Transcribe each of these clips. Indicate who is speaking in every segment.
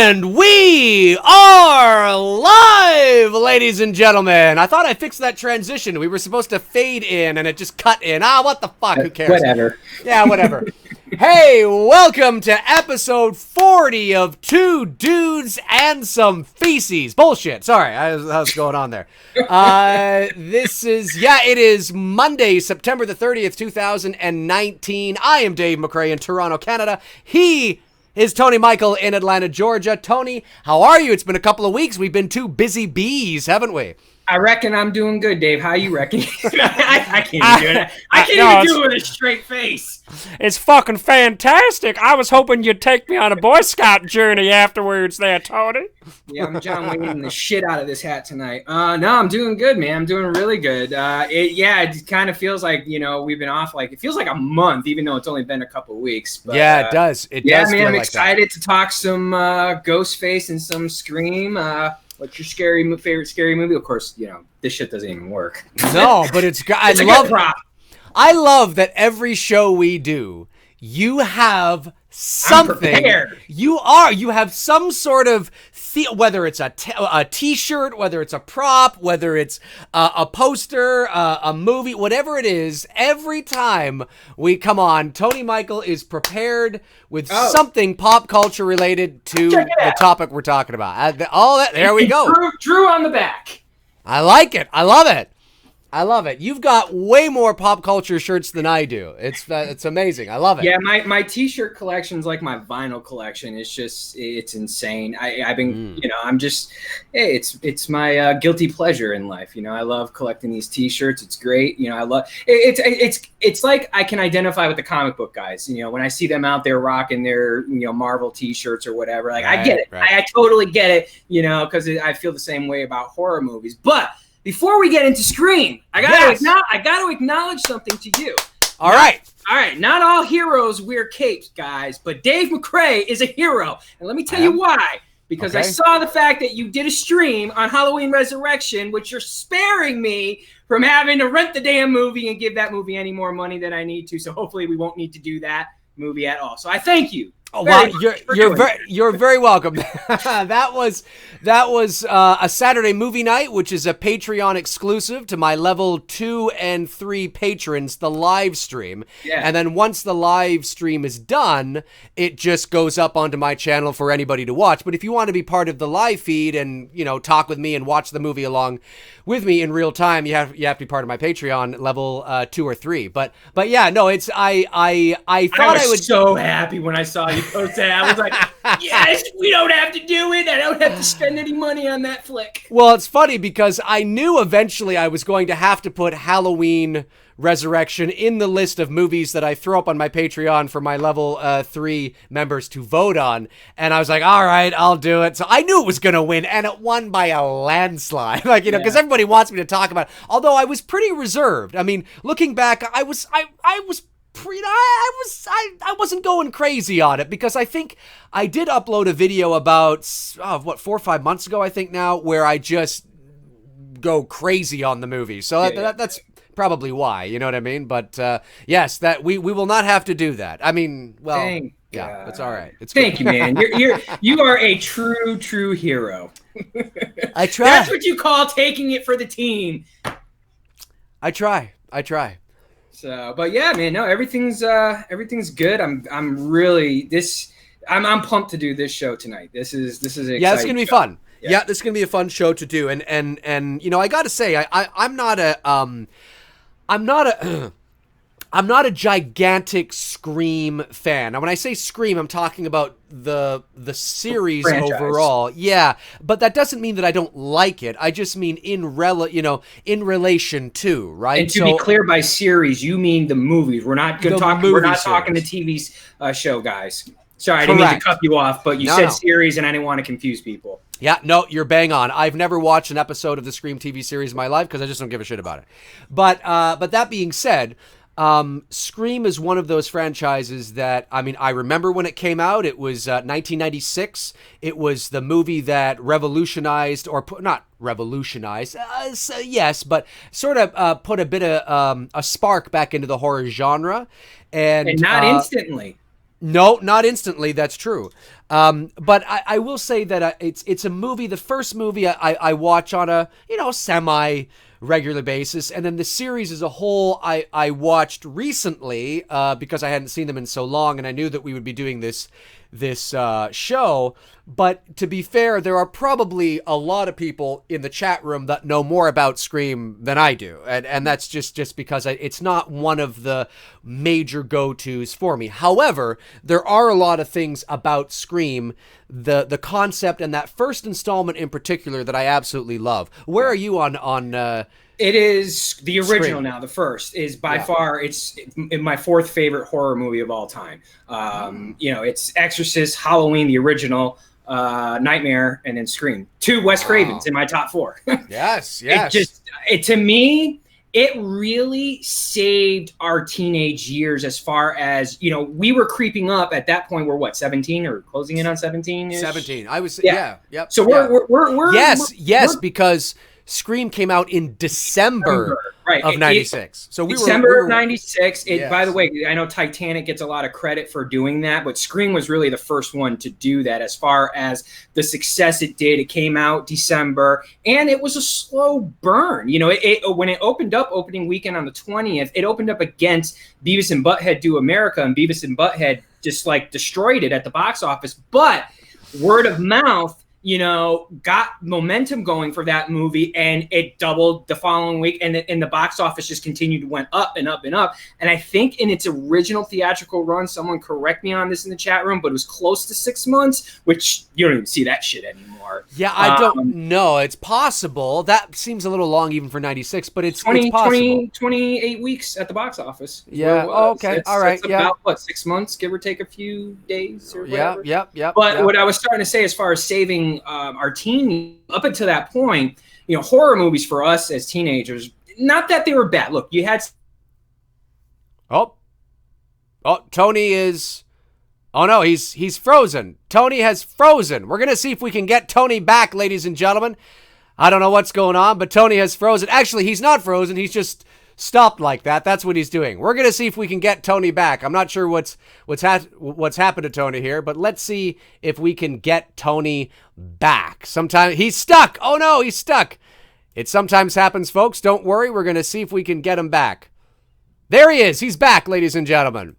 Speaker 1: And we are live, ladies and gentlemen. I thought I fixed that transition. We were supposed to fade in, and it just cut in. What the fuck? Who cares?
Speaker 2: Whatever.
Speaker 1: Yeah, whatever. Hey, welcome to episode 40 of Two Dudes and Some Feces. Bullshit. Sorry, how's going on there? It is Monday, September the 30th, 2019. I am Dave McRae in Toronto, Canada. He is Tony Michael in Atlanta, Georgia. Tony, how are you? It's been a couple of weeks. We've been two busy bees, haven't we?
Speaker 2: I reckon I'm doing good, Dave. How you reckon? I can't even do it. I can't even do it with a straight face.
Speaker 3: It's fucking fantastic. I was hoping you'd take me on a Boy Scout journey afterwards there, Tony.
Speaker 2: Yeah, I'm John Wayne the shit out of this hat tonight. No, I'm doing good, man. I'm doing really good. It kind of feels like, we've been off, it feels like a month, even though it's only been a couple of weeks. But,
Speaker 1: yeah, it does. It does.
Speaker 2: Man,
Speaker 1: feel
Speaker 2: I'm
Speaker 1: like
Speaker 2: excited to talk some Ghostface and some Scream. What's your favorite scary movie? Of course, this shit doesn't even work.
Speaker 1: No, but it's I love that every show we do, you have something. You have some sort of whether it's a t-shirt, whether it's a prop, whether it's a poster, a movie, whatever it is. Every time we come on, Tony Michael is prepared with something pop culture related to the topic we're talking about. There we go.
Speaker 2: Drew on the back.
Speaker 1: I like it. I love it. I love it. You've got way more pop culture shirts than I do. It's amazing. I love it.
Speaker 2: Yeah, my t-shirt collection's like my vinyl collection. It's insane. I've been, it's my guilty pleasure in life. I love collecting these t-shirts. It's great. I love it's like I can identify with the comic book guys. When I see them out there rocking their Marvel t-shirts or whatever, I get it. Right. I totally get it. Because I feel the same way about horror movies, but. Before we get into Scream, I got to acknowledge something to you.
Speaker 1: All right.
Speaker 2: Not all heroes wear capes, guys, but Dave McRae is a hero. And let me tell you why. Because I saw the fact that you did a stream on Halloween Resurrection, which you're sparing me from having to rent the damn movie and give that movie any more money than I need to. So hopefully we won't need to do that movie at all. So I thank you.
Speaker 1: Oh wow! You're very welcome. That was a Saturday movie night, which is a Patreon exclusive to my level 2 and 3 patrons. The live stream, and then once the live stream is done, it just goes up onto my channel for anybody to watch. But if you want to be part of the live feed and talk with me and watch the movie along with me in real time, you have to be part of my Patreon level 2 or 3. But yeah, no, it's I thought I was
Speaker 2: so happy when I saw you post that. I was like, yes, we don't have to do it. I don't have to spend any money on that flick.
Speaker 1: Well, it's funny because I knew eventually I was going to have to put Halloween Resurrection in the list of movies that I throw up on my Patreon for my level 3 members to vote on. And I was like, all right, I'll do it. So I knew it was going to win, and it won by a landslide. Because everybody wants me to talk about it. Although I was pretty reserved. I mean, looking back, I wasn't going crazy on it because I think I did upload a video about 4 or 5 months ago, I think now, where I just go crazy on the movie. So that's probably why, you know what I mean? But yes, that we will not have to do that. I mean, well, it's all right.
Speaker 2: Thank you, man. You are a true hero.
Speaker 1: I try.
Speaker 2: That's what you call taking it for the team.
Speaker 1: I try.
Speaker 2: So, but yeah, man, no, everything's good. I'm really I'm pumped to do this show tonight. This is exciting.
Speaker 1: Yeah, it's gonna be fun. Yeah, this is gonna be a fun show to do. And I gotta say, I'm not a gigantic Scream fan. Now, when I say Scream, I'm talking about the series overall. Yeah, but that doesn't mean that I don't like it. I just mean in relation to, right?
Speaker 2: And to be clear, by series, you mean the movies. We're not talking the TV show, guys. Sorry, I didn't mean to cut you off, but you said series, and I didn't want to confuse people.
Speaker 1: Yeah, no, you're bang on. I've never watched an episode of the Scream TV series in my life because I just don't give a shit about it. But that being said, Scream is one of those franchises that, I remember when it came out. It was 1996. It was the movie that revolutionized, or not revolutionized, yes, but sort of put a bit of a spark back into the horror genre. And
Speaker 2: not instantly.
Speaker 1: No, not instantly. That's true. But I will say that it's a movie. The first movie I watch on a semi regular basis, and then the series as a whole I watched recently because I hadn't seen them in so long, and I knew that we would be doing this show. But to be fair, there are probably a lot of people in the chat room that know more about Scream than I do, and that's just because it's not one of the major go-tos for me. However, there are a lot of things about Scream, the concept and that first installment in particular, that I absolutely love. Where are you on
Speaker 2: It is the original
Speaker 1: Scream?
Speaker 2: now. The first is by far it's my fourth favorite horror movie of all time. It's Exorcist, Halloween, the original, Nightmare, and then Scream. 2 Wes Cravens in my top 4.
Speaker 1: Yes.
Speaker 2: To me, it really saved our teenage years as far as, we were creeping up at that point. We're what, 17 or closing in on 17?
Speaker 1: 17. I was,
Speaker 2: yep.
Speaker 1: So
Speaker 2: we're
Speaker 1: because Scream came out in December of 96. So
Speaker 2: December of 96.
Speaker 1: Yes.
Speaker 2: By the way, I know Titanic gets a lot of credit for doing that, but Scream was really the first one to do that as far as the success it did. It came out December, and it was a slow burn. When it opened up opening weekend on the 20th, it opened up against Beavis and Butthead Do America, and Beavis and Butthead just destroyed it at the box office. But word of mouth, got momentum going for that movie, and it doubled the following week, and the box office just continued, went up and up and up. And I think in its original theatrical run, someone correct me on this in the chat room, but it was close to 6 months, which you don't even see that shit anymore.
Speaker 1: Yeah, I don't know. It's possible. That seems a little long even for 96, but it's possible.
Speaker 2: 28 weeks at the box office.
Speaker 1: Yeah. Okay. All right.
Speaker 2: It's about, 6 months, give or take a few days or whatever.
Speaker 1: Yep.
Speaker 2: But what I was starting to say as far as saving our teen, up until that point, horror movies for us as teenagers, not that they were bad. Look, you had...
Speaker 1: Oh, Tony is... Oh no, he's frozen. Tony has frozen. We're going to see if we can get Tony back, ladies and gentlemen. I don't know what's going on, but Tony has frozen. Actually, he's not frozen. He's just stopped like that. That's what he's doing. We're going to see if we can get Tony back. I'm not sure what's happened to Tony here, but let's see if we can get Tony back. Sometimes he's stuck. Oh no, he's stuck. It sometimes happens, folks. Don't worry. We're going to see if we can get him back. There he is. He's back, ladies and gentlemen.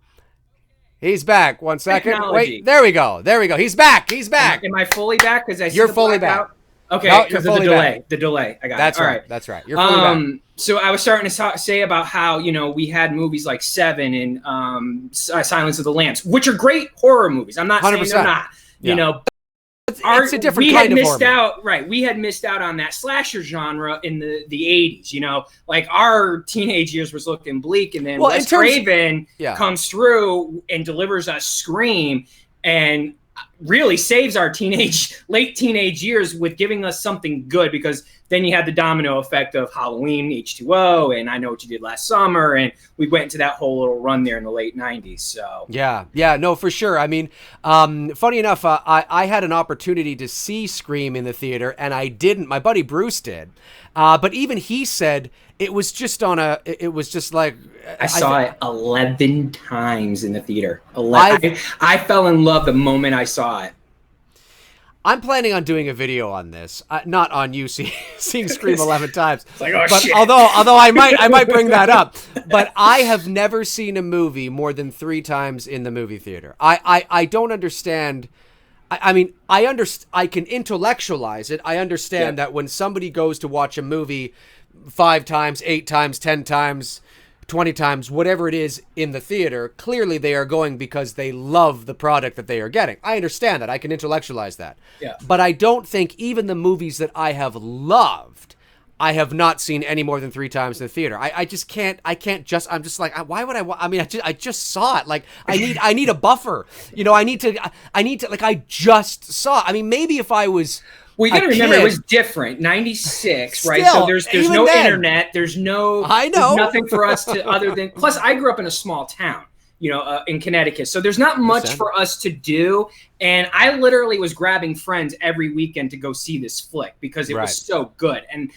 Speaker 1: He's back. 1 second.
Speaker 2: Technology.
Speaker 1: Wait, there we go. He's back.
Speaker 2: Am I fully back? Because
Speaker 1: You're fully back.
Speaker 2: Okay, because of the delay. The delay. I got
Speaker 1: it. All right. That's right. You're fully back.
Speaker 2: So I was starting to say about how, we had movies like Seven and Silence of the Lambs, which are great horror movies. I'm not 100%. Saying they're not.
Speaker 1: Yeah. It's a different kind of horror.
Speaker 2: We had missed out on that slasher genre in the 80s, our teenage years was looking bleak, and then Wes Craven comes through and delivers us Scream and really saves our late teenage years with giving us something good, because then you had the domino effect of Halloween, H2O, and I Know What You Did Last Summer, and we went into that whole little run there in the late 90s. So
Speaker 1: yeah, no, for sure. I mean, funny enough, I had an opportunity to see Scream in the theater, and I didn't. My buddy Bruce did, but even he said it was just like
Speaker 2: I saw it 11 times in the theater. I fell in love the moment I saw it.
Speaker 1: I'm planning on doing a video on this, not on you seeing Scream 11 times.
Speaker 2: It's like, oh,
Speaker 1: but
Speaker 2: shit.
Speaker 1: Although I might bring that up, but I have never seen a movie more than 3 times in the movie theater. I don't understand. I mean, I can intellectualize it. I understand that when somebody goes to watch a movie 5 times, 8 times, 10 times, 20 times, whatever it is in the theater, clearly they are going because they love the product that they are getting. I understand that. I can intellectualize that.
Speaker 2: Yeah.
Speaker 1: But I don't think even the movies that I have loved, I have not seen any more than 3 times in the theater. I'm just like, why would I just saw it. Like, I need a buffer. I need to, like, I just saw it. I mean, maybe if I was...
Speaker 2: Well, you got to remember, it was different. 96, right? So there's no internet. There's nothing for us to other than. Plus, I grew up in a small town, in Connecticut. So there's not much for us to do. And I literally was grabbing friends every weekend to go see this flick because it was so good. And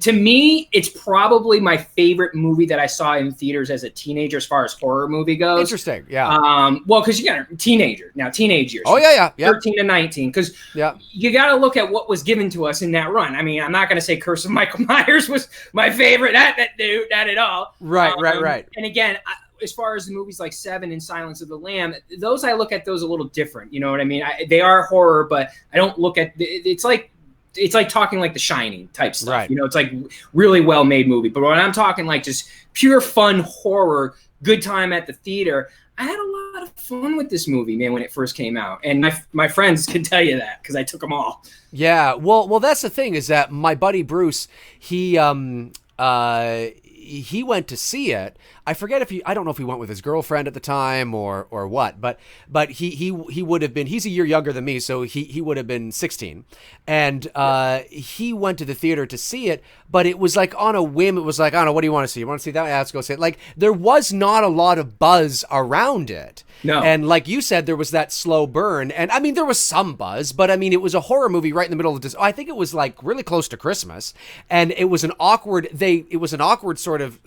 Speaker 2: to me, it's probably my favorite movie that I saw in theaters as a teenager, as far as horror movie goes.
Speaker 1: Interesting, yeah.
Speaker 2: Well, because you got a teenager now, teenage years.
Speaker 1: Oh yeah.
Speaker 2: 13 to 19. Because you got to look at what was given to us in that run. I mean, I'm not going to say Curse of Michael Myers was my favorite. Not at all.
Speaker 1: Right.
Speaker 2: And again, as far as the movies like Seven and Silence of the Lamb, those I look at those a little different. You know what I mean? They are horror, but I don't look at it's like talking like The Shining type stuff.
Speaker 1: Right.
Speaker 2: You know, it's like really well made movie. But when I'm talking like just pure fun horror, good time at the theater, I had a lot of fun with this movie, man, when it first came out. And my friends can tell you that because I took them all.
Speaker 1: Yeah. Well, that's the thing is that my buddy Bruce, he went to see it. I forget I don't know if he went with his girlfriend at the time or what, but he would have been, he's a year younger than me, so he would have been 16. And he went to the theater to see it, but it was like on a whim. It was like, I don't know, what do you want to see? You want to see that? Yeah, let's go see it. Like, there was not a lot of buzz around it.
Speaker 2: No.
Speaker 1: And like you said, there was that slow burn. And I mean, there was some buzz, but I mean, it was a horror movie right in the middle of this. I think it was like really close to Christmas. And it was an awkward sort of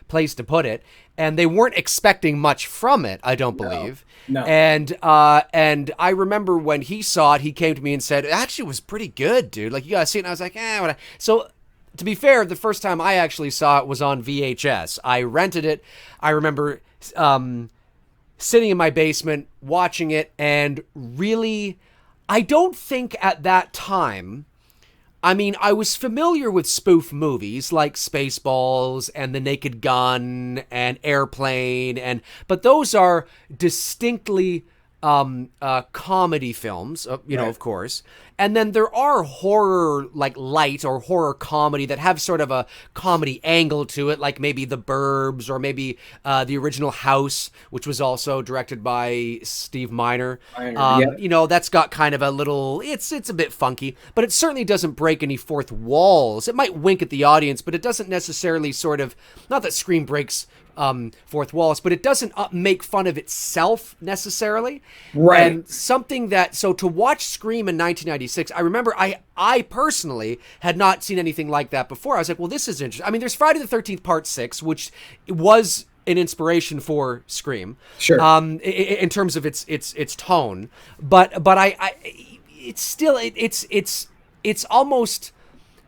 Speaker 1: place to put it. And they weren't expecting much from it, I don't believe.
Speaker 2: No.
Speaker 1: And I remember when he saw it, he came to me and said, it actually was pretty good, dude. Like, you gotta see it. And I was like, whatever. So, to be fair, the first time I actually saw it was on VHS. I rented it. I remember sitting in my basement watching it, and really, I don't think at that time, I mean, I was familiar with spoof movies like Spaceballs and The Naked Gun and Airplane, but those are distinctly comedy films, know, of course. And then there are horror, like light or horror comedy that have sort of a comedy angle to it, like maybe The Burbs or maybe the original House, which was also directed by Steve Miner. You know, that's got kind of a little, it's a bit funky, but it certainly doesn't break any fourth walls. It might wink at the audience, but it doesn't necessarily sort of, not that Scream breaks fourth walls, but it doesn't make fun of itself necessarily.
Speaker 2: Right.
Speaker 1: And something that, so to watch Scream in 1996, I remember I personally had not seen anything like that before. I was like, well, this is interesting. I mean, there's Friday the 13th Part 6, which was an inspiration for Scream.
Speaker 2: Sure.
Speaker 1: In terms of its tone, but it's still, it's almost,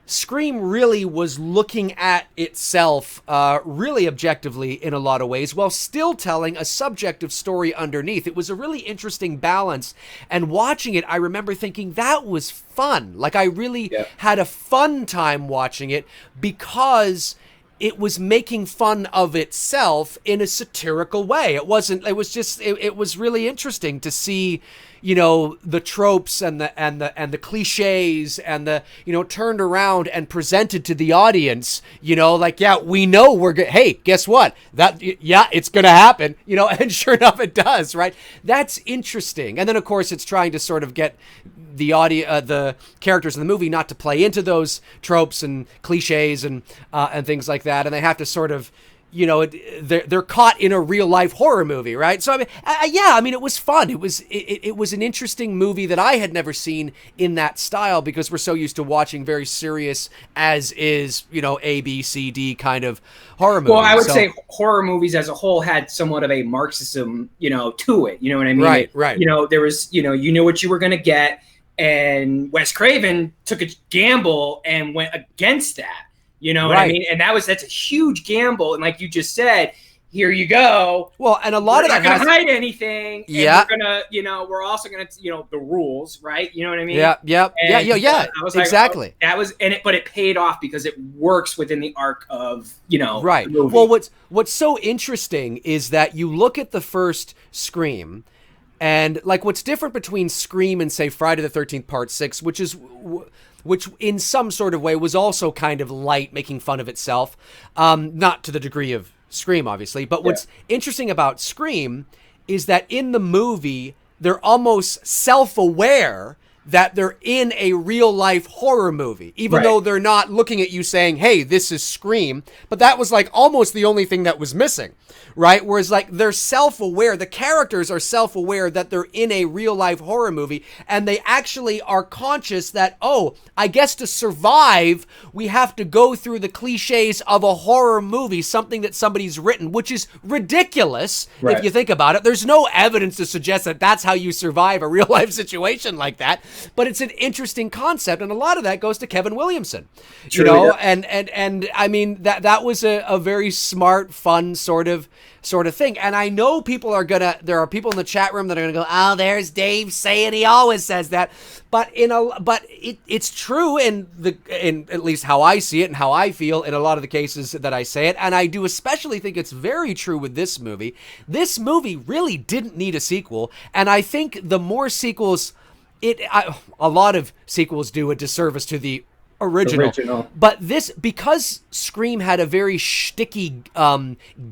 Speaker 1: Scream really was looking at itself really objectively in a lot of ways while still telling a subjective story underneath. It was a really interesting balance, and watching it, I remember thinking that was fun. Like, I really had a fun time watching it because it was making fun of itself in a satirical way. It was really interesting to see, you know, the tropes and the cliches and the, you know, turned around and presented to the audience, you know, like, yeah, we know hey, guess what? It's going to happen, you know, and sure enough it does, right? That's interesting. And then of course it's trying to sort of get the characters in the movie not to play into those tropes and cliches and things like that. And they have to sort of, you know, they're caught in a real life horror movie, right? So I mean, I mean, it was fun. It was an interesting movie that I had never seen in that style because we're so used to watching very serious, as is, you know, A, B, C, D kind of horror movies.
Speaker 2: Well, I would say horror movies as a whole had somewhat of a Marxism, you know, to it. You know what I mean?
Speaker 1: Right.
Speaker 2: You know, there was, you know, you knew what you were going to get, and Wes Craven took a gamble and went against that. You know what I mean? And that's a huge gamble. And like you just said, here you go.
Speaker 1: Well, and a lot of that
Speaker 2: we're not going to hide anything.
Speaker 1: Yeah.
Speaker 2: And we're going to, you know, we're also going to, you know, the rules, right? You know what I mean?
Speaker 1: Yeah.
Speaker 2: I was
Speaker 1: exactly.
Speaker 2: Like, that was, but it paid off because it works within the arc of, you know,
Speaker 1: right.
Speaker 2: the movie.
Speaker 1: Well, what's so interesting is that you look at the first Scream, and like what's different between Scream and say Friday the 13th Part 6, which in some sort of way was also kind of light, making fun of itself, not to the degree of Scream, obviously. But what's interesting about Scream is that in the movie, they're almost self-aware that they're in a real life horror movie, even though they're not looking at you saying, hey, this is Scream. But that was like almost the only thing that was missing, right? Whereas like they're self-aware, the characters are self-aware that they're in a real life horror movie, and they actually are conscious that, oh, I guess to survive, we have to go through the cliches of a horror movie, something that somebody's written, which is ridiculous if you think about it. There's no evidence to suggest that that's how you survive a real life situation like that. But it's an interesting concept, and a lot of that goes to Kevin Williamson, you know, and I mean that was a very smart, fun sort of thing. And I know there are people in the chat room that are gonna go, oh, there's Dave saying he always says that, but it's true in at least how I see it and how I feel in a lot of the cases that I say it, and I do especially think it's very true with this movie. This movie really didn't need a sequel, and I think the more sequels. A lot of sequels do a disservice to the original. But this, because Scream had a very shticky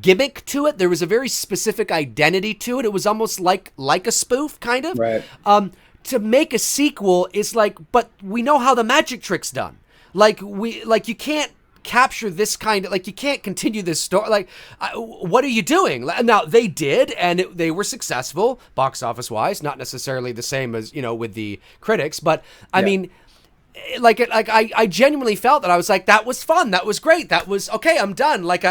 Speaker 1: gimmick to it, there was a very specific identity to it. It was almost like a spoof, kind of.
Speaker 2: Right.
Speaker 1: To make a sequel is like, but we know how the magic trick's done. You can't capture this kind of, like, you can't continue this story. Like, what are you doing? Now, they did, and they were successful, box office wise, not necessarily the same as, you know, with the critics, but I mean, I genuinely felt that I was like, that was fun, that was great, that was okay, I'm done. Like,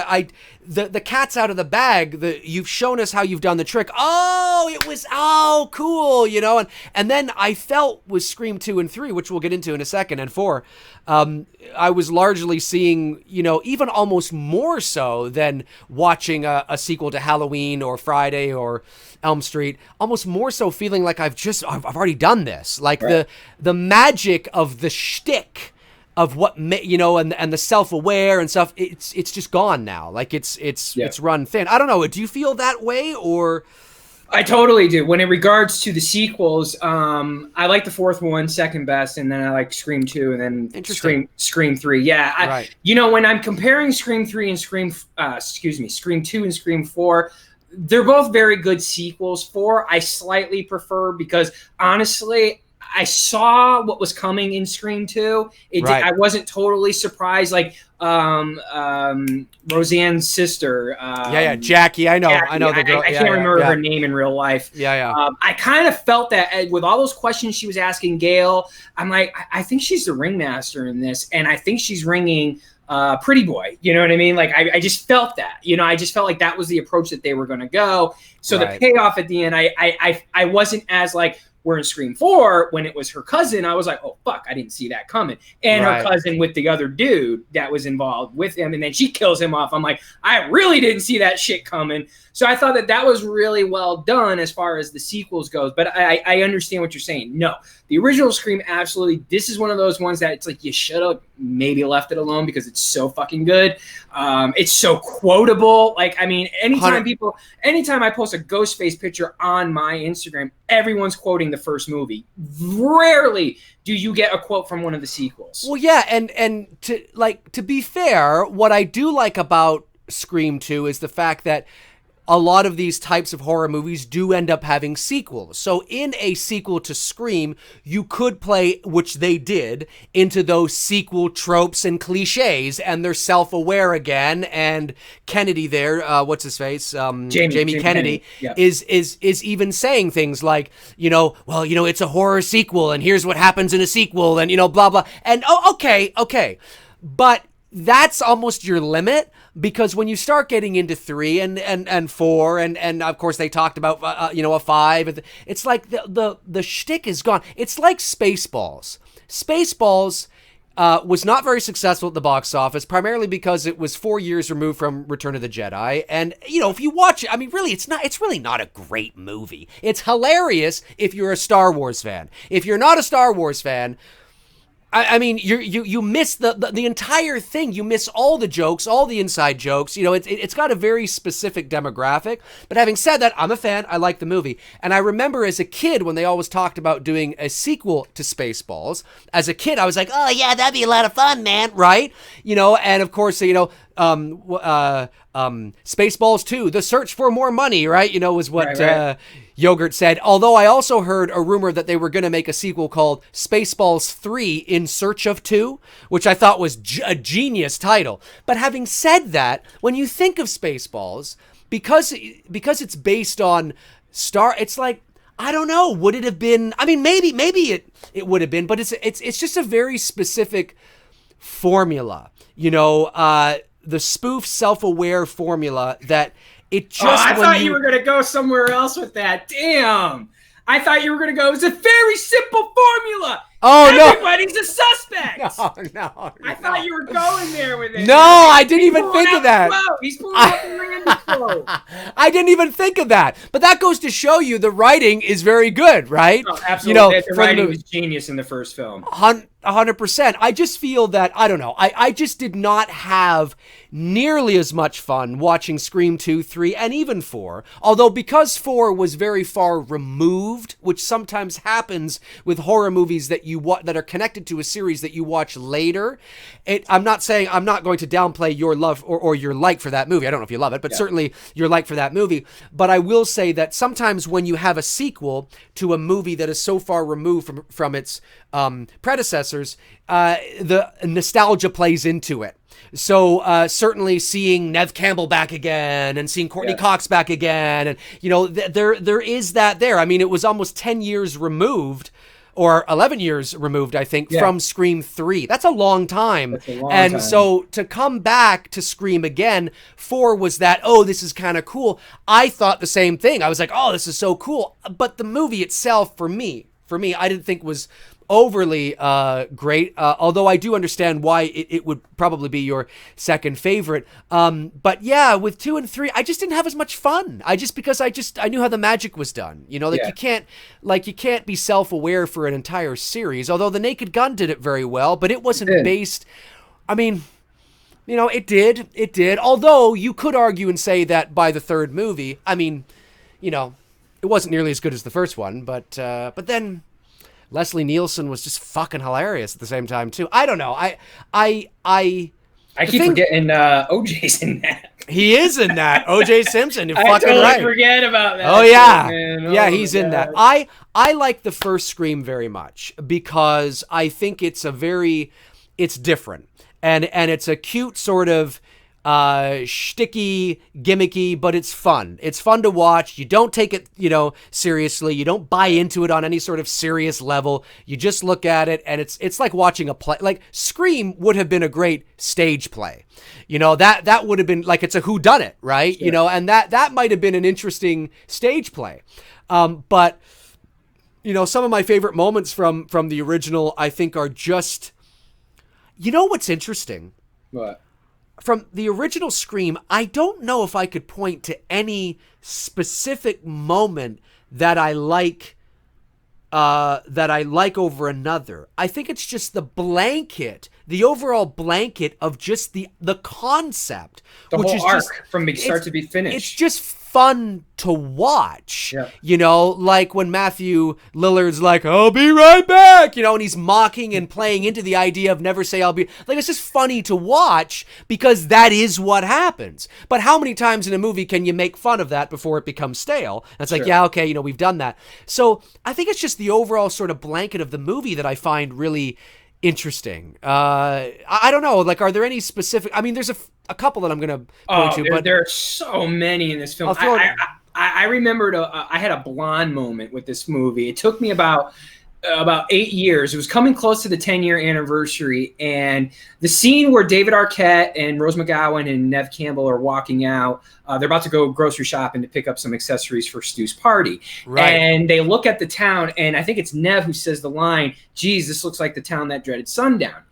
Speaker 1: the cat's out of the bag. You've shown us how you've done the trick. Oh, cool, you know. And then I felt with Scream 2 and 3, which we'll get into in a second, and 4, I was largely seeing, you know, even almost more so than watching a sequel to Halloween or Friday or Elm Street, almost more so feeling like I've already done this. Like the magic of the shtick of what, you know, and the self-aware and stuff, it's just gone now. Like it's run thin. I don't know. Do you feel that way, or?
Speaker 2: I totally do. When in regards to the sequels, I like the fourth one second best, and then I like Scream 2, and then Scream 3. Yeah, you know, when I'm comparing Scream 3 and Scream 2 and Scream 4, they're both very good sequels. 4 I slightly prefer because honestly, I saw what was coming in Scream 2. I wasn't totally surprised. Like Roseanne's sister.
Speaker 1: Jackie. I know the girl.
Speaker 2: I can't remember her name in real life. I kind of felt that with all those questions she was asking Gail. I'm like, I think she's the ringmaster in this, and I think she's ringing Pretty Boy. You know what I mean? Like, I just felt that. You know, I just felt like that was the approach that they were going to go. So the payoff at the end, I wasn't as like. Where in Scream 4, when it was her cousin, I was like, oh, fuck, I didn't see that coming. And her cousin with the other dude that was involved with him, and then she kills him off. I'm like, I really didn't see that shit coming. So I thought that was really well done as far as the sequels goes. But I understand what you're saying. No, the original Scream, absolutely. This is one of those ones that it's like you should have maybe left it alone because it's so fucking good. It's so quotable. Like, I mean, anytime I post a Ghostface picture on my Instagram, everyone's quoting the first movie. Rarely do you get a quote from one of the sequels.
Speaker 1: Well, yeah, and to be fair, what I do like about Scream 2 is the fact that a lot of these types of horror movies do end up having sequels. So in a sequel to Scream, you could play, which they did, into those sequel tropes and cliches, and they're self-aware again. And Kennedy there, what's his face? Jamie Kennedy is even saying things like, you know, well, you know, it's a horror sequel, and here's what happens in a sequel, and, you know, blah, blah. And, okay. But that's almost your limit. Because when you start getting into 3 and 4 and of course they talked about you know, a 5, it's like the shtick is gone. It's like Spaceballs. Spaceballs was not very successful at the box office, primarily because it was 4 years removed from Return of the Jedi. And you know, if you watch it, I mean, really, it's really not a great movie. It's hilarious if you're a Star Wars fan. If you're not a Star Wars fan, I mean, you miss the entire thing. You miss all the jokes, all the inside jokes. You know, it's got a very specific demographic. But having said that, I'm a fan. I like the movie. And I remember as a kid when they always talked about doing a sequel to Spaceballs. As a kid, I was like, oh, yeah, that'd be a lot of fun, man. Right? You know, and of course, you know, Spaceballs 2, The Search for More Money, right? You know, was what
Speaker 2: Right.
Speaker 1: Yogurt said. Although I also heard a rumor that they were going to make a sequel called Spaceballs 3 In Search of 2, which I thought was a genius title. But having said that, when you think of Spaceballs, because it's based on it's like, I don't know, would it have been, I mean, maybe it would have been, but it's just a very specific formula, you know, the spoof self-aware formula that it just,
Speaker 2: I thought you were going to go somewhere else with that. Damn. I thought you were going to go, it was a very simple formula.
Speaker 1: Oh, no.
Speaker 2: Everybody's a suspect.
Speaker 1: No.
Speaker 2: I thought you were going there with it.
Speaker 1: No, I didn't even think of that.
Speaker 2: He's pulling out the Randy quote.
Speaker 1: I didn't even think of that. But that goes to show you the writing is very good, right?
Speaker 2: Oh, absolutely.
Speaker 1: You know,
Speaker 2: the writing was genius in the first film.
Speaker 1: 100%. I just feel that, I don't know, I just did not have nearly as much fun watching Scream 2, 3, and even 4. Although because 4 was very far removed, which sometimes happens with horror movies that that are connected to a series that you watch later. I'm not going to downplay your love or your like for that movie. I don't know if you love it, but certainly your like for that movie. But I will say that sometimes when you have a sequel to a movie that is so far removed from its predecessors, the nostalgia plays into it. So certainly seeing Nev Campbell back again and seeing Courtney Cox back again, and you know, there is that there. I mean, it was almost 10 years removed, or 11 years removed, I think, from Scream 3. That's a long time.
Speaker 2: That's a long time.
Speaker 1: So to come back to Scream again, 4 was that, oh, this is kind of cool. I thought the same thing. I was like, oh, this is so cool. But the movie itself, for me, I didn't think was overly great, although I do understand why it would probably be your second favorite. But yeah, with 2 and 3, I just didn't have as much fun. Because I knew how the magic was done. You know, you can't be self-aware for an entire series. Although The Naked Gun did it very well, but it wasn't based. I mean, you know, it did. Although you could argue and say that by the third movie, I mean, you know, it wasn't nearly as good as the first one. But then Leslie Nielsen was just fucking hilarious at the same time too. I don't know. I
Speaker 2: keep forgetting OJ's in that.
Speaker 1: He is in that. OJ Simpson. You're
Speaker 2: I
Speaker 1: fucking
Speaker 2: totally
Speaker 1: right.
Speaker 2: forget about that.
Speaker 1: Oh yeah,
Speaker 2: man.
Speaker 1: He's in that. I like the first Scream very much because I think it's different and it's a cute sort of shticky, gimmicky, but it's fun. It's fun to watch. You don't take it, you know, seriously. You don't buy into it on any sort of serious level. You just look at it, and it's like watching a play. Like Scream would have been a great stage play. You know, that would have been like, it's a whodunit, right? Sure. You know, and that might have been an interesting stage play. But you know, some of my favorite moments from the original, I think, are just, you know, what's interesting?
Speaker 2: What?
Speaker 1: From the original Scream, I don't know if I could point to any specific moment that I like over another. I think it's just the overall blanket of just the concept.
Speaker 2: The
Speaker 1: which
Speaker 2: whole
Speaker 1: is
Speaker 2: arc
Speaker 1: just,
Speaker 2: from start to be finished.
Speaker 1: It's just fun to watch. Yeah. You know, like when Matthew Lillard's like, I'll be right back, you know, and he's mocking and playing into the idea of never say I'll be. Like, it's just funny to watch because that is what happens. But how many times in a movie can you make fun of that before it becomes stale? And it's like, yeah, okay, you know, we've done that. So I think it's just the overall sort of blanket of the movie that I find really interesting. I don't know, like, are there any specific, I mean, there's a couple that I'm going to point to, but
Speaker 2: there are so many in this film. I remembered I had a blonde moment with this movie. It took me about 8 years. It was coming close to the 10-year anniversary, and the scene where David Arquette and Rose McGowan and Nev Campbell are walking out, they're about to go grocery shopping to pick up some accessories for Stu's party. Right. And they look at the town, and I think it's Nev who says the line, geez, this looks like the town that dreaded sundown.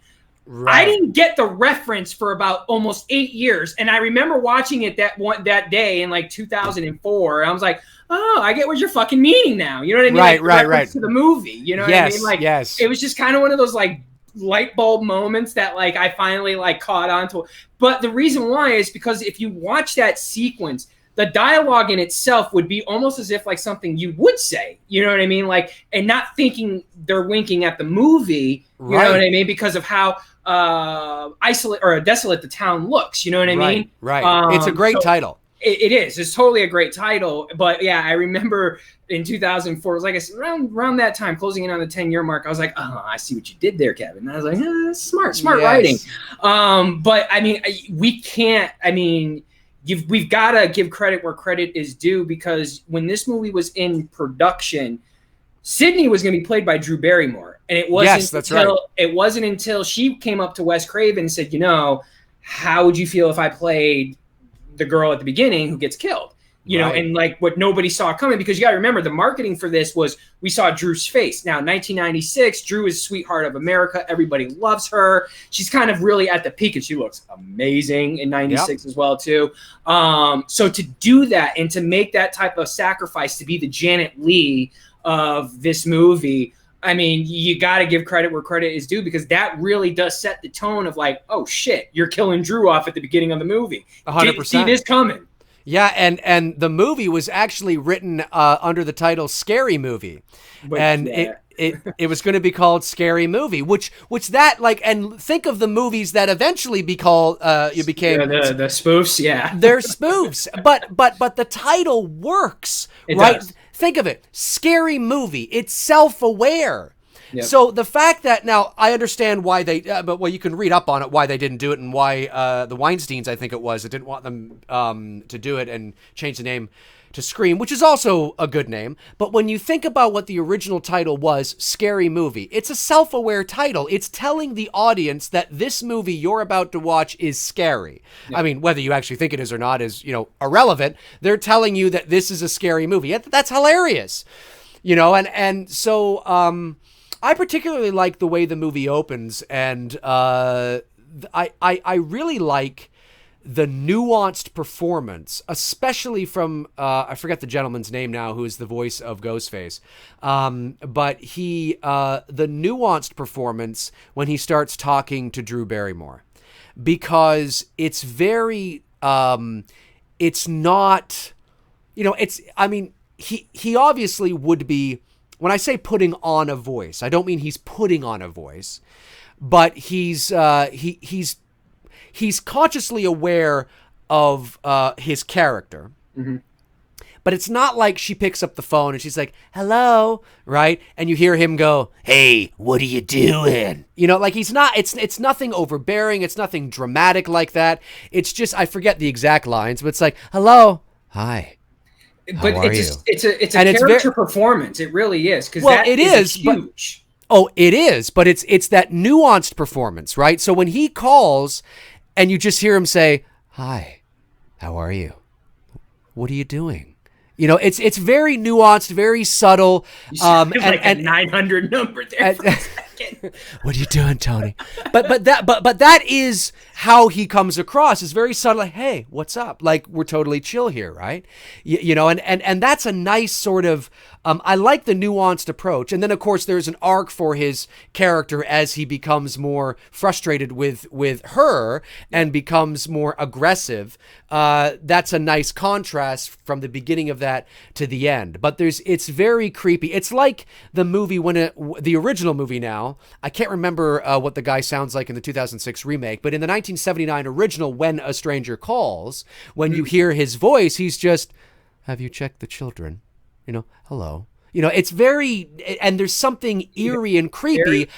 Speaker 2: Right. I didn't get the reference for about almost 8 years, and I remember watching it that day in like 2004. I was like, oh, I get what you're fucking meaning now. You know what I mean? Right. To the movie. You know what I mean? Like, it was just kind of one of those like light bulb moments that like I finally like caught on to. But the reason why is because if you watch that sequence, the dialogue in itself would be almost as if like something you would say, you know what I mean? Like, and not thinking they're winking at the movie, you know what I mean? Because of how isolate or desolate the town looks. You know what I mean?
Speaker 1: Right. It's a great title.
Speaker 2: It is. It's totally a great title. But yeah, I remember in 2004, like I said, around that time, closing in on the 10-year mark, I was like, oh, I see what you did there, Kevin. And I was like, smart writing. But I mean, we can't. I mean, we've got to give credit where credit is due, because when this movie was in production, Sydney was going to be played by Drew Barrymore, and it wasn't until she came up to Wes Craven and said, how would you feel if I played the girl at the beginning who gets killed? You know, and like what nobody saw coming, because you got to remember the marketing for this was we saw Drew's face. Now, 1996, Drew is sweetheart of America. Everybody loves her. She's kind of really at the peak, and she looks amazing in 96 as well, too. So to do that and to make that type of sacrifice to be the Janet Leigh of this movie, I mean, you got to give credit where credit is due, because that really does set the tone of like, oh shit, you're killing Drew off at the beginning of the movie.
Speaker 1: 100%.
Speaker 2: Didn't see this coming.
Speaker 1: Yeah, and the movie was actually written under the title Scary Movie. It was going to be called Scary Movie, which that, like, and think of the movies that eventually became
Speaker 2: the spoofs,
Speaker 1: they're spoofs, but the title works, right? Does. Think of it, Scary Movie. It's self-aware. Yep. So the fact that, now I understand why they, but you can read up on it, why they didn't do it, and why the Weinsteins, I think it was, that didn't want them to do it and change the name to Scream, which is also a good name. But when you think about what the original title was, Scary Movie, it's a self-aware title. It's telling the audience that this movie you're about to watch is scary. Yep. I mean, whether you actually think it is or not is, irrelevant. They're telling you that this is a scary movie. That's hilarious. And so I particularly like the way the movie opens, and I really like the nuanced performance, especially from I forget the gentleman's name now, who is the voice of Ghostface, but the nuanced performance when he starts talking to Drew Barrymore, because it's very it's not, I mean, he obviously would be, when I say putting on a voice, I don't mean he's putting on a voice, but he's consciously aware of his character. Mm-hmm. But it's not like she picks up the phone and she's like, hello, right? And you hear him go, hey, what are you doing? Like he's not, it's nothing overbearing. It's nothing dramatic like that. It's just, I forget the exact lines, but it's like, hello, hi.
Speaker 2: But it's a character performance. It really is, because it is huge.
Speaker 1: It is, but it's that nuanced performance, right? So when he calls and you just hear him say, hi, how are you? What are you doing? It's very nuanced, very subtle.
Speaker 2: Like a 900 number there for a second.
Speaker 1: What are you doing, Tony? But that is how he comes across. Is very subtle. Like, hey, what's up? Like, we're totally chill here, right? And that's a nice sort of. I like the nuanced approach. And then, of course, there's an arc for his character as he becomes more frustrated with her and becomes more aggressive. That's a nice contrast from the beginning of that to the end. But it's very creepy. It's like the movie the original movie now. I can't remember what the guy sounds like in the 2006 remake, but in the 1979 original, When a Stranger Calls, when you hear his voice, he's just, have you checked the children? Hello. It's very, and there's something eerie and creepy.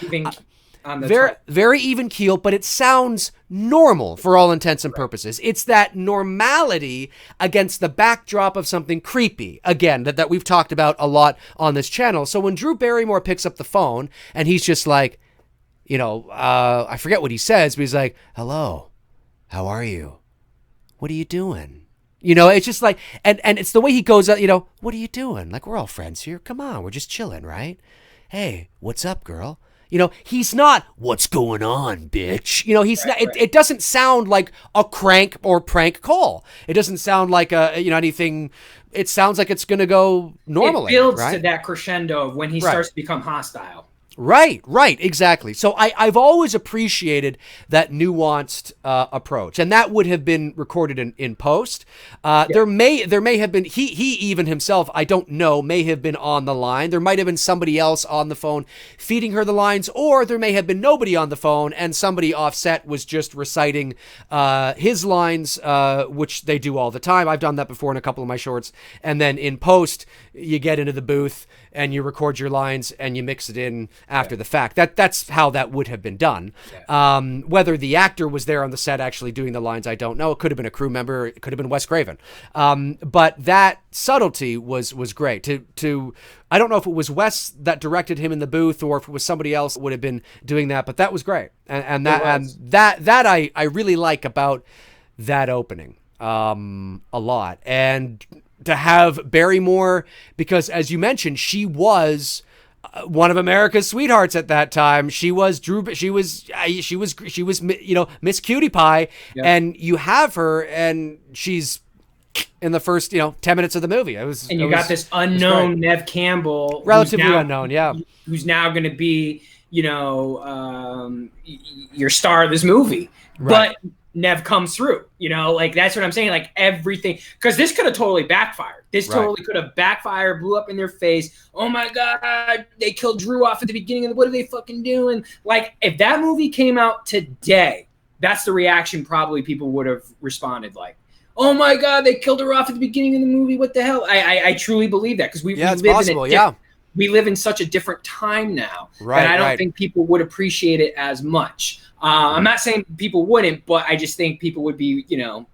Speaker 1: Very even keel, but it sounds normal for all intents and purposes. It's that normality against the backdrop of something creepy, again, that we've talked about a lot on this channel. So when Drew Barrymore picks up the phone and he's just like, I forget what he says, but he's like, hello, how are you? What are you doing? It's just like, and it's the way he goes out, what are you doing? Like, we're all friends here. Come on, we're just chilling, right? Hey, what's up, girl? He's not, what's going on, bitch? He's not, it doesn't sound like a crank or prank call. It doesn't sound like anything. It sounds like it's going to go normally.
Speaker 2: It builds
Speaker 1: right?
Speaker 2: to that crescendo of when he starts to become hostile.
Speaker 1: Right, exactly. So I've always appreciated that nuanced approach, and that would have been recorded in post. There may have been he even himself, I don't know, may have been on the line. There might have been somebody else on the phone feeding her the lines, or there may have been nobody on the phone and somebody offset was just reciting his lines, which they do all the time. I've done that before in a couple of my shorts, and then in post you get into the booth and you record your lines and you mix it in after the fact. That's how that would have been done. Whether the actor was there on the set actually doing the lines, I don't know. It could have been a crew member. It could have been Wes Craven. But that subtlety was great. I don't know if it was Wes that directed him in the booth or if it was somebody else that would have been doing that, but that was great. And that I really like about that opening a lot. And to have Barrymore, because as you mentioned, she was one of America's sweethearts at that time. She was Miss Cutie Pie, and you have her, and she's in the first 10 minutes of the movie. You
Speaker 2: got this unknown Neve Campbell,
Speaker 1: relatively unknown,
Speaker 2: who's now going to be your star of this movie, right. But Neve comes through, that's what I'm saying. Like everything, because this could have totally backfired. This totally could have backfired, blew up in their face. Oh my God, they killed Drew off at the beginning. What are they fucking doing? Like if that movie came out today, that's the reaction probably people would have responded like, oh my God, they killed her off at the beginning of the movie. What the hell? I truly believe that because we live in such a different time now that I don't think people would appreciate it as much. I'm not saying people wouldn't, but I just think people would be,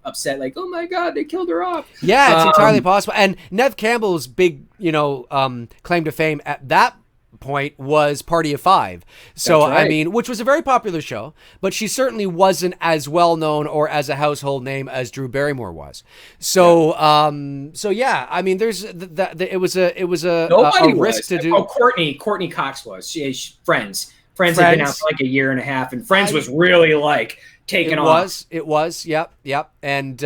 Speaker 2: upset. Like, oh my God, they killed her off.
Speaker 1: Yeah, it's entirely possible. And Neve Campbell's big, claim to fame at that point was Party of Five. So, right. I mean, which was a very popular show, but she certainly wasn't as well known or as a household name as Drew Barrymore was. So, yeah, I mean, there's it was a risk to do.
Speaker 2: Oh, Courtney Cox was. She Friends had been out for like a year and a half, and Friends was really like taken off.
Speaker 1: It was. Yep. And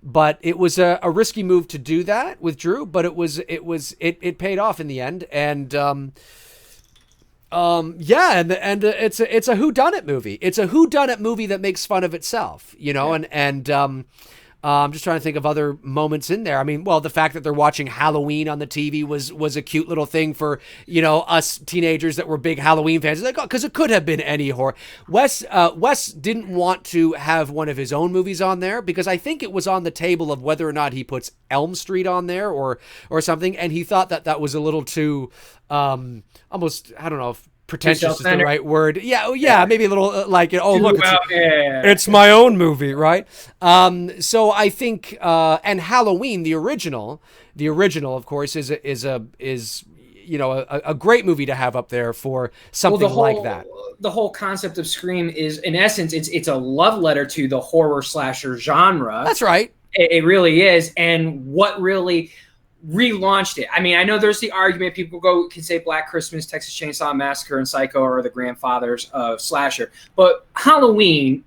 Speaker 1: but it was a risky move to do that with Drew, but it paid off in the end. And it's a whodunit movie. It's a whodunit movie that makes fun of itself, and I'm just trying to think of other moments in there. I mean, well, the fact that they're watching Halloween on the TV was a cute little thing for, us teenagers that were big Halloween fans. Like, because it could have been any horror. Wes didn't want to have one of his own movies on there because I think it was on the table of whether or not he puts Elm Street on there or something. And he thought that was a little too, almost, I don't know if pretentious is the right word. Yeah, maybe a little look, it's my own movie, right? So I think, and Halloween, the original, of course, is a great movie to have up there for something like that.
Speaker 2: The whole concept of Scream is, in essence, it's a love letter to the horror slasher genre.
Speaker 1: That's right.
Speaker 2: It really is, and what really relaunched it. I mean, I know there's the argument people can say Black Christmas, Texas Chainsaw Massacre, and Psycho are the grandfathers of slasher, but Halloween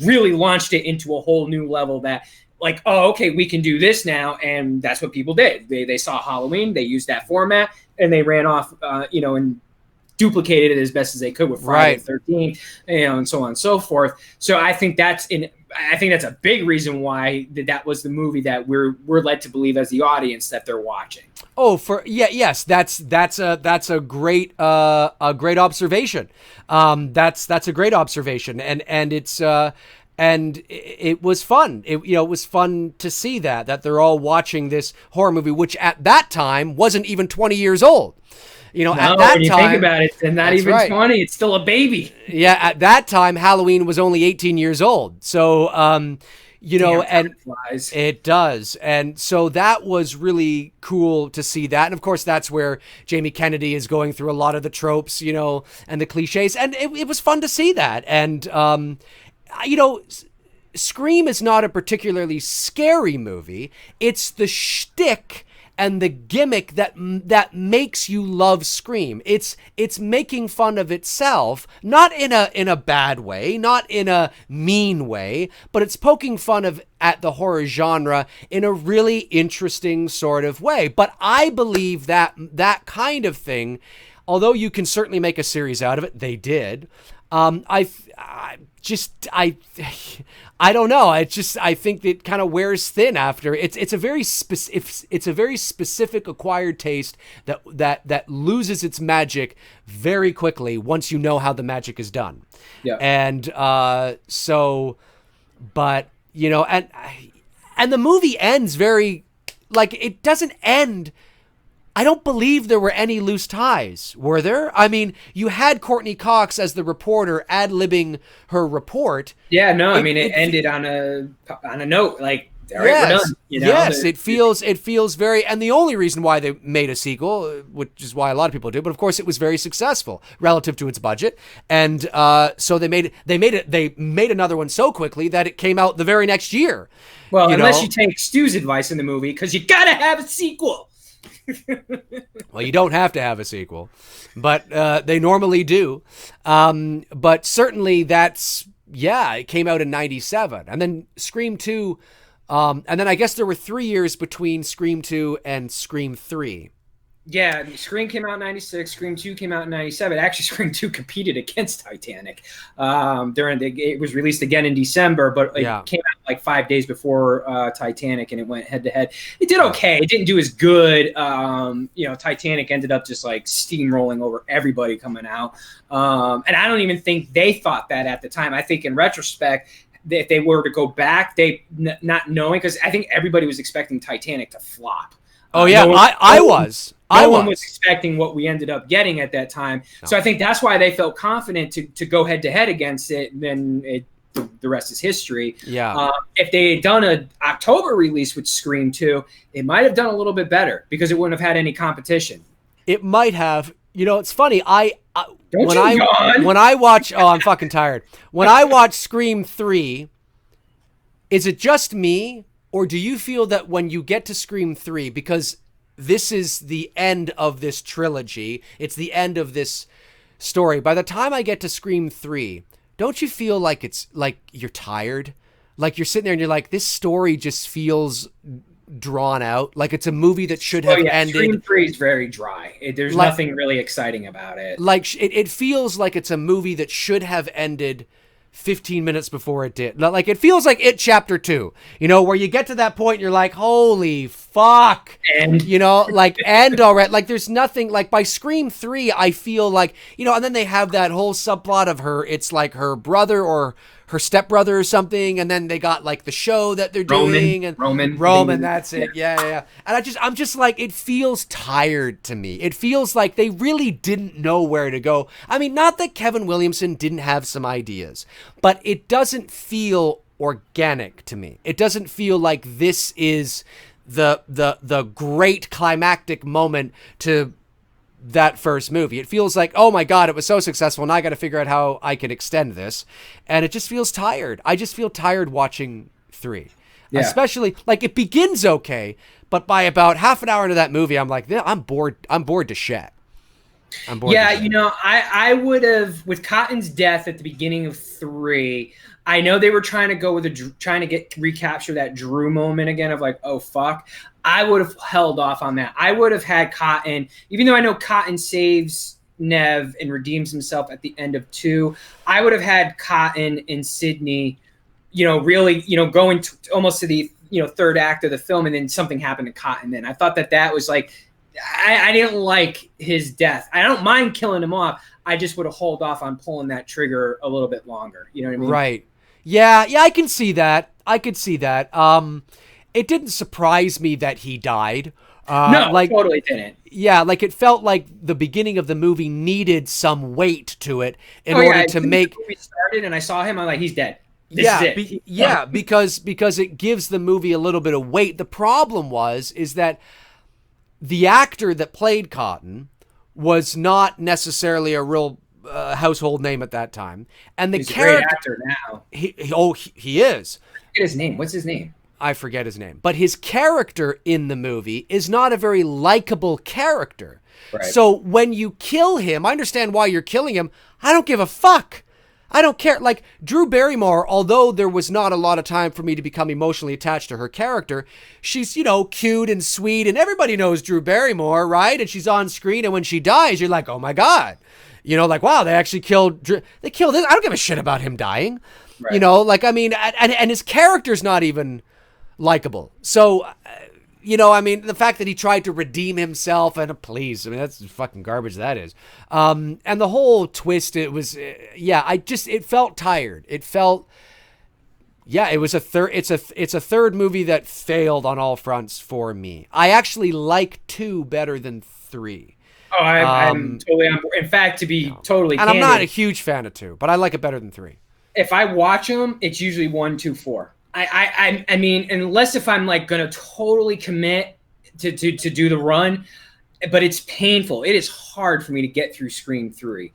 Speaker 2: really launched it into a whole new level that like, oh, okay, we can do this now, and that's what people did. They saw Halloween, they used that format, and they ran off, and duplicated it as best as they could with Friday the 13th, and so on and so forth. So I think that's a big reason why that was the movie that we're led to believe as the audience that they're watching.
Speaker 1: Oh, yes, that's a great observation. That's a great observation, and it's and it was fun. It was fun to see that they're all watching this horror movie, which at that time wasn't even 20 years old. At that
Speaker 2: when you
Speaker 1: time,
Speaker 2: think about it, and not even 20, it's still a baby.
Speaker 1: Yeah, at that time, Halloween was only 18 years old. So, and it does. And so that was really cool to see that. And of course, that's where Jamie Kennedy is going through a lot of the tropes, and the cliches. And it was fun to see that. And, Scream is not a particularly scary movie. It's the shtick and the gimmick that makes you love Scream. It's making fun of itself, not in a bad way, not in a mean way, but it's poking fun at the horror genre in a really interesting sort of way. But I believe that kind of thing although you can certainly make a series out of it, they did. I don't know. I think it kind of wears thin after. It's a very specific acquired taste that loses its magic very quickly once you know how the magic is done.
Speaker 2: Yeah.
Speaker 1: And but and the movie ends very, like, it doesn't end. I don't believe there were any loose ties, were there? I mean, you had Courtney Cox as the reporter ad-libbing her report.
Speaker 2: Yeah, no, it ended on a note, like, all right, we're done.
Speaker 1: Yes, it feels very, and the only reason why they made a sequel, which is why a lot of people do, but of course it was very successful relative to its budget, and so they made another one so quickly that it came out the very next year.
Speaker 2: Well, unless you take Stu's advice in the movie, because you gotta have a sequel.
Speaker 1: Well, you don't have to have a sequel, but they normally do. But certainly it came out in 97, and then Scream 2, and then I guess there were 3 years between Scream 2 and Scream 3.
Speaker 2: Yeah, Scream came out in 96, Scream 2 came out in 97. Actually, Scream 2 competed against Titanic. It was released again in December, but it came out like 5 days before Titanic, and it went head-to-head. It did okay. It didn't do as good. Titanic ended up just like steamrolling over everybody coming out. And I don't even think they thought that at the time. I think in retrospect, if they were to go back, not knowing, because I think everybody was expecting Titanic to flop.
Speaker 1: Oh, yeah, I was.
Speaker 2: No one was expecting what we ended up getting at that time. No. So I think that's why they felt confident to go head-to-head against it, and then the rest is history.
Speaker 1: Yeah.
Speaker 2: If they had done an October release with Scream 2, it might have done a little bit better because it wouldn't have had any competition.
Speaker 1: It might have. It's funny. When
Speaker 2: yawn.
Speaker 1: I watch... Oh, I'm fucking tired. When I watch Scream 3, is it just me, or do you feel that when you get to Scream 3, because this is the end of this trilogy, it's the end of this story, by the time I get to Scream 3, don't you feel like it's like you're tired? Like you're sitting there and you're like, this story just feels drawn out. Like it's a movie that should have ended.
Speaker 2: Scream 3 is very dry. There's nothing really exciting about it.
Speaker 1: Like it feels like it's a movie that should have ended 15 minutes before it did. Like it feels like It Chapter 2, where you get to that point and you're like, holy fuck.
Speaker 2: And
Speaker 1: end already. Like there's nothing, like by Scream 3, I feel like, and then they have that whole subplot of her, it's like her brother or her stepbrother or something, and then they got like the show that they're doing, and Roman, that's it. Yeah. And I'm just like, it feels tired to me. It feels like they really didn't know where to go. I mean, not that Kevin Williamson didn't have some ideas, but it doesn't feel organic to me. It doesn't feel like this is the great climactic moment to that first movie. It feels like, oh my God, it was so successful. Now I got to figure out how I can extend this. And it just feels tired. I just feel tired watching 3. Yeah. Especially, like, it begins okay, but by about half an hour into that movie, I'm like, I'm bored to shit.
Speaker 2: I would have, with Cotton's death at the beginning of 3, I know they were trying to go with recapture that Drew moment again of like, oh fuck. I would have held off on that. I would have had Cotton, even though I know Cotton saves Nev and redeems himself at the end of 2. I would have had Cotton and Sydney, really, going almost to the third act of the film, and then something happened to Cotton. Then I thought that was like, I didn't like his death. I don't mind killing him off. I just would have held off on pulling that trigger a little bit longer. You know what I mean?
Speaker 1: Right. Yeah, I can see that. I could see that. It didn't surprise me that he died.
Speaker 2: No, totally didn't.
Speaker 1: Yeah, like it felt like the beginning of the movie needed some weight to it in order to make.
Speaker 2: The movie started and I saw him. I'm like, he's dead. This is it.
Speaker 1: Because it gives the movie a little bit of weight. The problem is that the actor that played Cotton was not necessarily a real household name at that time, and the
Speaker 2: he's
Speaker 1: character,
Speaker 2: a great actor now.
Speaker 1: He is.
Speaker 2: Forget his name. What's his name?
Speaker 1: I forget his name. But his character in the movie is not a very likable character. Right. So when you kill him, I understand why you're killing him. I don't give a fuck. I don't care. Like, Drew Barrymore, although there was not a lot of time for me to become emotionally attached to her character, she's, cute and sweet, and everybody knows Drew Barrymore, right? And she's on screen, and when she dies, you're like, oh my God. Wow, they actually killed this. I don't give a shit about him dying. Right. And his character's not even likable. So, the fact that he tried to redeem himself, and please, that's fucking garbage that is. And the whole twist, it was, it felt tired. It felt, it was it's a third movie that failed on all fronts for me. I actually like 2 better than 3.
Speaker 2: Oh, I'm totally on board. In fact, to be totally
Speaker 1: and
Speaker 2: candid,
Speaker 1: I'm not a huge fan of 2, but I like it better than 3.
Speaker 2: If I watch them, it's usually 1, 2, 4. I mean, unless if I'm like gonna totally commit to do the run, but it's painful. It is hard for me to get through Scream 3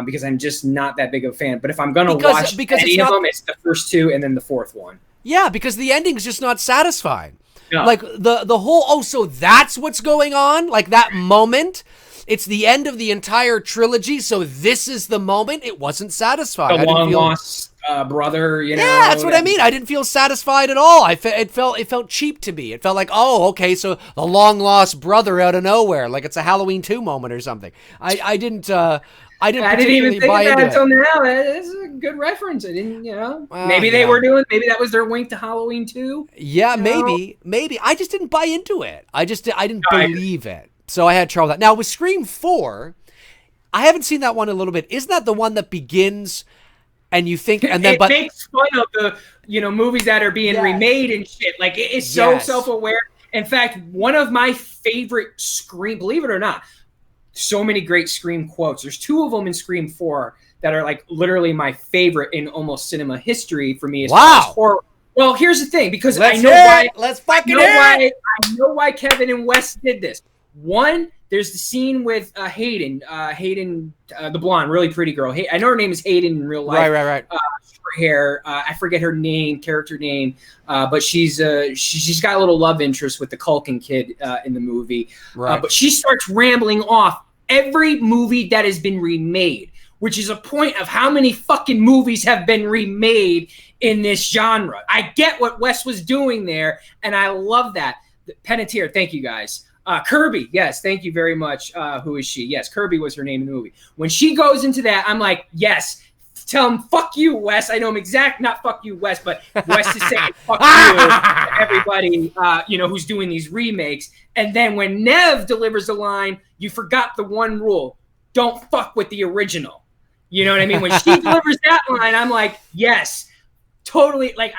Speaker 2: because I'm just not that big of a fan. But if I'm gonna watch any of them, it's the first 2 and then the 4th one.
Speaker 1: Yeah, because the ending's just not satisfying.
Speaker 2: No.
Speaker 1: Like the whole, so that's what's going on? Like that moment? It's the end of the entire trilogy, so this is the moment. It wasn't satisfying.
Speaker 2: The long lost brother,
Speaker 1: Yeah, that's what I mean. I didn't feel satisfied at all. It felt cheap to me. It felt like, oh, okay, so the long lost brother out of nowhere, like it's a Halloween 2 moment or something. I didn't
Speaker 2: even think of that until now. It's a good reference. I didn't, maybe they were doing. Maybe that was their wink to Halloween 2.
Speaker 1: Yeah, maybe. I just didn't buy into it. I didn't believe it. So I had trouble with that. Now with Scream 4, I haven't seen that one a little bit. Isn't that the one that begins and you think, and then
Speaker 2: it makes fun of the movies that are being remade and shit. Like it's so self-aware. In fact, one of my favorite Scream, believe it or not, so many great Scream quotes. There's 2 of them in Scream 4 that are like literally my favorite in almost cinema history for me as far as horror. Well, here's the thing, because I know why Kevin and Wes did this. One, there's the scene with Hayden, the blonde, really pretty girl. I know her name is Hayden in real life.
Speaker 1: Right.
Speaker 2: Short hair. I forget her character name, but she's got a little love interest with the Culkin kid in the movie. Right. But she starts rambling off every movie that has been remade, which is a point of how many fucking movies have been remade in this genre. I get what Wes was doing there, and I love that. Penetier, thank you guys. Kirby, yes, thank you very much. Who is she? Yes, Kirby was her name in the movie. When she goes into that, I'm like, yes, tell him, fuck you, Wes. I know him not fuck you, Wes, but Wes is saying fuck you to everybody, who's doing these remakes. And then when Nev delivers the line, you forgot the one rule. Don't fuck with the original. You know what I mean? When she delivers that line, I'm like, yes, totally. Like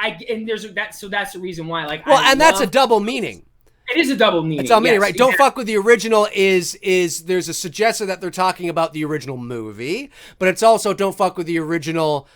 Speaker 2: so that's the reason why. Like,
Speaker 1: that's a double meaning.
Speaker 2: It is a double meaning.
Speaker 1: It's all meaning, right? Don't fuck with the original is there's a suggestion that they're talking about the original movie, but it's also don't fuck with the original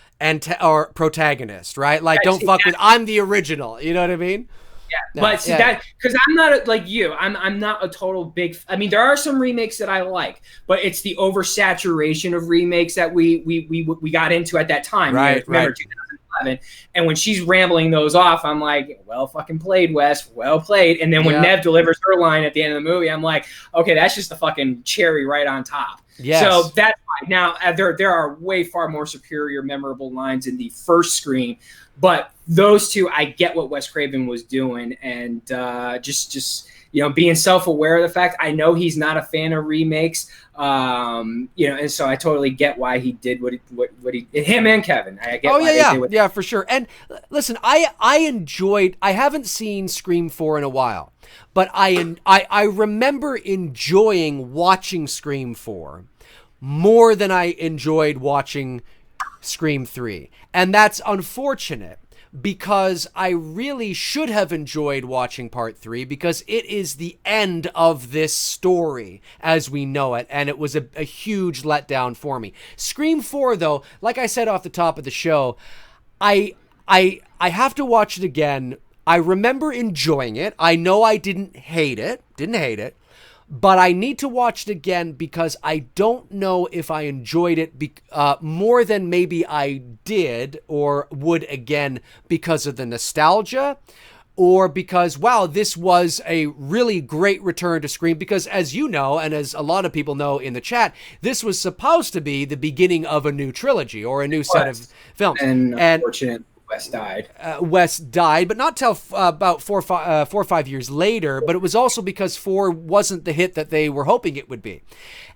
Speaker 1: or protagonist, right? Like don't fuck with I'm the original. You know what I mean?
Speaker 2: Yeah, but see that because I'm not like you. I'm not a total big. I mean, there are some remakes that I like, but it's the oversaturation of remakes that we got into at that time.
Speaker 1: Right.
Speaker 2: Remember 2011, and when she's rambling those off, I'm like, well, fucking played, Wes. Well played. And then when Nev delivers her line at the end of the movie, I'm like, okay, that's just the fucking cherry right on top.
Speaker 1: Yes.
Speaker 2: So that's fine. Now there are way far more superior, memorable lines in the first Scream. But those 2, I get what Wes Craven was doing, and just being self-aware of the fact. I know he's not a fan of remakes, and so I totally get why he did what he him and Kevin. I get.
Speaker 1: Yeah, for sure. And listen, I enjoyed. I haven't seen Scream 4 in a while, but I remember enjoying watching Scream 4 more than I enjoyed watching Scream 3. And that's unfortunate because I really should have enjoyed watching part 3 because it is the end of this story as we know it. And it was a huge letdown for me. Scream 4, though, like I said off the top of the show, I have to watch it again. I remember enjoying it. I know I didn't hate it, but I need to watch it again because I don't know if I enjoyed it more than maybe I did or would again because of the nostalgia or because, wow, this was a really great return to Scream, because as you know, and as a lot of people know in the chat, this was supposed to be the beginning of a new trilogy or a new set of films.
Speaker 2: And unfortunately, Wes died.
Speaker 1: Wes died, but not till about 4 or 5 years later. But it was also because 4 wasn't the hit that they were hoping it would be.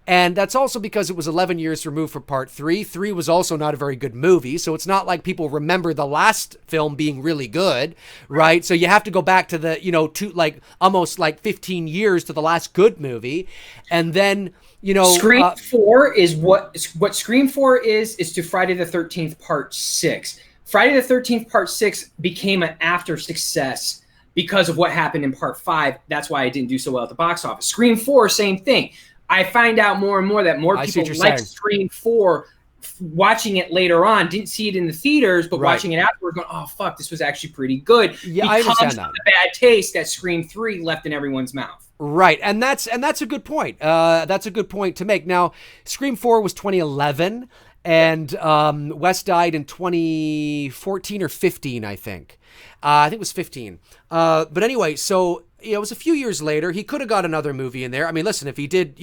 Speaker 1: And that's also because it was 11 years removed from part 3. 3 was also not a very good movie, so it's not like people remember the last film being really good, right? So you have to go back to the, almost 15 years to the last good movie. And then,
Speaker 2: Scream 4 is what Scream 4 is to Friday the 13th Part 6. Friday the 13th Part 6 became an after success because of what happened in Part 5. That's why it didn't do so well at the box office. Scream 4, same thing. I find out more and more that more people like Scream 4 watching it later on, didn't see it in the theaters, but watching it afterwards going, oh, fuck, this was actually pretty good.
Speaker 1: Yeah, I understand that.
Speaker 2: Because of the bad taste that Scream 3 left in everyone's mouth.
Speaker 1: Right, and that's a good point. That's a good point to make. Now, Scream 4 was 2011, and Wes died in 2014 or 15, I think. I think it was 15. But anyway, so it was a few years later. He could have got another movie in there. I mean, listen, if he did,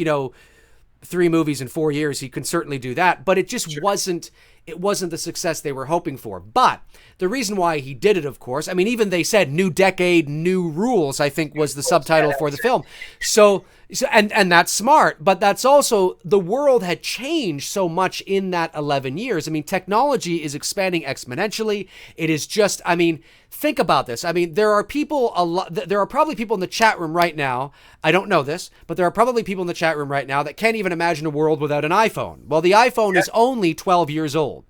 Speaker 1: 3 movies in 4 years, he can certainly do that. But it just wasn't the success they were hoping for. But the reason why he did it, of course, I mean, even they said "New Decade, New Rules," I think was the subtitle for the film. So and that's smart, but that's also, the world had changed so much in that 11 years. I mean, technology is expanding exponentially. It is just, I mean, think about this. I mean, there are probably people in the chat room right now. I don't know this, but there are probably people in the chat room right now that can't even imagine a world without an iPhone. Well, the iPhone is only 12 years old.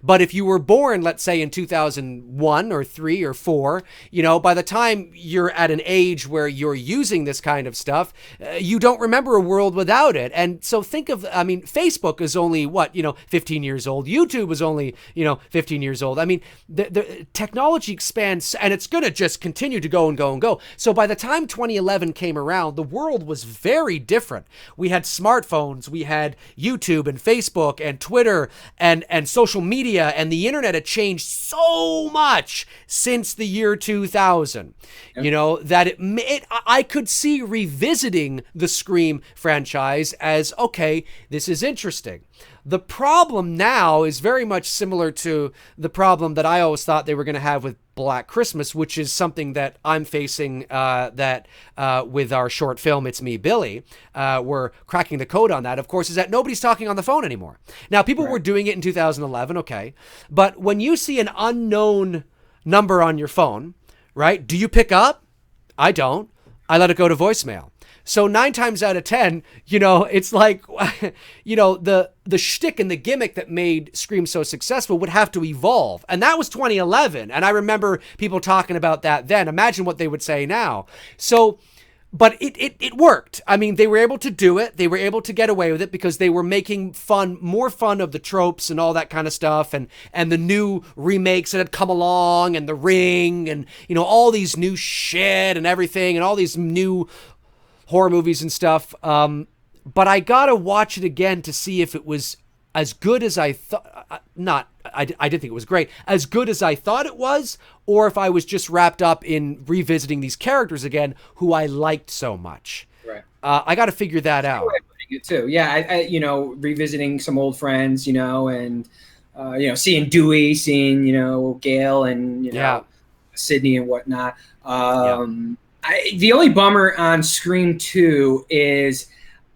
Speaker 1: But if you were born, let's say in 2001 or 3 or 4, by the time you're at an age where you're using this kind of stuff, you don't remember a world without it. And so think of, I mean, Facebook is only 15 years old. YouTube is only, 15 years old. I mean, the technology expands, and it's going to just continue to go and go and go. So by the time 2011 came around, the world was very different. We had smartphones, we had YouTube and Facebook and Twitter and social media. And the internet had changed so much since the year 2000, that I could see revisiting the Scream franchise as, okay, this is interesting. The problem now is very much similar to the problem that I always thought they were going to have with Black Christmas, which is something that I'm facing with our short film, It's Me, Billy. We're cracking the code on that, of course, is that nobody's talking on the phone anymore. Now, people were doing it in 2011, okay, but when you see an unknown number on your phone, right, do you pick up? I don't. I let it go to voicemail. So 9 times out of 10, it's like, the shtick and the gimmick that made Scream so successful would have to evolve. And that was 2011. And I remember people talking about that then. Imagine what they would say now. So, but it worked. I mean, they were able to do it. They were able to get away with it because they were making more fun of the tropes and all that kind of stuff. And the new remakes that had come along, and The Ring, and, all these new shit and everything, and all these new horror movies and stuff. But I gotta watch it again to see if it was as good as I thought. I didn't think it was great. As good as I thought it was, or if I was just wrapped up in revisiting these characters again, who I liked so much. Right. I got to figure that out.
Speaker 2: It too. Yeah. I revisiting some old friends, and seeing Dewey, seeing Gail, and Sydney and whatnot. The only bummer on Scream 2 is,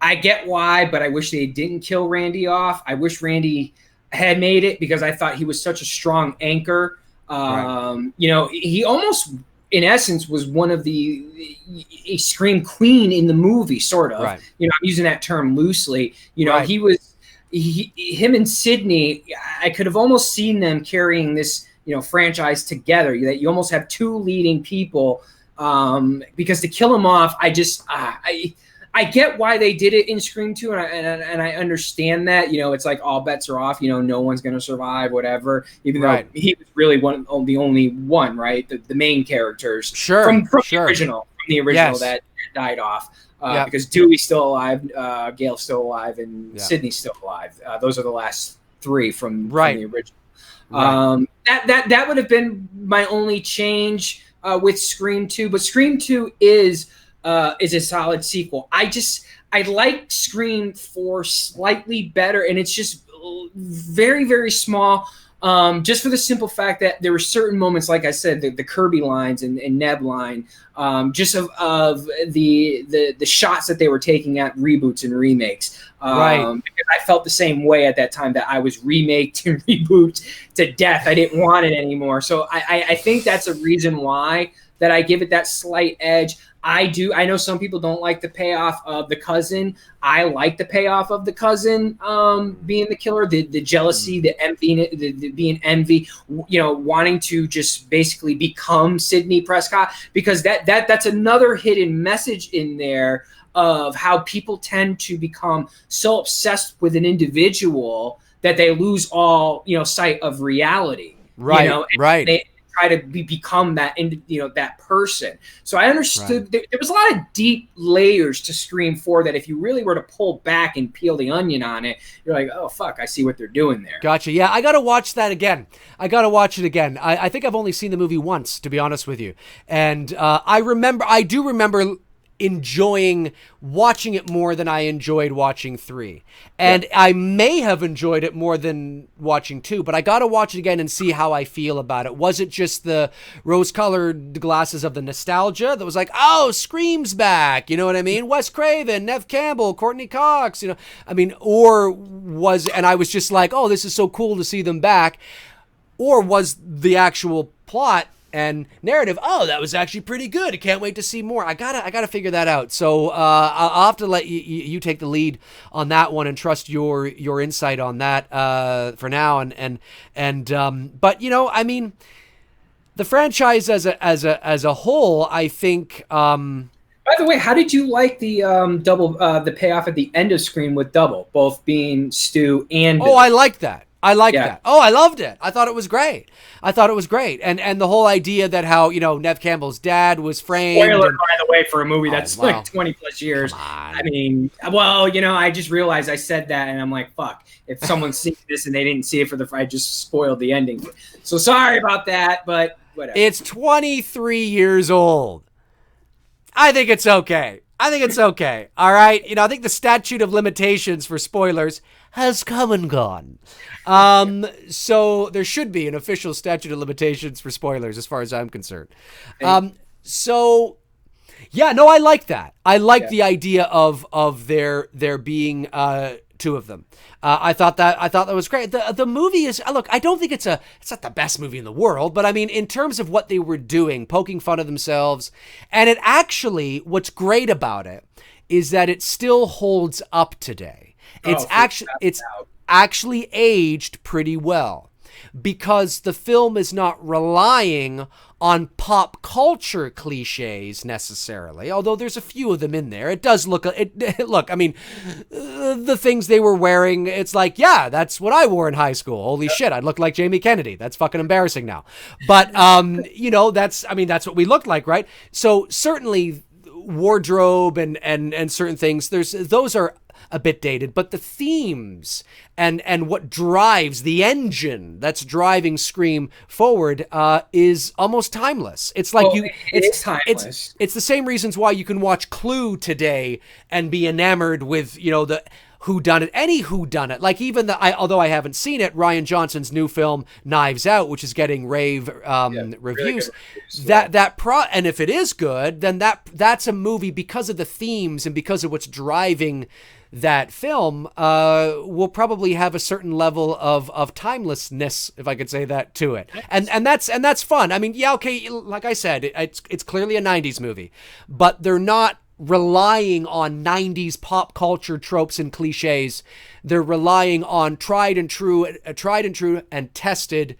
Speaker 2: I get why, but I wish they didn't kill Randy off. I wish Randy had made it, because I thought he was such a strong anchor. He almost, in essence, was one of a Scream queen in the movie, sort of. Right. I'm using that term loosely. He was, him and Sydney, I could have almost seen them carrying this, franchise together. That you almost have 2 leading people. Because to kill him off, I get why they did it in Scream 2, and I understand that. It's like all bets are off. No one's going to survive, whatever. Even though he was really the only one, right? The main characters, from the original, that died off. Because Dewey's still alive, Gail's still alive, and Sydney's still alive. Those are the last 3 from the original. That would have been my only change. with Scream 2, but Scream 2 is a solid sequel. I like Scream 4 slightly better, and it's just very, very small. Just for the simple fact that there were certain moments, like I said, the Kirby lines and Neb line, just of the shots that they were taking at reboots and remakes.
Speaker 1: Right.
Speaker 2: Because I felt the same way at that time, that I was remaked and reboot to death. I didn't want it anymore. So I think that's a reason why that I give it that slight edge. I know some people don't like the payoff of the cousin. I like the payoff of the cousin being the killer, the jealousy, the envy, the being envy, wanting to just basically become Sidney Prescott, because that's another hidden message in there of how people tend to become so obsessed with an individual that they lose all sight of reality.
Speaker 1: Right. Right.
Speaker 2: They try to become that that person. So I understood there was a lot of deep layers to Scream 4 that if you really were to pull back and peel the onion on it, you're like, oh fuck, I see what they're doing there.
Speaker 1: Gotcha. Yeah, I gotta watch that again. I gotta watch it again. I think I've only seen the movie once, to be honest with you, and I do remember enjoying watching it more than I enjoyed watching 3. And I may have enjoyed it more than watching 2, but I got to watch it again and see how I feel about it. Was it just the rose-colored glasses of the nostalgia that was like, oh, Scream's back, you know what I mean? Wes Craven, Nev Campbell, Courtney Cox, or and I was just like, oh, this is so cool to see them back. Or was the actual plot and narrative, oh, that was actually pretty good, I can't wait to see more. I gotta figure that out. So I'll have to let you take the lead on that one and trust your insight on that for now. But the franchise as a whole, I think.
Speaker 2: By the way, how did you like the the payoff at the end of Scream with Double, both being Stu and Billy?
Speaker 1: Oh, I liked that. That. Oh, I loved it. I thought it was great. And the whole idea that how, Nev Campbell's dad was framed.
Speaker 2: Spoiler, by the way, for a movie that's like 20 plus years. I mean, well, I just realized I said that and I'm like, fuck, if someone's seen this and they didn't see it I just spoiled the ending. So sorry about that, but whatever.
Speaker 1: It's 23 years old. I think it's okay. All right. I think the statute of limitations for spoilers has come and gone. So there should be an official statute of limitations for spoilers as far as I'm concerned. So yeah, no, I like that. I like the idea of there being two of them. I thought that was great. The movie is, look, I don't think it's not the best movie in the world, but I mean, in terms of what they were doing, poking fun of themselves, and it actually, what's great about it is that it still holds up today. It's actually aged pretty well because the film is not relying on pop culture cliches necessarily, although there's a few of them in there. It does look, I mean, the things they were wearing, it's like, yeah, that's what I wore in high school. Holy shit, I look like Jamie Kennedy. That's fucking embarrassing now. But, that's what we looked like, right? So certainly wardrobe and certain things, those are a bit dated, but the themes and what drives the engine that's driving Scream forward is almost timeless. It's like it's timeless. It's the same reasons why you can watch Clue today and be enamored with the whodunit, any whodunit. Like even although I haven't seen it, Rian Johnson's new film Knives Out, which is getting rave reviews. Really and if it is good, then that's a movie because of the themes and because of what's driving that film will probably have a certain level of timelessness, if I could say that, to it. And that's fun. I mean, yeah, okay, like I said, it's clearly a 90s movie, but they're not relying on 90s pop culture tropes and cliches. They're relying on tried and true and tested,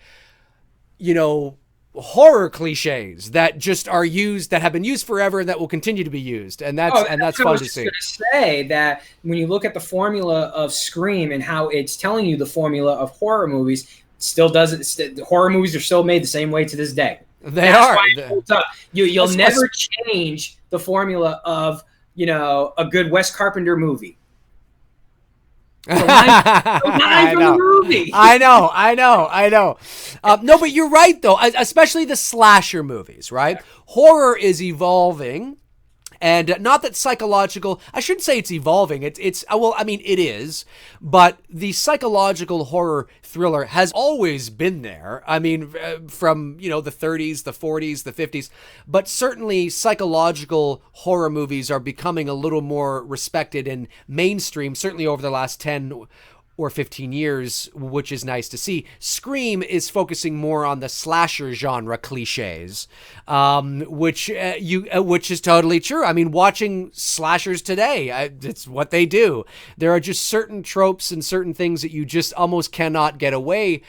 Speaker 1: horror cliches that just are used, that have been used forever and that will continue to be used. And that's fun to see.
Speaker 2: I was just going to say that when you look at the formula of Scream and how it's telling you the formula of horror movies, still doesn't. Horror movies are still made the same way to this day. That's why it holds up. You'll never change the formula of a good Wes Carpenter movie. The line from the movie.
Speaker 1: I know. No, but you're right, though, especially the slasher movies, right? Horror is evolving. And not that psychological, I shouldn't say it's evolving. Well, I mean, it is, but the psychological horror thriller has always been there. I mean, from, the 30s, the 40s, the 50s, but certainly psychological horror movies are becoming a little more respected and mainstream, certainly over the last 10 or 15 years, which is nice to see. Scream is focusing more on the slasher genre cliches, which is totally true. I mean, watching slashers today, it's what they do. There are just certain tropes and certain things that you just almost cannot get away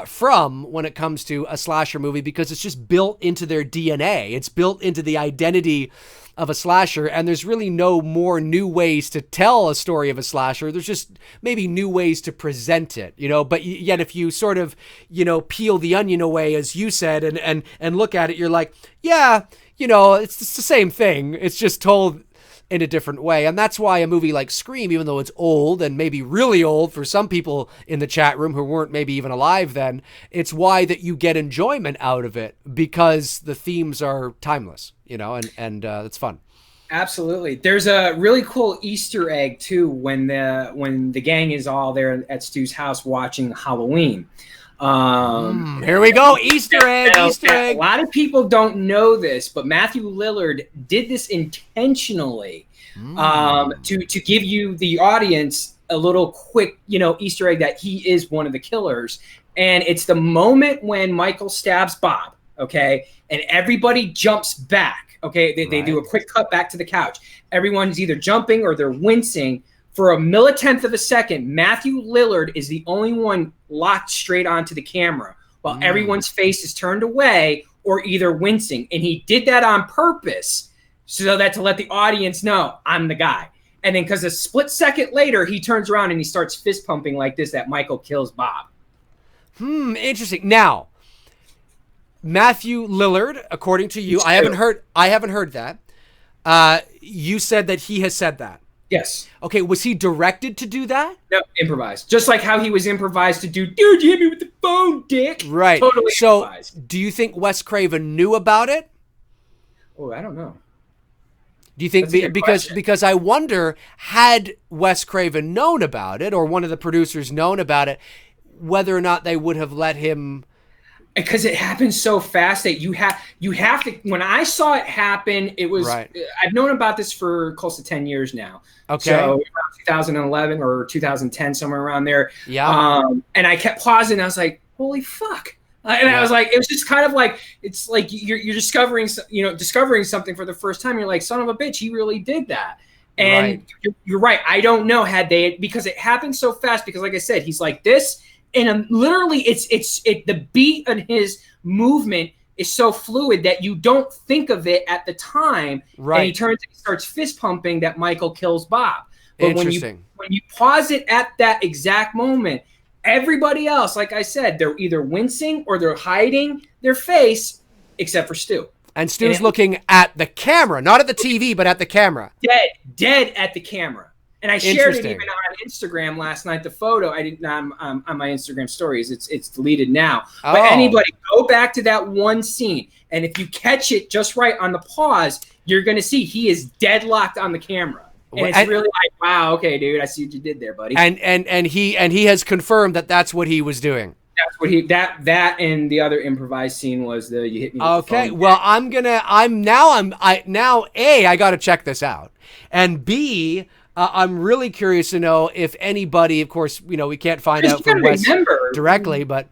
Speaker 1: from when it comes to a slasher movie, because it's just built into their DNA. It's built into the identity of a slasher, and there's really no more new ways to tell a story of a slasher. There's just maybe new ways to present it, but yet if you sort of, peel the onion away, as you said, and look at it, you're like, yeah, it's the same thing. It's just told in a different way. And that's why a movie like Scream, even though it's old and maybe really old for some people in the chat room who weren't maybe even alive then, it's why that you get enjoyment out of it, because the themes are timeless, and it's fun.
Speaker 2: Absolutely. There's a really cool Easter egg too when the gang is all there at Stu's house watching Halloween.
Speaker 1: Here we go. Easter egg.
Speaker 2: A lot of people don't know this, but Matthew Lillard did this intentionally to give you, the audience, a little quick, Easter egg that he is one of the killers. And it's the moment when Michael stabs Bob, okay? And everybody jumps back, okay? They do a quick cut back to the couch. Everyone's either jumping or they're wincing. For a millitenth of a second, Matthew Lillard is the only one locked straight onto the camera while everyone's face is turned away or either wincing. And he did that on purpose so that to let the audience know, I'm the guy. And then because a split second later, he turns around and he starts fist pumping like this, that Michael kills Bob.
Speaker 1: Interesting. Now, Matthew Lillard, according to you, I haven't heard that. You said that he has said that.
Speaker 2: Yes.
Speaker 1: Okay, was he directed to do that?
Speaker 2: No, improvised. Just like how he was improvised to do, dude, you hit me with the phone, dick.
Speaker 1: Right.
Speaker 2: Totally improvised.
Speaker 1: So, do you think Wes Craven knew about it?
Speaker 2: Oh, I don't know.
Speaker 1: Do you think because I wonder, had Wes Craven known about it, or one of the producers known about it, whether or not they would have let him?
Speaker 2: Because it happened so fast that you have to. When I saw it happen, it was.
Speaker 1: Right.
Speaker 2: I've known about this for close to 10 years now.
Speaker 1: Okay.
Speaker 2: So around 2011 or 2010, somewhere around there.
Speaker 1: Yeah.
Speaker 2: And I kept pausing. I was like, "Holy fuck!" And I was like, it was just kind of like, it's like you're discovering something for the first time. You're like, son of a bitch, he really did that. And you're right. I don't know because it happened so fast. Because like I said, he's like this. And literally, the beat of his movement is so fluid that you don't think of it at the time. Right. And he starts fist pumping that Michael kills Bob. But
Speaker 1: Interesting.
Speaker 2: When you pause it at that exact moment, everybody else, like I said, they're either wincing or they're hiding their face, except for Stu.
Speaker 1: And Stu's looking at the camera, not at the TV, but at the camera.
Speaker 2: Dead at the camera. And I shared it even on Instagram last night. The photo I didn't on my Instagram stories. It's deleted now.
Speaker 1: Oh.
Speaker 2: But anybody, go back to that one scene, and if you catch it just right on the pause, you're gonna see he is deadlocked on the camera, and it's really like, wow, okay, dude, I see what you did there, buddy.
Speaker 1: And he has confirmed that that's what he was doing.
Speaker 2: That's what that and the other improvised scene was the you hit me. With the phone.
Speaker 1: Well, I got to check this out, and B. I'm really curious to know if anybody, of course, we can't find out from Wes directly, but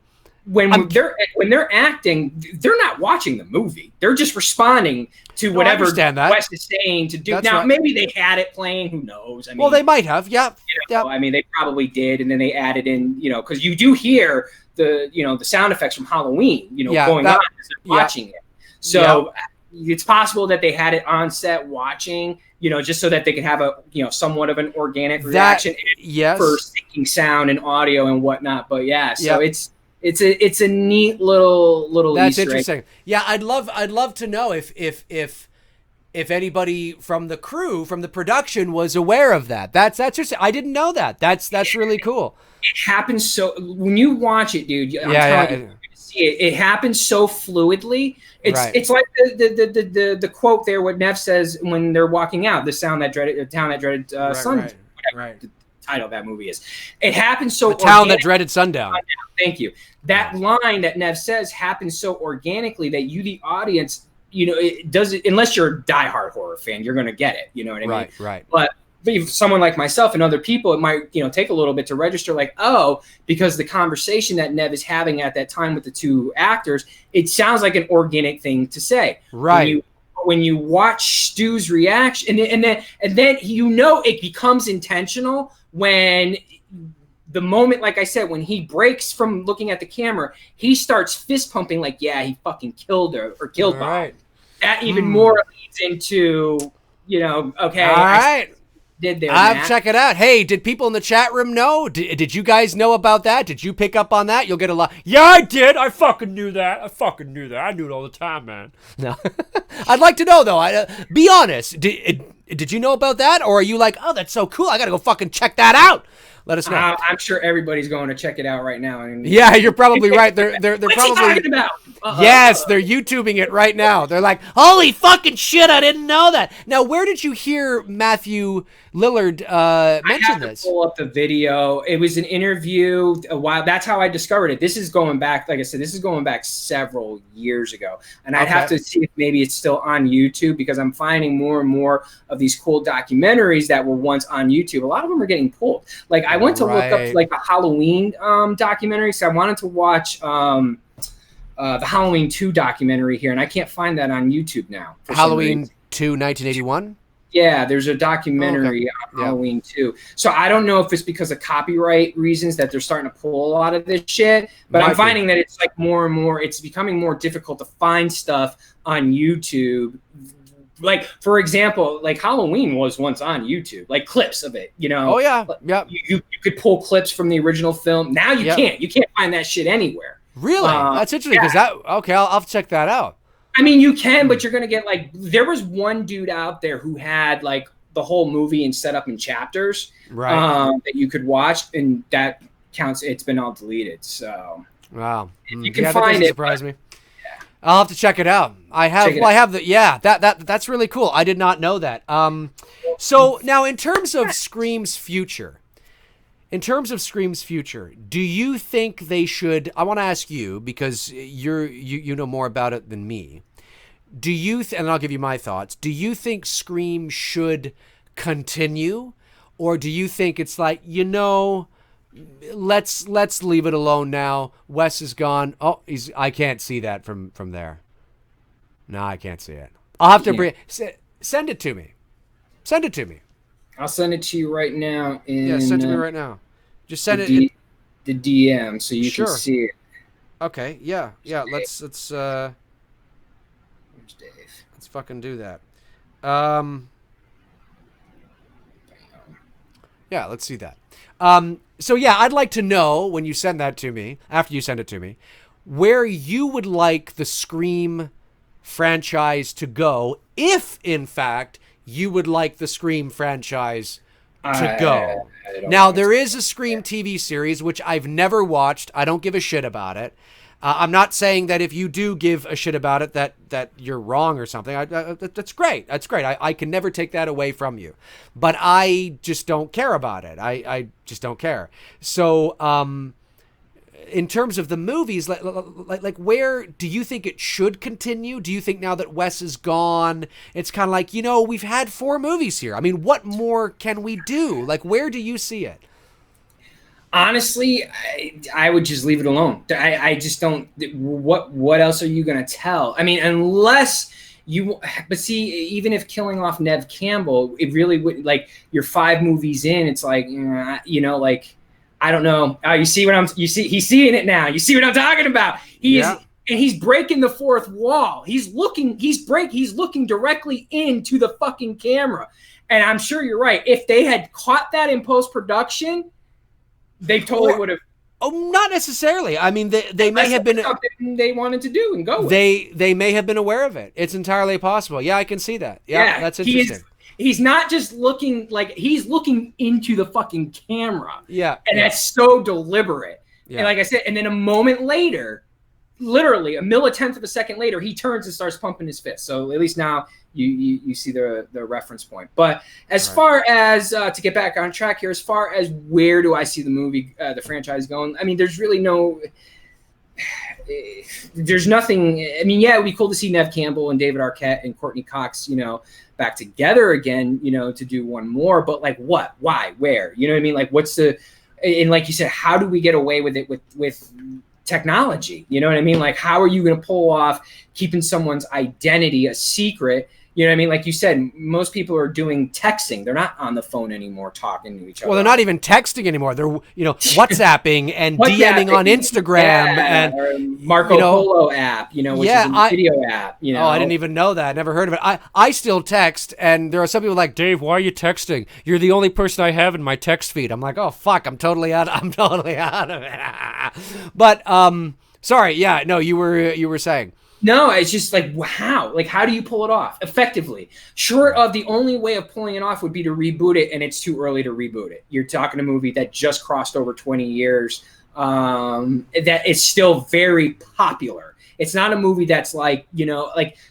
Speaker 2: when they're acting, they're not watching the movie. They're just responding to whatever Wes is saying to do.
Speaker 1: That's
Speaker 2: now,
Speaker 1: right.
Speaker 2: Maybe they had it playing. Who knows? I mean,
Speaker 1: well, they might have. Yeah.
Speaker 2: I mean, they probably did, and then they added in, because you do hear the sound effects from Halloween, going on as they're watching it. So it's possible that they had it on set watching. Just so that they can have a, somewhat of an organic reaction for syncing sound and audio and whatnot. But it's a neat little
Speaker 1: That's
Speaker 2: Easter
Speaker 1: interesting.
Speaker 2: egg.
Speaker 1: Yeah, I'd love to know if if anybody from the crew, from the production, was aware of that. That's just, I didn't know that. That's really cool.
Speaker 2: It happens so when you watch it, dude. I'm telling you, see it. It happens so fluidly. It's like the quote there. What Nev says when they're walking out. The town that dreaded sundown.
Speaker 1: Right.
Speaker 2: The title of that movie is. It happens so.
Speaker 1: The town that dreaded sundown.
Speaker 2: Thank you. That line that Nev says happens so organically that you, the audience, you know, it doesn't, unless you're a diehard horror fan, you're going to get it. You know what I mean?
Speaker 1: Right.
Speaker 2: But if someone like myself and other people, it might, you know, take a little bit to register, like, oh, because the conversation that Nev is having at that time with the two actors, it sounds like an organic thing to say.
Speaker 1: Right.
Speaker 2: When you watch Stu's reaction, and then you know it becomes intentional when the moment, like I said, when he breaks from looking at the camera, he starts fist pumping like, yeah, he fucking killed her or killed Bob. That even more leads into, you know, okay.
Speaker 1: All right.
Speaker 2: Did there,
Speaker 1: I'll check it out. Hey, did people in the chat room know? Did you guys know about that? Did you pick up on that? You'll get a lot.
Speaker 3: Yeah, I did. I fucking knew that. I knew it all the time, man.
Speaker 1: No. I'd like to know, though. Be honest. Did you know about that? Or are you like, oh, that's so cool. I got to go fucking check that out. Let us know.
Speaker 2: I'm sure everybody's going to check it out right now.
Speaker 1: Yeah, you're probably right. They're
Speaker 2: What's
Speaker 1: probably
Speaker 2: he talking about?
Speaker 1: Yes, they're YouTubing it right now. They're like, holy fucking shit, I didn't know that. Now, where did you hear Matthew Lillard mention this?
Speaker 2: Pull up the video. It was an interview a while. That's how I discovered it. This is going back, like I said, several years ago. And I'd have to see if maybe it's still on YouTube, because I'm finding more and more of these cool documentaries that were once on YouTube. A lot of them are getting pulled. Like I went to look up like a Halloween documentary. So I wanted to watch the Halloween 2 documentary here, and I can't find that on YouTube now.
Speaker 1: Halloween 2, 1981?
Speaker 2: Yeah, there's a documentary on Halloween 2. So I don't know if it's because of copyright reasons that they're starting to pull a lot of this shit, but I'm finding that it's like more and more, it's becoming more difficult to find stuff on YouTube. Like, for example, like Halloween was once on YouTube, like clips of it, you know?
Speaker 1: Oh, yeah. Yeah.
Speaker 2: You could pull clips from the original film. Now you can't. You can't find that shit anywhere.
Speaker 1: Really? That's interesting, because I'll have to check that out.
Speaker 2: I mean, you can, but you're going to get like, there was one dude out there who had like the whole movie and set up in chapters that you could watch, and that counts. It's been all deleted. So,
Speaker 1: wow.
Speaker 2: If you can find it.
Speaker 1: Surprise me. I'll have to check it out. That's really cool. I did not know that. So now in terms of Scream's future, do you think they should, I want to ask you, because you know more about it than me. Do you, and I'll give you my thoughts. Do you think Scream should continue, or do you think it's like, you know, let's leave it alone now. Wes is gone. Oh, I can't see that from there. No, I can't see it. I'll have to send it to me. Send it to me.
Speaker 2: I'll send it to you right now.
Speaker 1: Send it to me right now. Just send it
Speaker 2: the DM so you can see it.
Speaker 1: Okay. Yeah. Let's
Speaker 2: Where's Dave?
Speaker 1: Let's fucking do that. Yeah, let's see that. So yeah, I'd like to know, when you send that to me, after you send it to me, where you would like the Scream franchise to go, if in fact you would like the Scream franchise to go. Now, there is a Scream TV series, which I've never watched. I don't give a shit about it. I'm not saying that if you do give a shit about it that you're wrong or something. That's great. That's great. I can never take that away from you. But I just don't care about it. I just don't care. So in terms of the movies, like where do you think it should continue? Do you think now that Wes is gone, it's kind of like, you know, we've had 4 movies here. I mean, what more can we do? Like, where do you see it?
Speaker 2: Honestly, I would just leave it alone. I just don't. What else are you going to tell? I mean, unless you. But see, even if killing off Neve Campbell, it really would, like, you're 5 movies in. It's like, you know, like, I don't know. You see what he's seeing it now. You see what I'm talking about? And he's breaking the 4th wall. He's looking directly into the fucking camera. And I'm sure you're right. If they had caught that in post-production, they totally would have.
Speaker 1: Oh, not necessarily. I mean, they may have been
Speaker 2: something they wanted to do and go with.
Speaker 1: They may have been aware of it. It's entirely possible. Yeah, I can see that. Yeah, that's interesting.
Speaker 2: He's not just looking he's looking into the fucking camera.
Speaker 1: Yeah,
Speaker 2: and that's so deliberate.
Speaker 1: Yeah.
Speaker 2: And like I said, and then a moment later, literally a millitenth of a second later, he turns and starts pumping his fist. So at least now you see the reference point. But as far as to get back on track here, as far as where do I see the movie, the franchise going? I mean, there's really there's nothing. I mean, yeah, it'd be cool to see Neve Campbell and David Arquette and Courtney Cox, back together again, to do one more. But like, what, why, where? You know what I mean? Like, and like you said, how do we get away with it with technology? You know what I mean? Like, how are you going to pull off keeping someone's identity a secret? You know what I mean? Like you said, most people are doing texting. They're not on the phone anymore talking to each other.
Speaker 1: Well, they're not even texting anymore. They're, WhatsApping and DMing on Instagram
Speaker 2: or Marco Polo app, which is a video app.
Speaker 1: Oh, I didn't even know that. Never heard of it. I still text, and there are some people like, Dave, why are you texting? You're the only person I have in my text feed. I'm like, oh fuck, I'm totally out of it. But sorry, yeah, no, you were saying.
Speaker 2: No, it's just like, how? Like, how do you pull it off effectively? Short of the only way of pulling it off would be to reboot it, and it's too early to reboot it. You're talking a movie that just crossed over 20 years, that is still very popular. It's not a movie that's and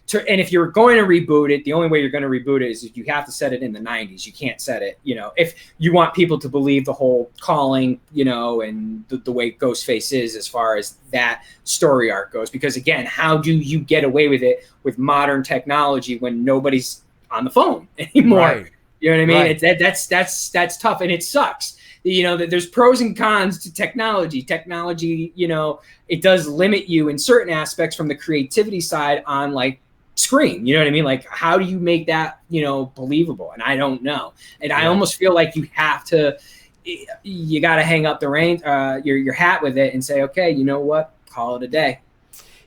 Speaker 2: if you're going to reboot it, the only way you're going to reboot it is if you have to set it in the 90s. You can't set it, if you want people to believe the whole Calling, and the way Ghostface is as far as that story arc goes. Because again, how do you get away with it with modern technology when nobody's on the phone anymore?
Speaker 1: Right.
Speaker 2: You know what I mean?
Speaker 1: Right.
Speaker 2: That's tough, and it sucks. There's pros and cons to technology. Technology, it does limit you in certain aspects from the creativity side on like Scream. You know what I mean? Like, how do you make that, believable? And I don't know. And I almost feel like you got to hang up the your hat with it and say, okay, you know what? Call it a day.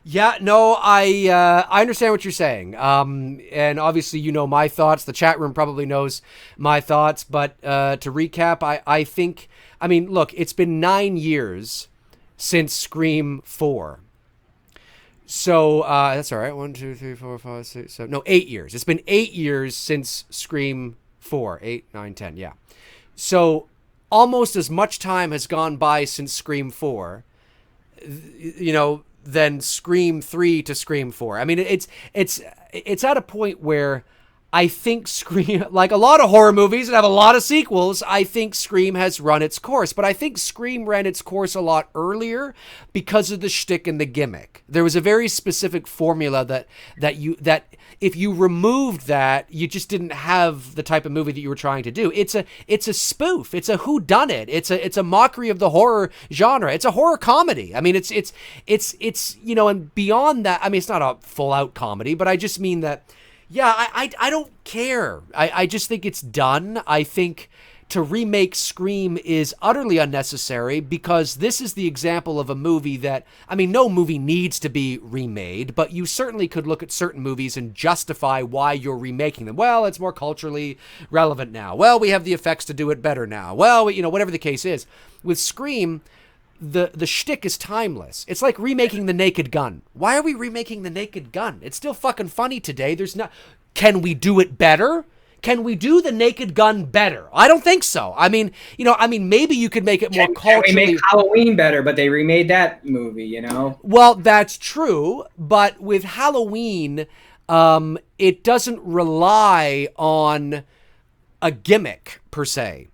Speaker 1: Yeah, no, I understand what you're saying. And obviously, my thoughts. The chat room probably knows my thoughts. But to recap, I think, look, it's been 9 years since Scream 4. So that's all right. 1, 2, 3, 4, 5, 6, 7. No, 8 years. It's been 8 years since Scream 4. 8, 9, 10. Yeah. So almost as much time has gone by since Scream 4. Than Scream 3 to Scream 4. I mean, it's at a point where I think Scream, like a lot of horror movies that have a lot of sequels, I think Scream has run its course. But I think Scream ran its course a lot earlier because of the shtick and the gimmick. There was a very specific formula that if you removed that, you just didn't have the type of movie that you were trying to do. It's a spoof. It's a whodunit. It's a mockery of the horror genre. It's a horror comedy. I mean, it's and beyond that, I mean, it's not a full out comedy, but I just mean that. Yeah, I don't care. I just think it's done. I think to remake Scream is utterly unnecessary because this is the example of a movie that, no movie needs to be remade, but you certainly could look at certain movies and justify why you're remaking them. Well, it's more culturally relevant now. Well, we have the effects to do it better now. Well, whatever the case is. With Scream, the shtick is timeless. It's like remaking The Naked Gun. Why are we remaking The Naked Gun? It's still fucking funny today. Can we do it better? Can we do The Naked Gun better? I don't think so. Maybe you could make it more culturally.
Speaker 2: Can we make Halloween better? But they remade that movie,
Speaker 1: Well, that's true. But with Halloween, it doesn't rely on a gimmick per se.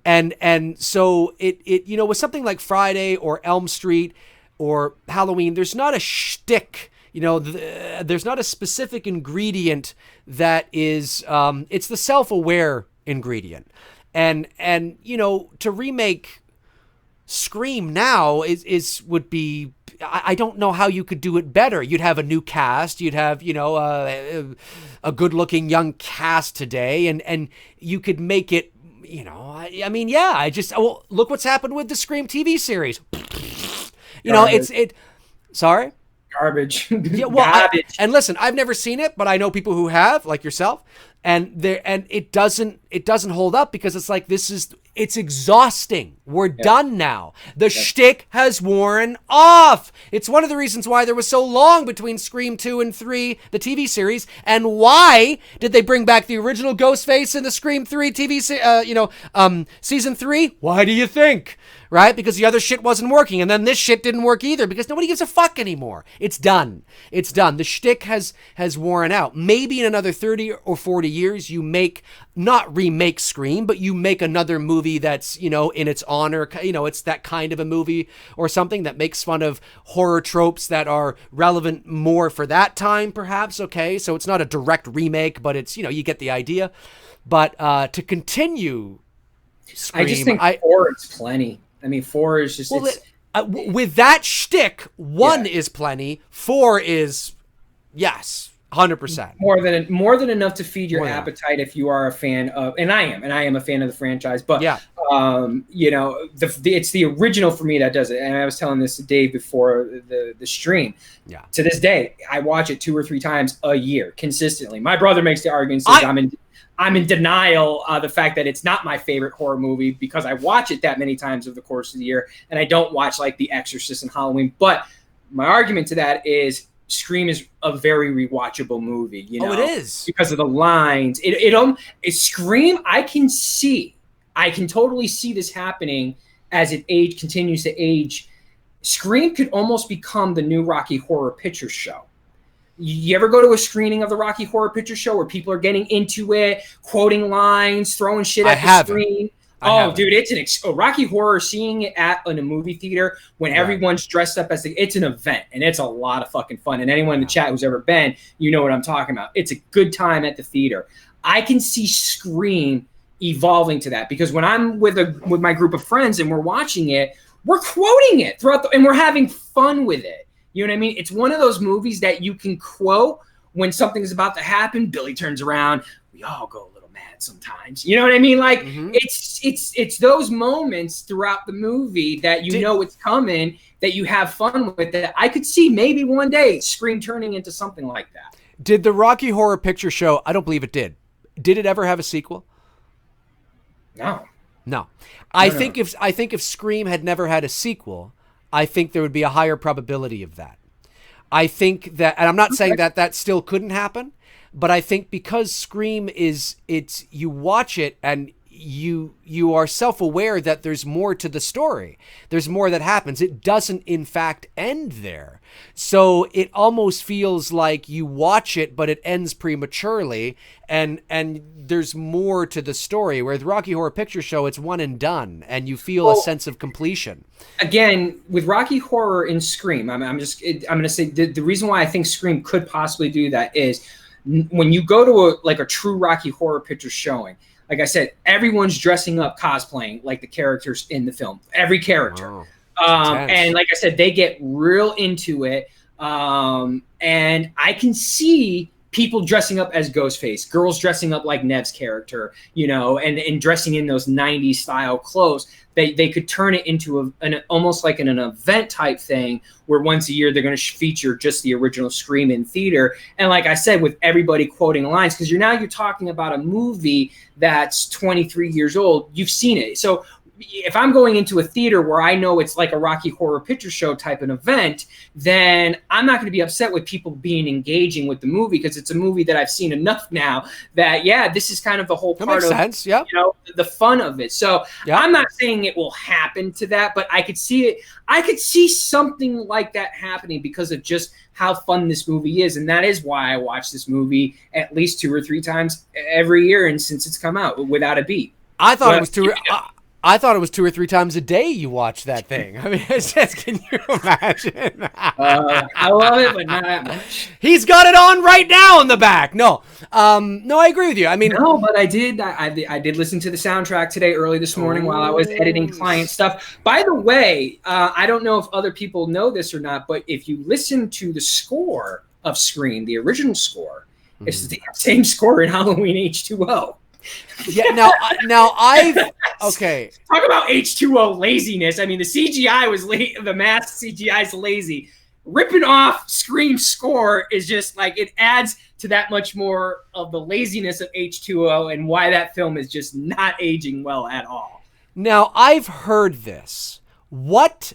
Speaker 1: And so it with something like Friday or Elm Street or Halloween, there's not a shtick, there's not a specific ingredient that is, it's the self-aware ingredient. And to remake Scream now would be, I don't know how you could do it better. You'd have a new cast, you'd have, a good-looking young cast today, and you could make it, look what's happened with the Scream TV series. Sorry?
Speaker 2: Garbage.
Speaker 1: Yeah, well,
Speaker 2: Garbage.
Speaker 1: And listen, I've never seen it, but I know people who have, like yourself. and it doesn't hold up because it's like it's exhausting. We're done now. The shtick has worn off. It's one of the reasons why there was so long between Scream 2 and 3, the TV series, and why did they bring back the original Ghostface in the Scream 3 season 3? Why do you think? Right? Because the other shit wasn't working, and then this shit didn't work either because nobody gives a fuck anymore. It's done. It's done. The shtick has worn out. Maybe in another 30 or 40 years, you not remake Scream, but you make another movie that's, in its honor, it's that kind of a movie or something that makes fun of horror tropes that are relevant more for that time, perhaps. Okay. So it's not a direct remake, but it's, you get the idea. But to continue Scream,
Speaker 2: I just think 4 is plenty. I mean, 4 is just...
Speaker 1: with that shtick, 1 is plenty. 4 is, yes, 100%.
Speaker 2: More than enough to feed your appetite if you are a fan of... And I am a fan of the franchise. But, it's the original for me that does it. And I was telling this to Dave before the stream. Yeah. To this day, I watch it 2 or 3 times a year consistently. My brother makes the argument, says I'm in denial of the fact that it's not my favorite horror movie because I watch it that many times over the course of the year, and I don't watch like The Exorcist and Halloween. But my argument to that is Scream is a very rewatchable movie.
Speaker 1: It is
Speaker 2: because of the lines. It's Scream. I can totally see this happening as it continues to age. Scream could almost become the new Rocky Horror Picture Show. You ever go to a screening of the Rocky Horror Picture Show where people are getting into it, quoting lines, throwing shit at the screen? Dude, it's Rocky Horror. Seeing it in a movie theater when everyone's dressed up it's an event, and it's a lot of fucking fun. And anyone in the chat who's ever been, you know what I'm talking about. It's a good time at the theater. I can see Scream evolving to that because when I'm with my group of friends and we're watching it, we're quoting it and we're having fun with it. You know what I mean? It's one of those movies that you can quote when something's about to happen. Billy turns around. We all go a little mad sometimes. You know what I mean? Like it's those moments throughout the movie that know it's coming, that you have fun with. That I could see maybe one day Scream turning into something like that.
Speaker 1: Did the Rocky Horror Picture Show? I don't believe it did. Did it ever have a sequel? No. I think if Scream had never had a sequel, I think there would be a higher probability of that. I think that, and I'm not saying that still couldn't happen, but I think because Scream you watch it and you are self-aware that there's more to the story. There's more that happens. It doesn't, in fact, end there. So it almost feels like you watch it, but it ends prematurely, and there's more to the story. Where the Rocky Horror Picture Show, it's one and done, and you feel a sense of completion. Again,
Speaker 2: with Rocky Horror and Scream, I'm going to say the reason why I think Scream could possibly do that is when you go to a true Rocky Horror Picture showing. Like I said, everyone's dressing up, cosplaying like the characters in the film. Every character.
Speaker 1: Wow.
Speaker 2: And like I said, they get real into it. And I can see people dressing up as Ghostface, girls dressing up like Nev's character, and dressing in those 90s style clothes. They could turn it into almost like an event type thing where once a year they're going to feature just the original Scream in theater. And like I said, with everybody quoting lines, because you're talking about a movie that's 23 years old. You've seen it. So if I'm going into a theater where I know it's like a Rocky Horror Picture Show type of event, then I'm not going to be upset with people being engaging with the movie because it's a movie that I've seen enough now that, this is kind of the whole part of
Speaker 1: sense. Yep.
Speaker 2: The fun of it. So I'm not saying it will happen to that, but I could see it. I could see something like that happening because of just how fun this movie is. And that is why I watch this movie at least 2 or 3 times every year and since it's come out without a beat.
Speaker 1: I thought it was 2 or 3 times a day you watch that thing. I mean, can you imagine?
Speaker 2: I love it, but not that much.
Speaker 1: He's got it on right now in the back. No, I agree with you. I mean,
Speaker 2: no, but I did listen to the soundtrack today early this morning while I was editing client stuff. By the way, I don't know if other people know this or not, but if you listen to the score of Scream, the original score, it's the same score in Halloween H2O.
Speaker 1: Yeah. Now okay.
Speaker 2: Talk about H2O laziness. I mean, the CGI was the mask CGI is lazy. ripping off Scream's score is just like, it adds to that much more of the laziness of H2O and why that film is just not aging well at all.
Speaker 1: Now, I've heard this. What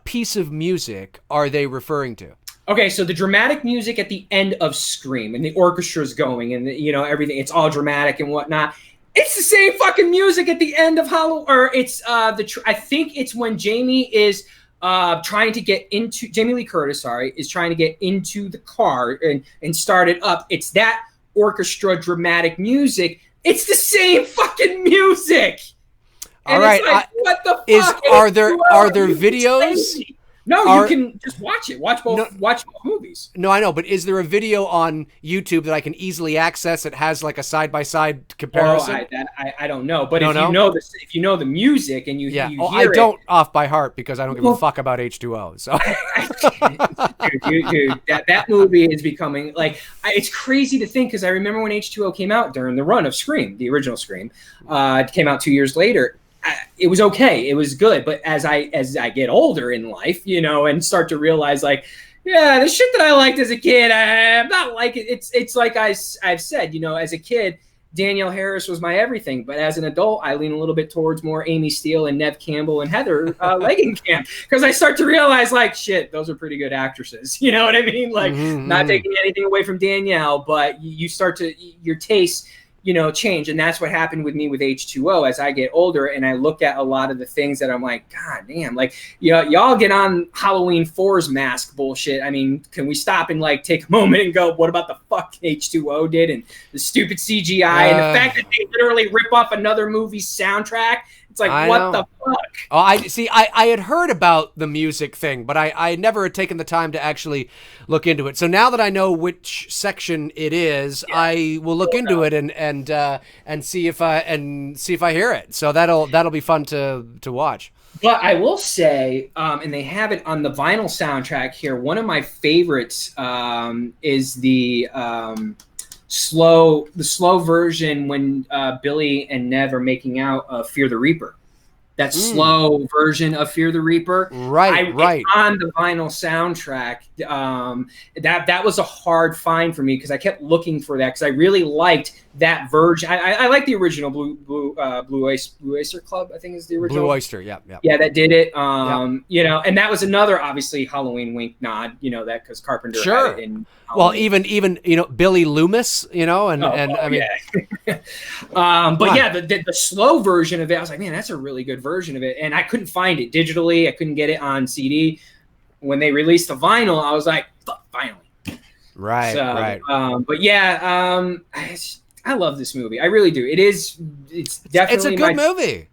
Speaker 1: piece of music are they referring to?
Speaker 2: Okay, so the dramatic music at the end of Scream, and the orchestra's going, and everything, it's all dramatic and whatnot. It's the same fucking music at the end of Halloween, or it's I think it's when Jamie is trying to get into, Jamie Lee Curtis, is trying to get into the car and start it up. It's that orchestra dramatic music. It's the same fucking music.
Speaker 1: All right.
Speaker 2: Like, what the fuck?
Speaker 1: Are there videos?
Speaker 2: No, you can just watch it. Watch both movies.
Speaker 1: No, I know, but is there a video on YouTube that I can easily access that has like a side-by-side comparison?
Speaker 2: I don't know, but if you know the music and you hear
Speaker 1: I don't off by heart because I don't give a fuck about H2O. So,
Speaker 2: dude, that movie is becoming like, it's crazy to think, because I remember when H2O came out during the run of Scream, the original Scream, it came out 2 years later. It was okay. It was good. But as I get older in life, and start to realize, like, yeah, the shit that I liked as a kid, I'm not like it. It's like I've said, as a kid, Danielle Harris was my everything. But as an adult, I lean a little bit towards more Amy Steele and Neve Campbell and Heather Langenkamp, because I start to realize, like, shit, those are pretty good actresses. You know what I mean? Like, not taking anything away from Danielle, but you start to, your taste change. And that's what happened with me with H2O as I get older, and I look at a lot of the things that I'm like, God damn, like, y'all get on Halloween 4's mask bullshit. I mean, can we stop and like take a moment and go, what about the fuck H2O did, and the stupid CGI and the fact that they literally rip off another movie's soundtrack? It's like, what the fuck?
Speaker 1: Oh, I had heard about the music thing, but I never had taken the time to actually look into it. So now that I know which section it is, I will look into it and see if I hear it. So that'll be fun to watch.
Speaker 2: But I will say, and they have it on the vinyl soundtrack here, one of my favorites is the slow version when Billy and Nev are making out of Fear the Reaper. That slow version of Fear the Reaper.
Speaker 1: Right.
Speaker 2: It's on the vinyl soundtrack. That was a hard find for me, because I kept looking for that, because I really liked that version. I like the original Blue Oyster Club, I think is the original.
Speaker 1: Blue Oyster, yeah.
Speaker 2: Yeah, that did it. And that was another, obviously, Halloween wink nod, that because Carpenter had it in Halloween.
Speaker 1: Well, even Billy Loomis, I mean,
Speaker 2: the slow version of it, I was like, man, that's a really good version of it, and I couldn't find it digitally. I couldn't get it on CD. When they released the vinyl, I was like, fuck, finally.
Speaker 1: Right.
Speaker 2: But yeah, I love this movie. I really do. It's definitely,
Speaker 1: it's a good movie.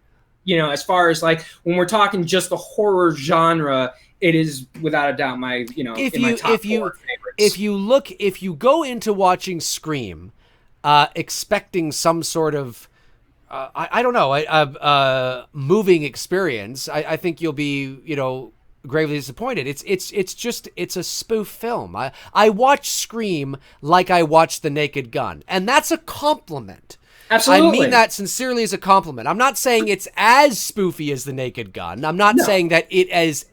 Speaker 2: As far as like when we're talking just the horror genre, it is without a doubt my, in my top 4 favorites.
Speaker 1: If you go into watching Scream, expecting some sort of, I don't know, a moving experience, I think you'll be, gravely disappointed. It's a spoof film. I watch Scream like I watch The Naked Gun, and that's a compliment.
Speaker 2: Absolutely.
Speaker 1: I mean that sincerely as a compliment. I'm not saying it's as spoofy as The Naked Gun. I'm not saying that it is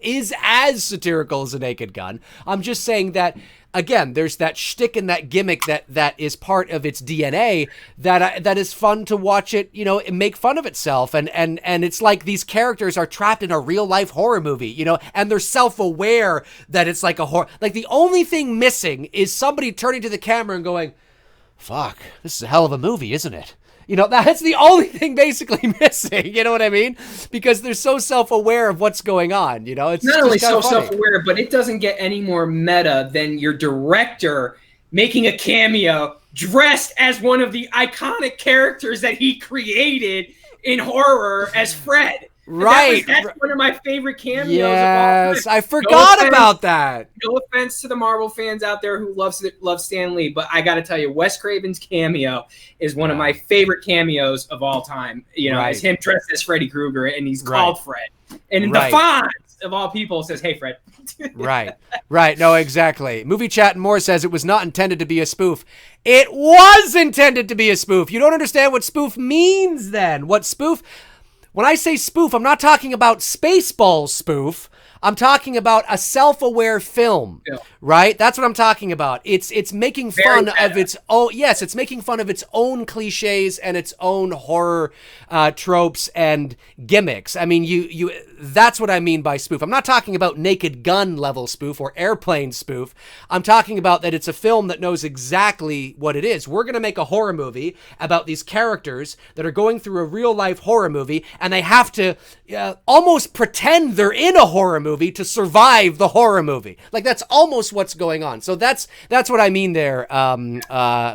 Speaker 1: as satirical as The Naked Gun. I'm just saying that, again, there's that shtick and that gimmick that is part of its DNA that is fun to watch it, make fun of itself. And it's like these characters are trapped in a real life horror movie, and they're self-aware that it's like a horror. Like, the only thing missing is somebody turning to the camera and going, fuck, this is a hell of a movie, isn't it? That's the only thing basically missing. You know what I mean? Because they're so self-aware of what's going on. It's
Speaker 2: not only so self-aware, but it doesn't get any more meta than your director making a cameo dressed as one of the iconic characters that he created in horror as Fred.
Speaker 1: Right.
Speaker 2: That's one of my favorite cameos.
Speaker 1: Yes, I forgot about that.
Speaker 2: No offense to the Marvel fans out there who love Stan Lee, but I got to tell you, Wes Craven's cameo is one of my favorite cameos of all time. As him dressed as Freddy Krueger, and he's called Fred. And in the font of all people says, "Hey, Fred." Right.
Speaker 1: No, exactly. Movie Chat and More says it was not intended to be a spoof. It was intended to be a spoof. You don't understand what spoof means then. When I say spoof, I'm not talking about Spaceballs spoof. I'm talking about a self-aware film, right? That's what I'm talking about. It's making fun of its own. Yes, it's making fun of its own cliches and its own horror tropes and gimmicks. I mean, you. That's what I mean by spoof. I'm not talking about Naked Gun level spoof or Airplane spoof. I'm talking about that it's a film that knows exactly what it is. We're going to make a horror movie about these characters that are going through a real life horror movie, and they have to almost pretend they're in a horror movie to survive the horror movie. Like, that's almost what's going on. So that's what I mean there.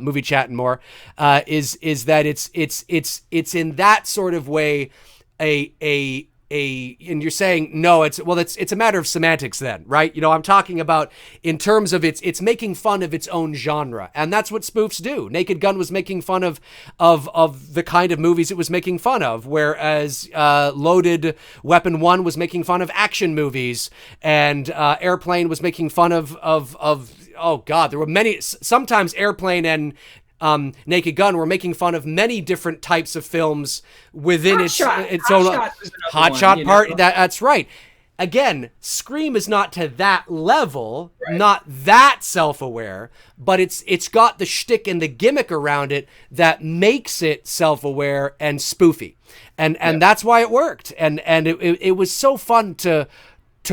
Speaker 1: Movie Chat and More is that it's in that sort of way and you're saying no, it's a matter of semantics then, right? You know, I'm talking about in terms of it's making fun of its own genre, and that's what spoofs do. Naked Gun was making fun of the kind of movies it was making fun of, whereas Loaded Weapon 1 was making fun of action movies, and Airplane was making fun of oh god, there were many. Sometimes Airplane and Naked Gun were making fun of many different types of films within its own Hot Shot part. That's right. Again, Scream is not to that level, not that self-aware, but it's got the shtick and the gimmick around it that makes it self-aware and spoofy, and that's why it worked. And it was so fun to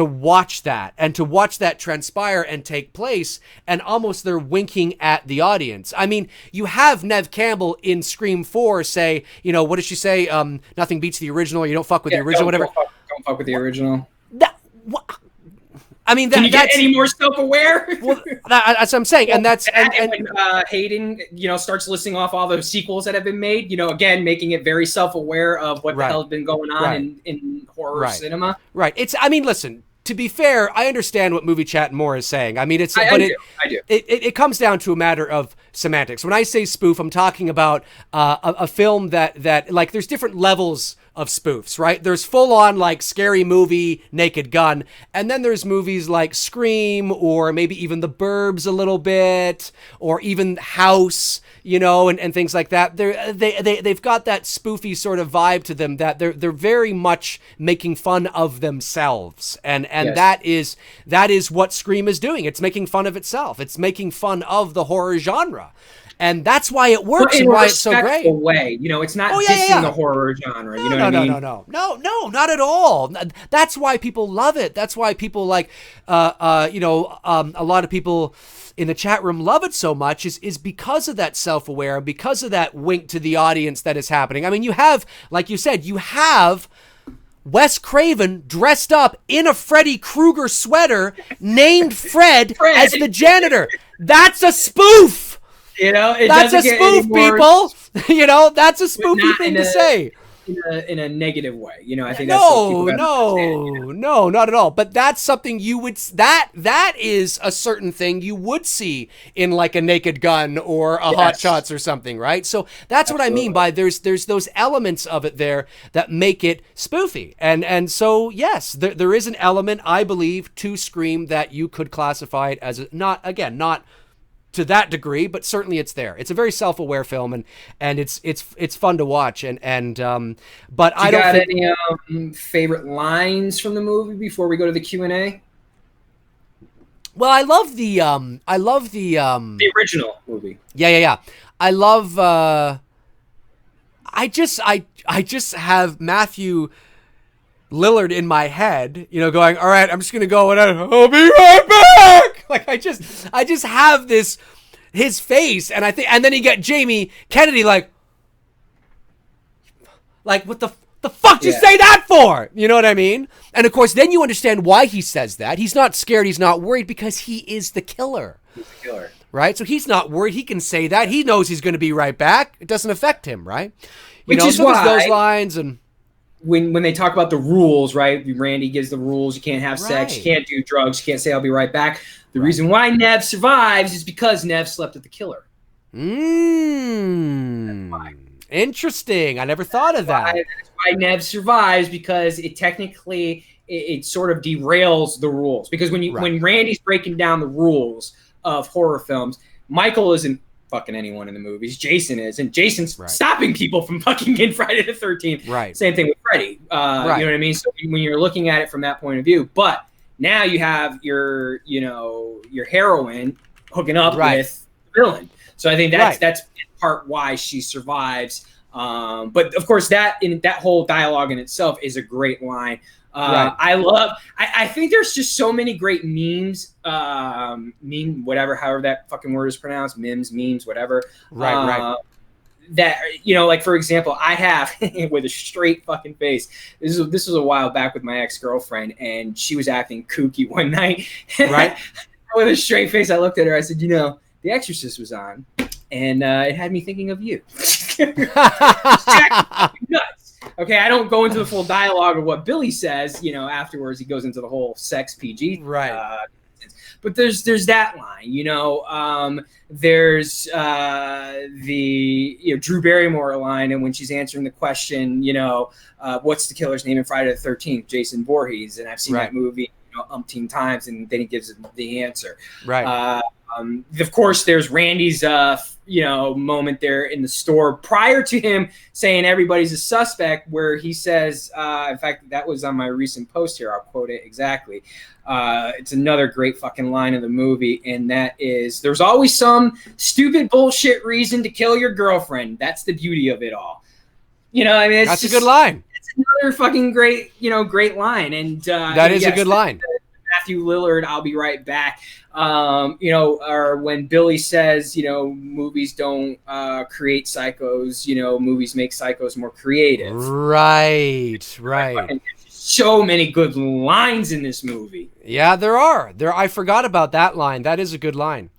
Speaker 1: watch that and to watch that transpire and take place, and almost they're winking at the audience. I mean, you have Neve Campbell in Scream 4 say, you know, what does she say? Nothing beats the original. You don't fuck with the original, whatever.
Speaker 2: Don't fuck with the original.
Speaker 1: I mean,
Speaker 2: can you get any more self-aware?
Speaker 1: Well, that's what I'm saying, and that's and
Speaker 2: when Hayden, you know, starts listing off all the sequels that have been made, you know, again making it very self-aware of what the hell has been going on in horror cinema. Right.
Speaker 1: I mean, listen. To be fair, I understand what Movie Chat and More is saying. I mean, I do. It comes down to a matter of semantics. When I say spoof, I'm talking about a film that like there's different levels of spoofs, right? There's full on like scary movie, Naked Gun, and then there's movies like Scream, or maybe even The Burbs a little bit, or even House, you know, and things like that. They've got that spoofy sort of vibe to them that they're very much making fun of themselves, and yes. that is what Scream is doing. It's making fun of itself. It's making fun of the horror genre. And that's why it works and why it's so great.
Speaker 2: Way. You know, it's not dissing the horror genre. You know what I mean?
Speaker 1: No, not at all. That's why people love it. That's why people like, a lot of people in the chat room love it so much is because of that self-aware, because of that wink to the audience that is happening. I mean, you have, like you said, Wes Craven dressed up in a Freddy Krueger sweater named Fred as the janitor. That's a spoof.
Speaker 2: You know,
Speaker 1: that's a spoof, people. You know, that's a spoofy thing to say.
Speaker 2: In a negative way, you know. I think
Speaker 1: no, not at all. But that's something you would that is a certain thing you would see in like a Naked Gun or a Hot Shots or something, right? So that's what I mean by there's those elements of it there that make it spoofy, and so yes, there is an element, I believe, to Scream that you could classify it as not to that degree, but certainly it's there. It's a very self-aware film, and it's fun to watch. But I don't think...
Speaker 2: any favorite lines from the movie before we go to the Q&A?
Speaker 1: Well, I love the
Speaker 2: the original movie.
Speaker 1: Yeah. I love. I just have Matthew Lillard in my head, you know, going, all right, I'm just gonna go and I'll be right back. Like I just have his face, and and then you get Jamie Kennedy like what the fuck did you say that for? You know what I mean? And of course, then you understand why he says that. He's not scared. He's not worried because he is the killer.
Speaker 2: He's the killer. Right?
Speaker 1: So he's not worried. He can say that. He knows he's going to be right back. It doesn't affect him, right?
Speaker 2: Which is why
Speaker 1: those lines and...
Speaker 2: When they talk about the rules, right? Randy gives the rules. You can't have sex. You can't do drugs. You can't say, I'll be right back. The reason why Neve survives is because Neve slept with the killer.
Speaker 1: Interesting. I never thought of that.
Speaker 2: That's why Neve survives, because it technically, it sort of derails the rules. Because when Randy's breaking down the rules of horror films, Michael isn't fucking anyone in the movies. Jason is, and Jason's stopping people from fucking in Friday the 13th.
Speaker 1: Right.
Speaker 2: Same thing with Fred. already.
Speaker 1: Right.
Speaker 2: You know what I mean? So when you're looking at it from that point of view, but now you have your heroine hooking up with the villain. So I think that's in part why she survives. But of course, that whole dialogue in itself is a great line. I think there's just so many great memes, however that fucking word is pronounced, memes, whatever.
Speaker 1: Right.
Speaker 2: That, like, for example, I have with a straight fucking face. This was a while back with my ex-girlfriend, and she was acting kooky one night. Right. With a straight face, I looked at her. I said, The Exorcist was on, and it had me thinking of you. Nuts. Okay, I don't go into the full dialogue of what Billy says. Afterwards he goes into the whole sex PG.
Speaker 1: Right.
Speaker 2: But there's that line. There's the Drew Barrymore line, and when she's answering the question, what's the killer's name in Friday the 13th? Jason Voorhees, and I've seen that movie umpteen times, and then he gives the answer. Right. Of course, there's Randy's moment there in the store prior to him saying everybody's a suspect, where he says, in fact, that was on my recent post here. I'll quote it exactly. It's another great fucking line of the movie, and that is, there's always some stupid bullshit reason to kill your girlfriend. That's the beauty of it all. That's a good line. It's another fucking great line. And
Speaker 1: that is a good line.
Speaker 2: Matthew Lillard, I'll be right back. Or when Billy says, movies don't create psychos, movies make psychos more creative.
Speaker 1: Right.
Speaker 2: So many good lines in this movie.
Speaker 1: Yeah, there are. I forgot about that line. That is a good line.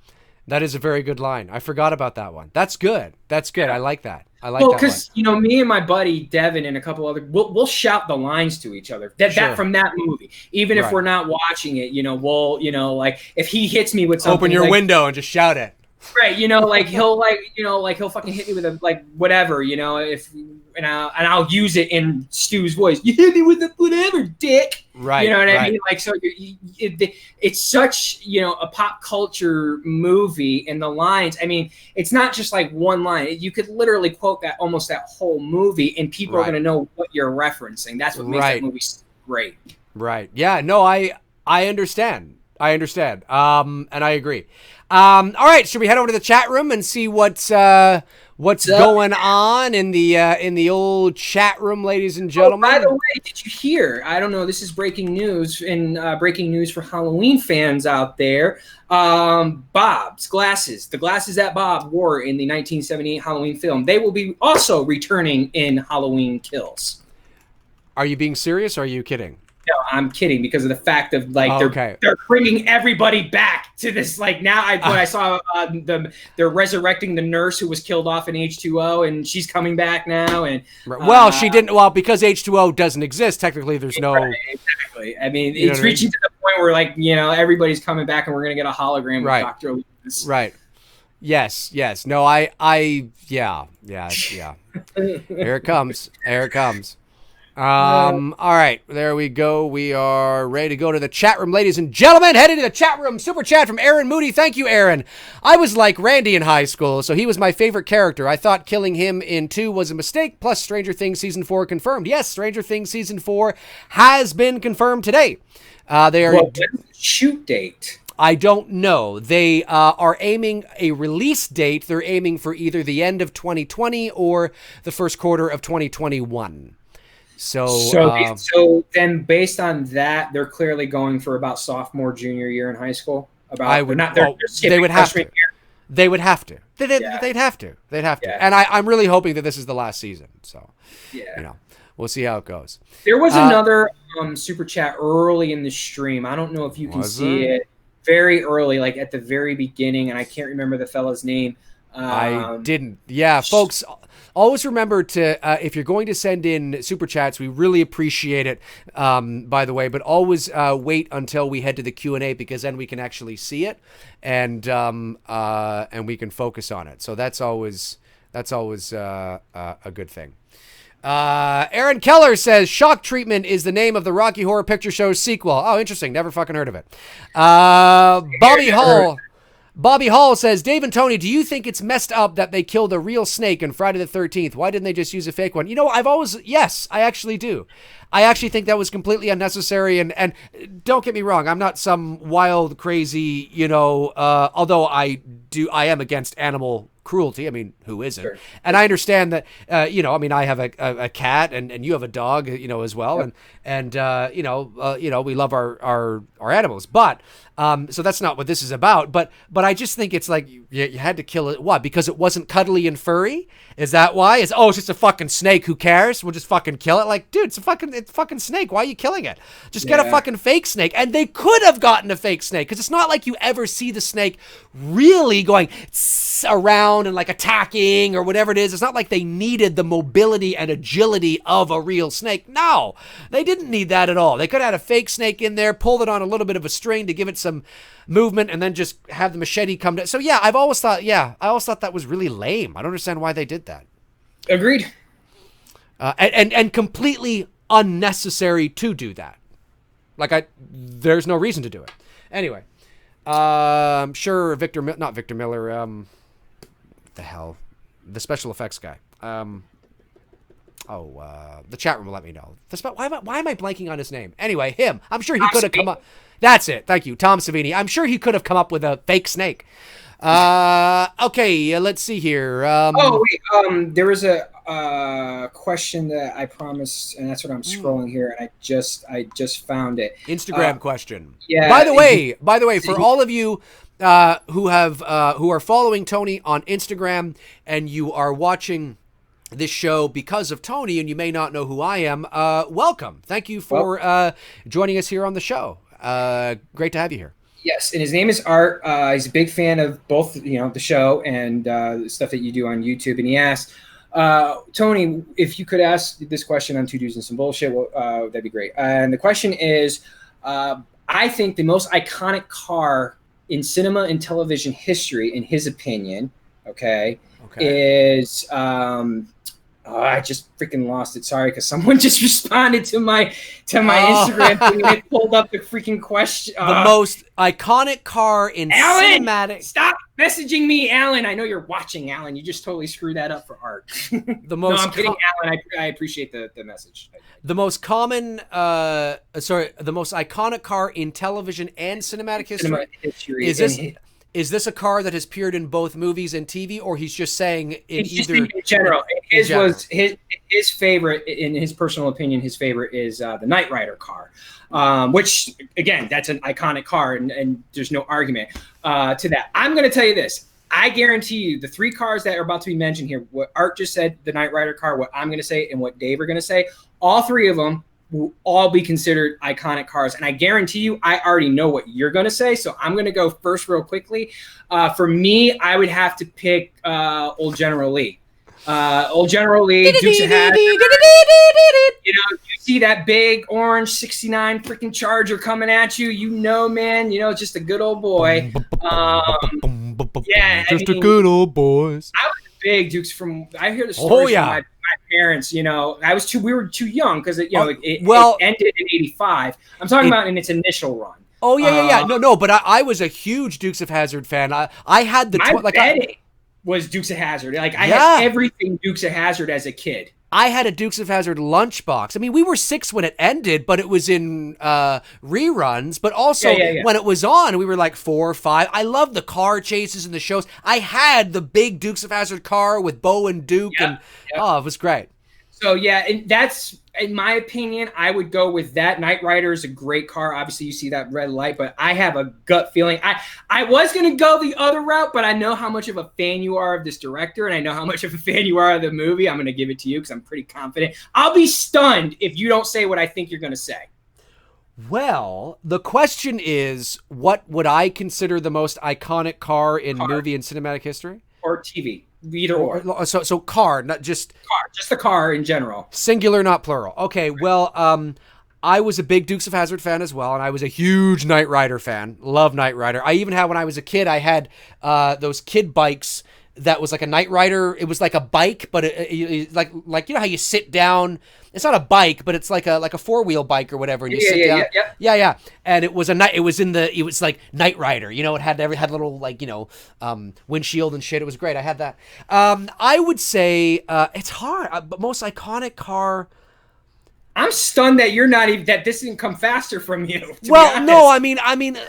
Speaker 1: That is a very good line. I forgot about that one. That's good. I like that. Well,
Speaker 2: because me and my buddy Devin and a couple other, we'll shout the lines to each other. That from that movie, even if we're not watching it. We'll like if he hits me with something,
Speaker 1: open your window and just shout it.
Speaker 2: Right, he'll he'll fucking hit me with a whatever, and I'll use it in Stu's voice. You hit me with a whatever, dick.
Speaker 1: Right.
Speaker 2: You know what I mean? Like, so it's such a pop culture movie, and the lines. I mean, it's not just like one line. You could literally quote that whole movie, and people are going to know what you're referencing. That's what makes that movie great. Right.
Speaker 1: Yeah. No, I understand. And I agree. All right, should we head over to the chat room and see what's going on in the old chat room, ladies and gentlemen?
Speaker 2: By the way, did you hear? I don't know. This is breaking news, and breaking news for Halloween fans out there. Bob's glasses, the glasses that Bob wore in the 1978 Halloween film, they will be also returning in Halloween Kills.
Speaker 1: Are you being serious, or are you kidding?
Speaker 2: No, I'm kidding, because of the fact of they're bringing everybody back to this. Like, now when I saw they're resurrecting the nurse who was killed off in H2O, and she's coming back now. And
Speaker 1: she didn't. Well, because H2O doesn't exist, technically, there's no.
Speaker 2: Right, exactly. I mean, it's reaching to the point where everybody's coming back, and we're gonna get a hologram of Dr. Lewis.
Speaker 1: Right. Yes. No, yeah. Here it comes. All right, there we go. We are ready to go to the chat room, ladies and gentlemen. Heading to the chat room. Super chat from Aaron Moody. Thank you, Aaron. I was like Randy in high school, so he was my favorite character. I thought killing him in 2 was a mistake. Plus, Stranger Things Season 4 confirmed. Yes, Stranger Things Season 4 has been confirmed today. They are
Speaker 2: shoot date.
Speaker 1: I don't know. They are aiming a release date. They're aiming for either the end of 2020 or the first quarter of 2021. So
Speaker 2: then, based on that, they're clearly going for about sophomore, junior year in high school. They would have to.
Speaker 1: They'd have to. They'd have to. And I'm really hoping that this is the last season. So, we'll see how it goes.
Speaker 2: There was another super chat early in the stream. I don't know if you can see it. Very early, like at the very beginning, and I can't remember the fella's name.
Speaker 1: I didn't. Yeah, folks. Always remember to, if you're going to send in super chats, we really appreciate it, by the way, but always wait until we head to the Q&A, because then we can actually see it and we can focus on it. So that's always a good thing. Aaron Keller says, Shock Treatment is the name of the Rocky Horror Picture Show sequel. Oh, interesting. Never fucking heard of it. Bobby Hull. Bobby Hall says, Dave and Tony, do you think it's messed up that they killed a real snake in Friday the 13th? Why didn't they just use a fake one? Yes, I actually do. I actually think that was completely unnecessary. And don't get me wrong, I'm not some wild, crazy, although I am against animal cruelty. I mean, who isn't? Sure. And I understand that, I have a cat and you have a dog, as well. Yep. And we love our animals, but, so that's not what this is about. But I just think it's like, you had to kill it. What? Because it wasn't cuddly and furry? Is that why? It's just a fucking snake. Who cares? We'll just fucking kill it. Like, dude, it's a fucking snake. Why are you killing it? Just get a fucking fake snake. And they could have gotten a fake snake, because it's not like you ever see the snake really going around and like attacking or whatever it is. It's not like they needed the mobility and agility of a real snake. No, they didn't need that at all. They could have had a fake snake in there, pulled it on a little bit of a string to give it some movement, and then just have the machete come down. So yeah, I always thought that was really lame. I don't understand why they did that.
Speaker 2: Agreed.
Speaker 1: And completely unnecessary to do that. There's no reason to do it. Anyway, I'm sure not Victor Miller, the hell, the special effects guy. The chat room will let me know. Why am I blanking on his name? Anyway, him. I'm sure he could have come up. That's it. Thank you, Tom Savini. I'm sure he could have come up with a fake snake. Okay, let's see here.
Speaker 2: There was a question that I promised, and that's what I'm scrolling here, and I just found it.
Speaker 1: Instagram question.
Speaker 2: Yeah.
Speaker 1: By the way, for all of you who are following Tony on Instagram and you are watching this show because of Tony, and you may not know who I am, welcome. Thank you for joining us here on the show. Great to have you here.
Speaker 2: Yes, and his name is Art. He's a big fan of both, the show and the stuff that you do on YouTube. And he asked, Tony, if you could ask this question on Two Dudes and Some Bullshit, that'd be great. And the question is, I think the most iconic car in cinema and television history, in his opinion, is I just freaking lost it. Sorry, because someone just responded to my Instagram thing and it pulled up the freaking question.
Speaker 1: The most iconic car in cinematic.
Speaker 2: Stop messaging me, Alan. I know you're watching, Alan. You just totally screwed that up for Art. No, I'm kidding, Alan. I appreciate the message.
Speaker 1: The most common, the most iconic car in television and cinematic history. Is this a car that has appeared in both movies and TV, or he's just saying in
Speaker 2: general? Was his favorite, in his personal opinion, his favorite is the Knight Rider car, which again, that's an iconic car, and there's no argument to that. I'm going to tell you this. I guarantee you the three cars that are about to be mentioned here, what Art just said, the Knight Rider car, what I'm going to say, and what Dave are going to say, all three of them will all be considered iconic cars. And I guarantee you, I already know what you're going to say. So I'm going to go first real quickly. For me, I would have to pick Old General Lee. Old General Lee, Dukes of Hazzard. You see that big orange 69 freaking Charger coming at you, man, just a good old boy.
Speaker 1: Just a good old boys.
Speaker 2: I was a big Dukes I hear the stories from my parents, we were too young because it ended in 85. I'm talking about in its initial run.
Speaker 1: Oh yeah. No, but I was a huge Dukes of Hazzard fan. I had the
Speaker 2: was Dukes of Hazzard. I had everything Dukes of Hazzard as a kid.
Speaker 1: I had a Dukes of Hazzard lunchbox. I mean, we were 6 when it ended, but it was in reruns. But also when it was on, we were like 4 or 5. I loved the car chases and the shows. I had the big Dukes of Hazzard car with Bo and Duke, it was great.
Speaker 2: So and that's, in my opinion, I would go with that. Knight Rider is a great car. Obviously, you see that red light, but I have a gut feeling. I was going to go the other route, but I know how much of a fan you are of this director, and I know how much of a fan you are of the movie. I'm going to give it to you because I'm pretty confident. I'll be stunned if you don't say what I think you're going to say.
Speaker 1: Well, the question is, what would I consider the most iconic car in movie and cinematic history?
Speaker 2: Or TV. Either or.
Speaker 1: So car, not just...
Speaker 2: Car, just the car in general.
Speaker 1: Singular, not plural. Okay, well, I was a big Dukes of Hazzard fan as well, and I was a huge Knight Rider fan. Love Knight Rider. I even had, when I was a kid, I had those kid bikes that was like a Knight Rider. It was like a bike, but like you know how you sit down. It's not a bike, but it's like a 4-wheel bike or whatever. And you sit down. Yeah. And it was it was like Knight Rider. You know, it had little like, you know, windshield and shit. It was great. I had that. I would say it's hard, but most iconic car.
Speaker 2: I'm stunned that you're not even that this didn't come faster from you.
Speaker 1: Well, no, I mean,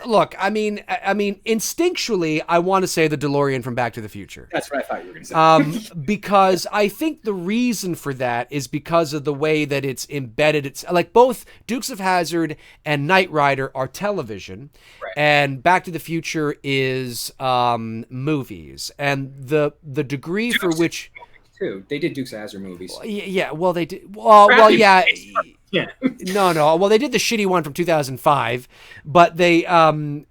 Speaker 1: look, I mean, instinctually, I want to say the DeLorean from Back to the Future.
Speaker 2: That's what I thought you were going to say.
Speaker 1: Because I think the reason for that is because of the way that it's embedded. It's like both Dukes of Hazzard and Knight Rider are television, right, and Back to the Future is movies, and the degree for which.
Speaker 2: Too. They did Dukes of Hazzard movies.
Speaker 1: Yeah, well, they did. Well, yeah. Yeah. No. Well, they did the shitty one from 2005, but they did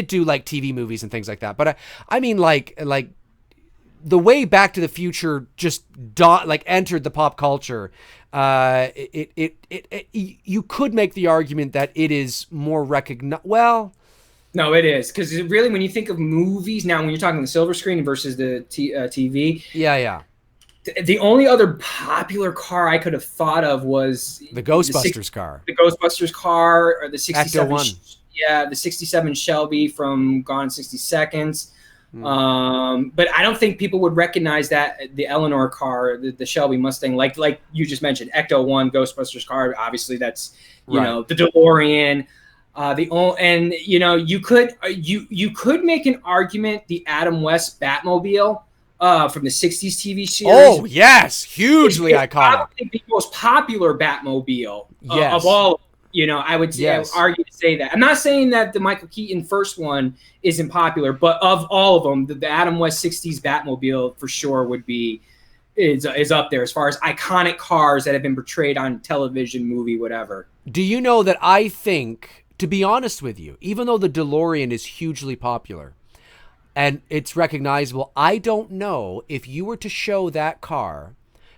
Speaker 1: do like TV movies and things like that. But I mean, like the way Back to the Future just entered the pop culture. You could make the argument that it is more Well.
Speaker 2: No, it is, because really, when you think of movies now, when you're talking the silver screen versus the TV,
Speaker 1: yeah,
Speaker 2: the only other popular car I could have thought of was
Speaker 1: the Ghostbusters car,
Speaker 2: or the '67, the '67 Shelby from Gone in 60 Seconds. But I don't think people would recognize that the Eleanor car, the Shelby Mustang, like you just mentioned, Ecto 1 Ghostbusters car. Obviously, that's you know, the DeLorean. You could make an argument the Adam West Batmobile from the 60s TV series.
Speaker 1: Oh, yes, hugely iconic.
Speaker 2: Probably the most popular Batmobile of all. You know, I would say, I would argue to say that. I'm not saying that the Michael Keaton first one isn't popular, but of all of them, the Adam West 60s Batmobile for sure is up there as far as iconic cars that have been portrayed on television, movie, whatever.
Speaker 1: Do you know that I think, to be honest with you, even though the DeLorean is hugely popular and it's recognizable, I don't know if you were to show that car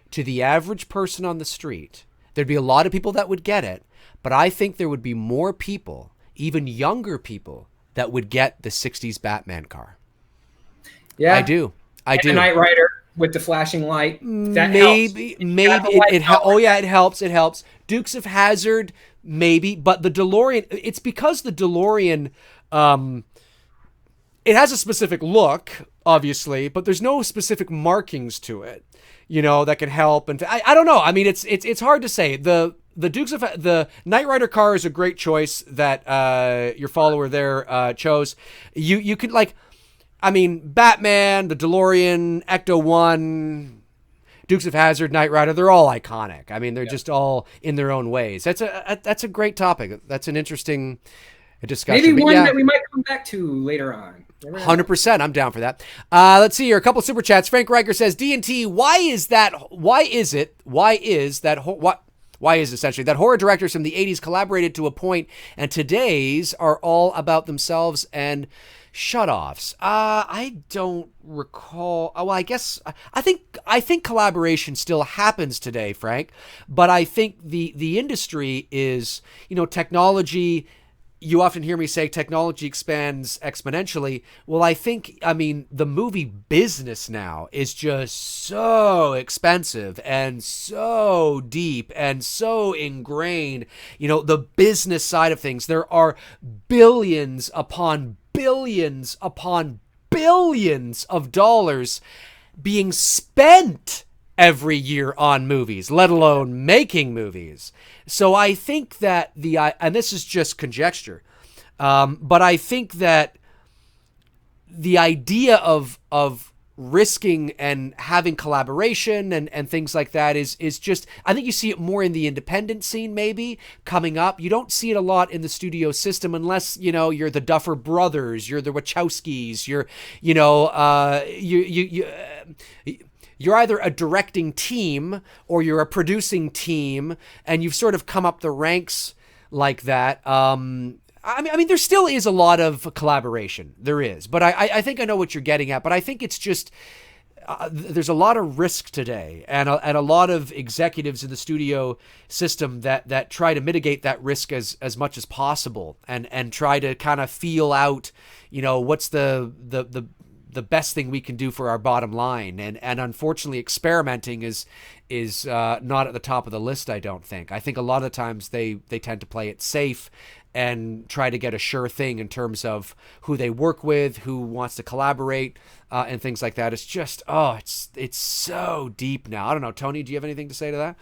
Speaker 1: to the average person on the street, there'd be a lot of people that would get it, but I think there would be more people, even younger people, that would get the 60s Batman car. Yeah. I do.
Speaker 2: The Knight Rider with the flashing light. That
Speaker 1: maybe it helps. It helps. Dukes of Hazzard, maybe, but the DeLorean, it's because the DeLorean, it has a specific look, obviously, but there's no specific markings to it, you know, that can help. And I don't know. I mean, it's hard to say. The Knight Rider car is a great choice that your follower there chose. You could Batman, the DeLorean, Ecto 1, Dukes of Hazzard, Knight Rider, they're all iconic. I mean, they're just all in their own ways. That's a great topic. That's an interesting discussion.
Speaker 2: Maybe one that we might come back to later on.
Speaker 1: 100%. I'm down for that. Let's see here. A couple of super chats. Frank Riker says, D&T, why is essentially that horror directors from the 80s collaborated to a point and today's are all about themselves and shutoffs? I don't recall. Well, I guess I think collaboration still happens today, Frank, but I think the industry is, you know, technology. You often hear me say technology expands exponentially. Well, I mean, the movie business now is just so expensive and so deep and so ingrained. You know, the business side of things, there are billions upon billions upon billions of dollars being spent every year on movies, let alone making movies. So I think that and this is just conjecture, but I think that the idea of risking and having collaboration and things like that is just, I think you see it more in the independent scene maybe coming up. You don't see it a lot in the studio system unless, you know, you're the Duffer Brothers, you're the Wachowskis, you're either a directing team or you're a producing team, and you've sort of come up the ranks like that. I mean, there still is a lot of collaboration. There is, but I think I know what you're getting at. But I think it's just, there's a lot of risk today, and a lot of executives in the studio system that try to mitigate that risk as much as possible, and try to kind of feel out, what's the best thing we can do for our bottom line, and unfortunately experimenting is not at the top of the list. I don't think. I think a lot of the times they tend to play it safe and try to get a sure thing in terms of who they work with, who wants to collaborate, and things like that. It's just, it's so deep now. I don't know, Tony, do you have anything to say to that?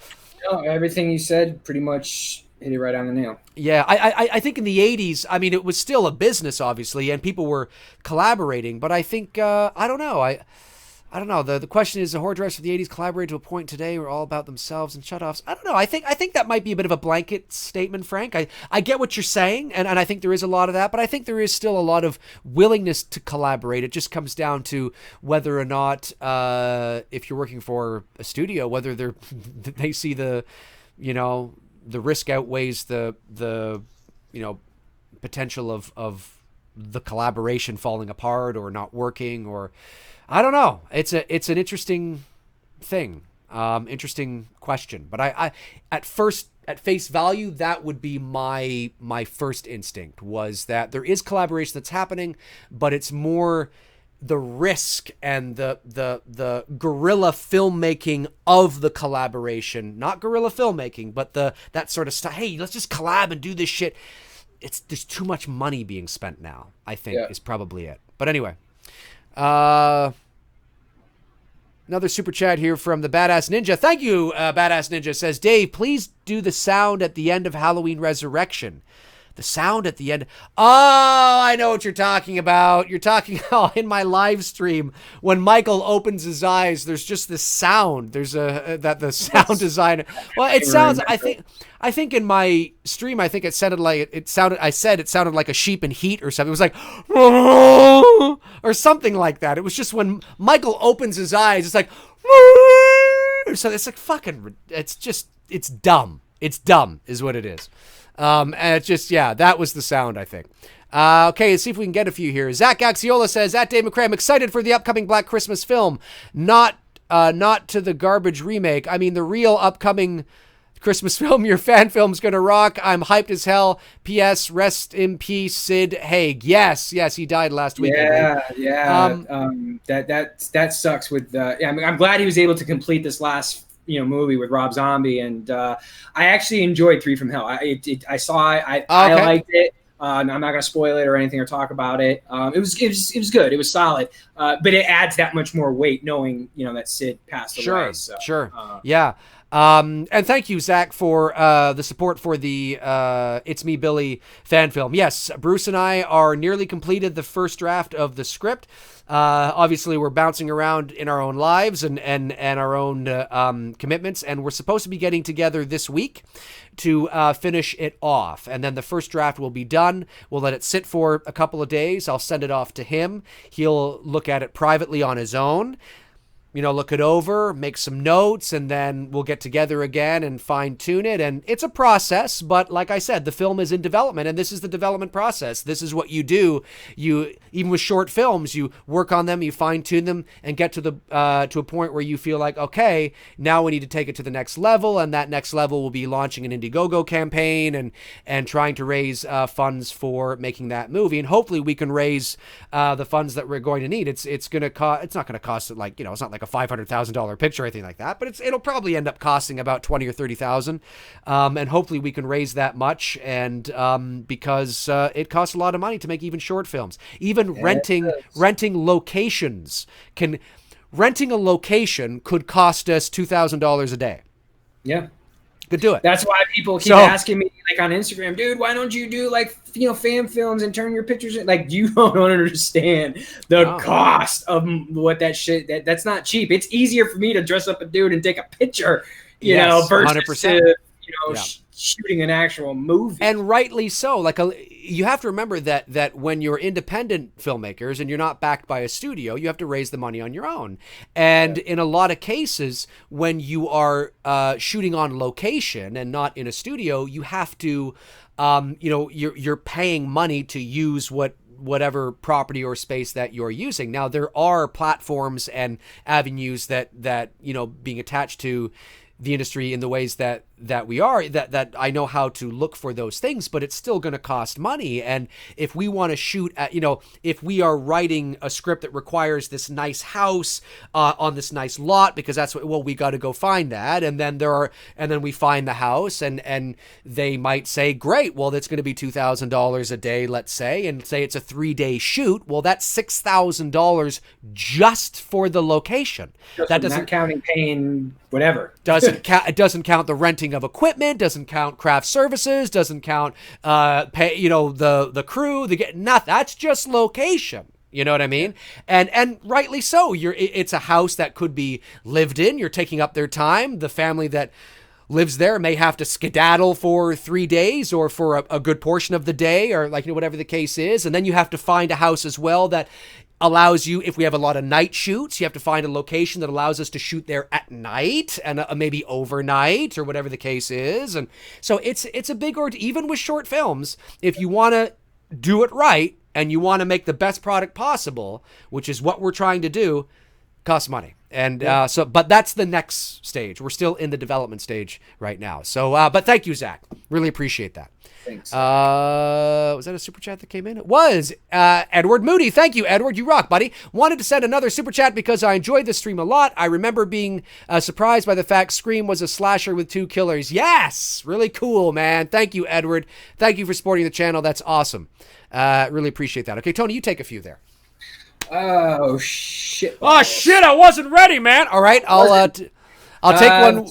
Speaker 2: No, everything you said pretty much hit it right on the nail.
Speaker 1: Yeah, I think in the 80s, I mean, it was still a business, obviously, and people were collaborating, but I think, I don't know, I don't know. The question is, the horror directors of the 80s collaborated to a point today were all about themselves and shutoffs. I don't know. I think that might be a bit of a blanket statement, Frank. I get what you're saying, and I think there is a lot of that, but I think there is still a lot of willingness to collaborate. It just comes down to whether or not, if you're working for a studio, whether they see the risk outweighs the potential of the collaboration falling apart or not working, or I don't know. It's an interesting thing, interesting question. But I at face value, that would be my first instinct, was that there is collaboration that's happening, but it's more the risk and the guerrilla filmmaking of the collaboration, not guerrilla filmmaking, but that sort of stuff. Hey, let's just collab and do this shit. There's too much money being spent now, I think, is probably it. But anyway. Another super chat here from the Badass Ninja. Thank you, Badass Ninja. Says, Dave, please do the sound at the end of Halloween Resurrection. The sound at the end. Oh, I know what you're talking about. You're talking in my live stream when Michael opens his eyes. There's just this sound. There's the sound design. Well, it sounds. I think in my stream, I think it sounded like it sounded like a sheep in heat or something. It was like or something like that. It was just when Michael opens his eyes, it's like so. It's like fucking. It's dumb. It's dumb, is what it is. And it's just, that was the sound, I think. Okay, let's see if we can get a few here. Zach Axiola says, at Dave McRae, I'm excited for the upcoming Black Christmas film. Not to the garbage remake. I mean, the real upcoming Christmas film. Your fan film's gonna rock. I'm hyped as hell. P.S. Rest in peace, Sid Haig. Yes, he died last week.
Speaker 2: That sucks with, I'm glad he was able to complete this last movie with Rob Zombie, and I actually enjoyed 3 from Hell. I liked it. I'm not gonna spoil it or anything or talk about it. It was good. It was solid, but it adds that much more weight knowing that Sid passed away.
Speaker 1: Sure. And thank you, Zach, for the support for the It's Me, Billy fan film. Yes, Bruce and I are nearly completed the first draft of the script. Obviously, we're bouncing around in our own lives and our own commitments, and we're supposed to be getting together this week to finish it off. And then the first draft will be done. We'll let it sit for a couple of days. I'll send it off to him. He'll look at it privately on his own. Look it over, make some notes, and then we'll get together again and fine-tune it. And it's a process, but like I said, the film is in development, and this is the development process. This is what you do. Even with short films, you work on them, you fine-tune them, and get to a point where you feel like, okay, now we need to take it to the next level, and that next level will be launching an Indiegogo campaign and trying to raise funds for making that movie. And hopefully we can raise the funds that we're going to need. It's not going to cost it's not like a $500,000 picture or anything like that, but it'll probably end up costing about $20,000 or $30,000, and hopefully we can raise that much. And because it costs a lot of money to make even short films, even renting locations renting a location could cost us $2,000 a day.
Speaker 2: Yeah.
Speaker 1: Could do it.
Speaker 2: That's why people keep asking me, like, on Instagram, dude, why don't you do fan films and turn your pictures in? Like, you don't understand the cost of what that shit. That's not cheap. It's easier for me to dress up a dude and take a picture, versus 100%. Shooting an actual movie.
Speaker 1: And rightly so. Like, you have to remember that when you're independent filmmakers and you're not backed by a studio, you have to raise the money on your own. And in a lot of cases, when you are shooting on location and not in a studio, you have to, you're paying money to use what whatever property or space that you're using. Now, there are platforms and avenues that being attached to the industry in the ways that we are, that I know how to look for those things, but it's still going to cost money. And if we want to shoot at, if we are writing a script that requires this nice house on this nice lot, because that's what, well, we got to go find that. And then we find the house and they might say, great, well, that's going to be $2,000 a day, let's say, and say it's a 3-day shoot. Well, that's $6,000 just for the location.
Speaker 2: That doesn't, not counting paying whatever.
Speaker 1: It doesn't count the renting of equipment, doesn't count craft services, doesn't count the crew, nothing. That's just location. You know what I mean? And rightly so. It's a house that could be lived in. You're taking up their time. The family that lives there may have to skedaddle for 3 days or for a good portion of the day, or whatever the case is. And then you have to find a house as well that allows you, if we have a lot of night shoots, you have to find a location that allows us to shoot there at night and maybe overnight or whatever the case is. And so it's a big ordeal. Even with short films, if you want to do it right and you want to make the best product possible, which is what we're trying to do, costs money. And but that's the next stage. We're still in the development stage right now. So, but thank you, Zach. Really appreciate that.
Speaker 2: Thanks.
Speaker 1: Was that a super chat that came in? It was. Edward Moody. Thank you, Edward. You rock, buddy. Wanted to send another super chat because I enjoyed the stream a lot. I remember being surprised by the fact Scream was a slasher with 2 killers. Yes! Really cool, man. Thank you, Edward. Thank you for supporting the channel. That's awesome. Really appreciate that. Okay, Tony, you take a few there.
Speaker 2: Oh, shit.
Speaker 3: Oh, shit. I wasn't ready, man.
Speaker 1: All right. I'll take one.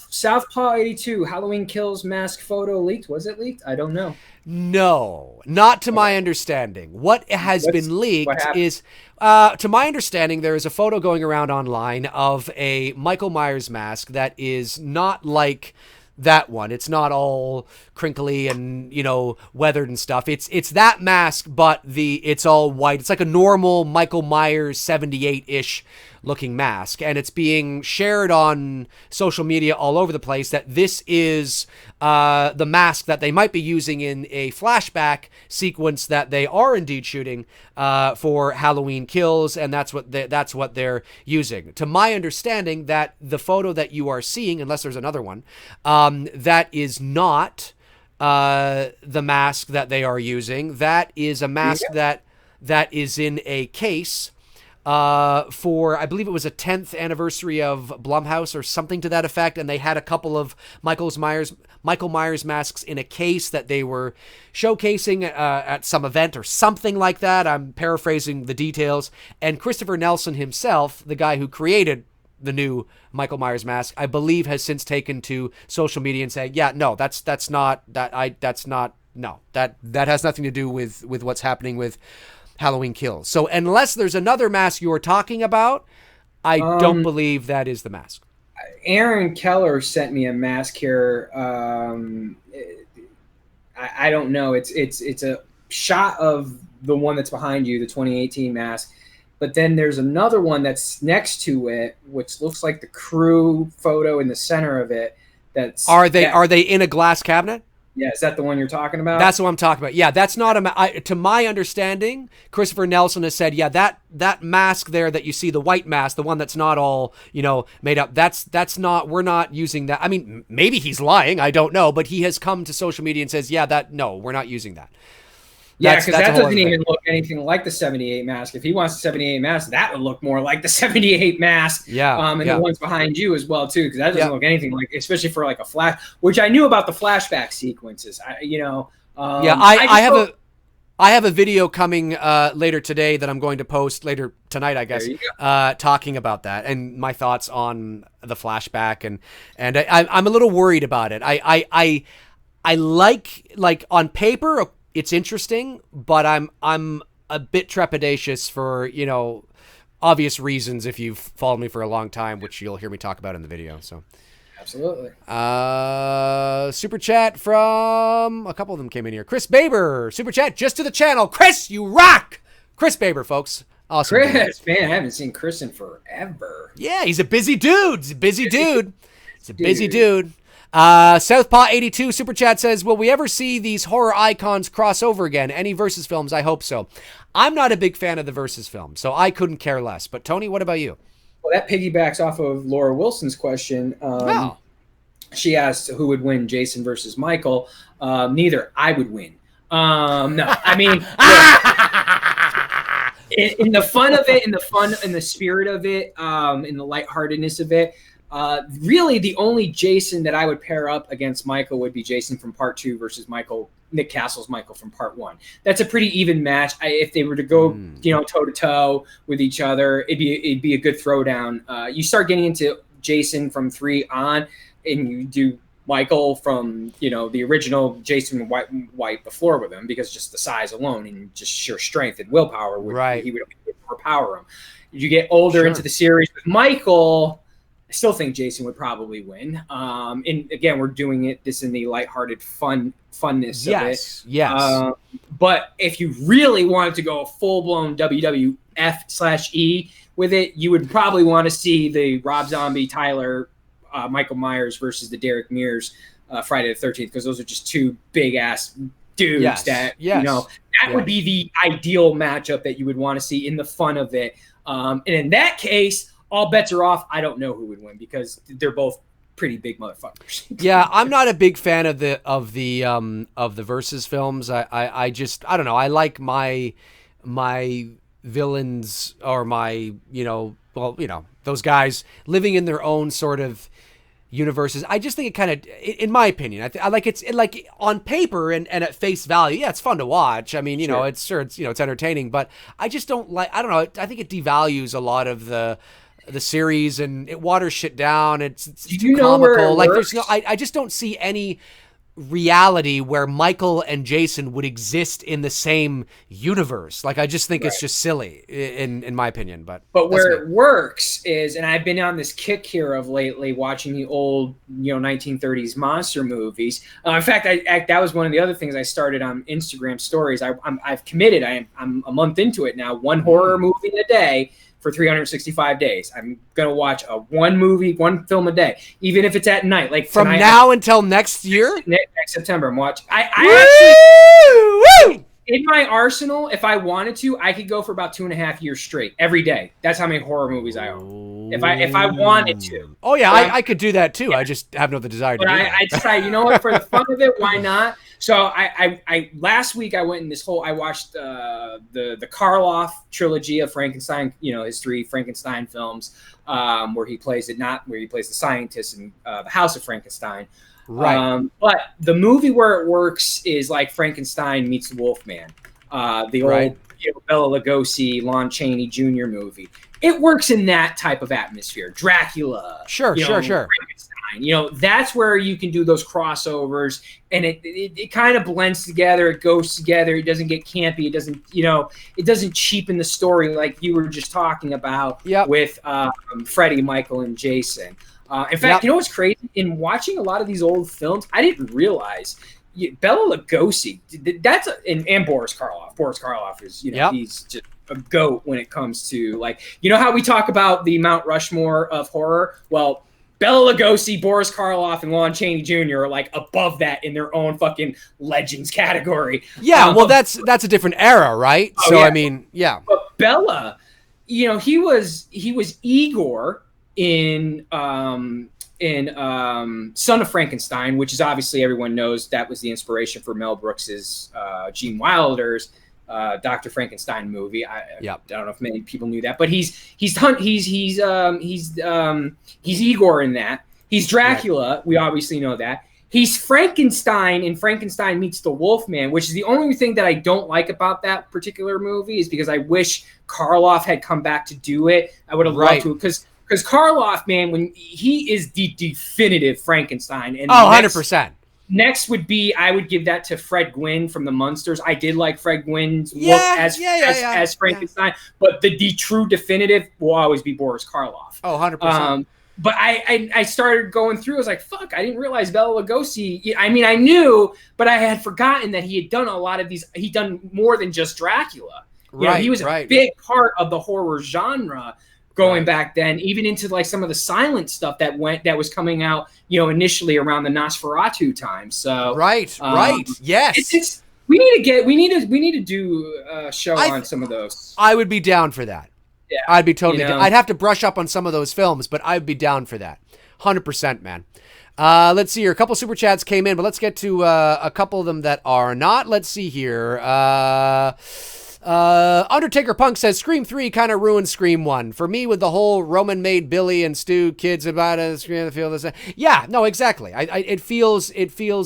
Speaker 2: Southpaw 82, Halloween Kills mask photo leaked. Was it leaked? I don't know.
Speaker 1: No, not to my understanding. What has been leaked is, to my understanding, there is a photo going around online of a Michael Myers mask that is not like that one. It's not all crinkly and, weathered and stuff. It's that mask, but it's all white. It's like a normal Michael Myers 78-ish looking mask, and it's being shared on social media all over the place that this is the mask that they might be using in a flashback sequence that they are indeed shooting for Halloween Kills, and that's what they're using. To my understanding, that the photo that you are seeing, unless there's another one, that is not the mask that they are using. That is a mask that is in a case for, I believe it was a 10th anniversary of Blumhouse or something to that effect, and they had a couple of Michael Myers masks in a case that they were showcasing at some event or something like that. I'm paraphrasing the details. And Christopher Nelson himself, the guy who created the new Michael Myers mask, I believe has since taken to social media and said, yeah, no, that has nothing to do with what's happening with Halloween Kills. So unless there's another mask you're talking about, I don't believe that is the mask.
Speaker 2: Aaron Keller sent me a mask here. I don't know. It's a shot of the one that's behind you, the 2018 mask. But then there's another one that's next to it, which looks like the crew photo in the center of it.
Speaker 1: Are they in a glass cabinet?
Speaker 2: Yeah, is that the one you're talking about?
Speaker 1: That's what I'm talking about. Yeah, that's not to my understanding, Christopher Nelson has said, yeah, that mask there that you see, the white mask, the one that's not all, made up, that's not, we're not using that. I mean, maybe he's lying, I don't know, but he has come to social media and says, yeah, no, we're not using that.
Speaker 2: Yeah, because that doesn't even look anything like the 78 mask. If he wants the 78 mask, that would look more like the 78 mask.
Speaker 1: Yeah.
Speaker 2: The ones behind you as well, too, because that doesn't look anything like, especially for like a flash, which I knew about the flashback sequences.
Speaker 1: I have a video coming later today that I'm going to post later tonight, I guess, talking about that and my thoughts on the flashback. And I'm a little worried about it. I like on paper, it's interesting, but I'm a bit trepidatious for, obvious reasons if you've followed me for a long time, which you'll hear me talk about in the video. So
Speaker 2: absolutely.
Speaker 1: Super chat from a couple of them came in here. Chris Baber, super chat just to the channel. Chris, you rock. Chris Baber, folks. Awesome.
Speaker 2: Chris, man, I haven't seen Chris in forever.
Speaker 1: Yeah, he's a busy dude. He's a busy dude. Southpaw 82 Super Chat says, will we ever see these horror icons cross over again? Any versus films? I hope so. I'm not a big fan of the versus film, so I couldn't care less. But Tony, what about you?
Speaker 2: Well, that piggybacks off of Laura Wilson's question. She asked who would win, Jason versus Michael. Neither. I would win. No, I mean, in the fun of it, in the spirit of it, in the lightheartedness of it, really the only Jason that I would pair up against Michael would be Jason from Part 2 versus Nick Castle's Michael from Part 1. That's a pretty even match. If they were to go, toe to toe with each other, it'd be a good throwdown. You start getting into Jason from 3 on, and you do Michael from the original Jason White before with him, because just the size alone and just sheer strength and willpower he would overpower him. You get older into the series with Michael, I still think Jason would probably win. And again, we're doing this in the lighthearted funness of it.
Speaker 1: Yes.
Speaker 2: But if you really wanted to go full blown WWF/E with it, you would probably want to see the Rob Zombie, Tyler, Michael Myers versus the Derek Mears Friday the 13th, because those are just two big ass dudes that would be the ideal matchup that you would want to see in the fun of it. And in that case, all bets are off. I don't know who would win, because they're both pretty big motherfuckers.
Speaker 1: Yeah, I'm not a big fan of the versus films. I don't know. I like my villains, or my those guys living in their own sort of universes. I just think it kind of, in my opinion, I like it's on paper and at face value. Yeah, it's fun to watch. I mean, it's entertaining, but I just don't like. I don't know. I think it devalues a lot of the series, and it waters shit down. It's too comical. Like there's no. I just don't see any reality where Michael and Jason would exist in the same universe. Like I just think it's just silly in my opinion. But
Speaker 2: where it works is, and I've been on this kick here of lately watching the old 1930s monster movies. In fact, that was one of the other things I started on Instagram stories. I've committed. I'm a month into it now. One horror movie a day for 365 days. I'm gonna watch one film a day, even if it's at night. Like
Speaker 1: from now until next year,
Speaker 2: next September. I'm watching. I actually in my arsenal, if I wanted to, I could go for about 2.5 years straight every day. That's how many horror movies I own. If I wanted to.
Speaker 1: Oh yeah, I could do that too. Yeah. I just have no desire to. But
Speaker 2: I decided, you know what, for the fun of it, why not? So I last week I went in this whole. I watched the Karloff trilogy of Frankenstein. His 3 Frankenstein films, where he plays the scientist in the House of Frankenstein.
Speaker 1: Right.
Speaker 2: But the movie where it works is like Frankenstein meets the Wolfman, the old Bela Lugosi, Lon Chaney Jr. movie. It works in that type of atmosphere. Dracula.
Speaker 1: Sure.
Speaker 2: Frankenstein. That's where you can do those crossovers, and it kind of blends together. It goes together. It doesn't get campy. It doesn't, it doesn't cheapen the story like you were just talking about with Freddy, Michael, and Jason. In fact, you know what's crazy? In watching a lot of these old films, I didn't realize Bela Lugosi. And Boris Karloff. Boris Karloff is, he's just a goat when it comes to how we talk about the Mount Rushmore of horror. Well, Bela Lugosi, Boris Karloff, and Lon Chaney Jr. are above that in their own fucking legends category.
Speaker 1: Yeah, well, that's a different era, right?
Speaker 2: Oh,
Speaker 1: so I mean, yeah.
Speaker 2: But Bela, he was Igor in Son of Frankenstein, which is obviously everyone knows that was the inspiration for Mel Brooks's Gene Wilder's Dr. Frankenstein movie. I don't know if many people knew that, but he's Igor in that. He's Dracula. Right. We obviously know that. He's Frankenstein in Frankenstein Meets the Wolfman, which is the only thing that I don't like about that particular movie, is because I wish Karloff had come back to do it. I would have loved to, because Karloff, man, when he is the definitive Frankenstein. And
Speaker 1: 100%.
Speaker 2: Next would be, I would give that to Fred Gwynne from the Munsters. I did like Fred Gwynne's look as Frankenstein, but the true definitive will always be Boris Karloff.
Speaker 1: Oh, 100%.
Speaker 2: But I started going through. I was like, fuck, I didn't realize Bela Lugosi. I mean, I knew, but I had forgotten that he had done a lot of these. He'd done more than just Dracula. He was a big part of the horror genre going back then, even into like some of the silent stuff that was coming out, initially around the Nosferatu time. So
Speaker 1: right, yes.
Speaker 2: We need to do a show on some of those.
Speaker 1: I would be down for that.
Speaker 2: Yeah,
Speaker 1: I'd be totally down. I'd have to brush up on some of those films, but I'd be down for that. 100%, man. Let's see here. A couple super chats came in, but let's get to a couple of them that are not. Let's see here. Undertaker Punk says Scream 3 kind of ruined Scream 1 for me, with the whole Roman made Billy and Stu kids about it. Scream the field. Yeah, no, exactly. It feels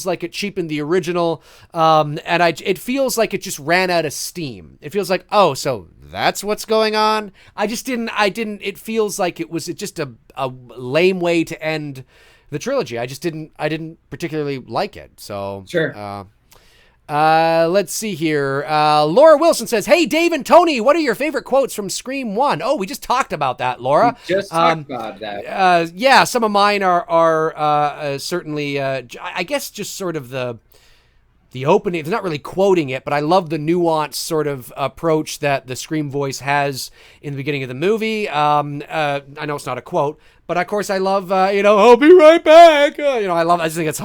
Speaker 1: like it cheapened the original, and it feels like it just ran out of steam. It feels like, oh, so that's what's going on. It feels like it was just a lame way to end the trilogy. I didn't particularly like it. So
Speaker 2: sure.
Speaker 1: Let's see here. Laura Wilson says, "Hey, Dave and Tony, what are your favorite quotes from Scream 1? Oh, we just talked about that, Laura.
Speaker 2: We just talked about that.
Speaker 1: Yeah, some of mine are certainly, I guess, just sort of the opening. It's not really quoting it, but I love the nuanced sort of approach that the Scream voice has in the beginning of the movie. I know it's not a quote, but of course I love, I'll be right back. I just think it's,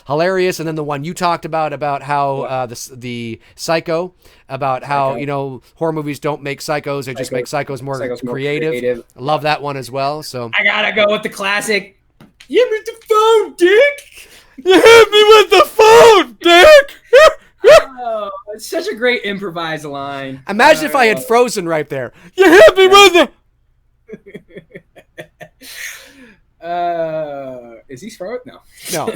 Speaker 1: hilarious. And then the one you talked about how the Psycho, about how, horror movies don't make psychos, they just make psychos more creative. I love that one as well. So
Speaker 2: I gotta go with the classic. Give me the phone, Dick.
Speaker 1: You hit me with the phone, Dick!
Speaker 2: Oh, it's such a great improvised line.
Speaker 1: Imagine if I had frozen right there. You hit me with
Speaker 2: the... Is he frozen?
Speaker 1: No.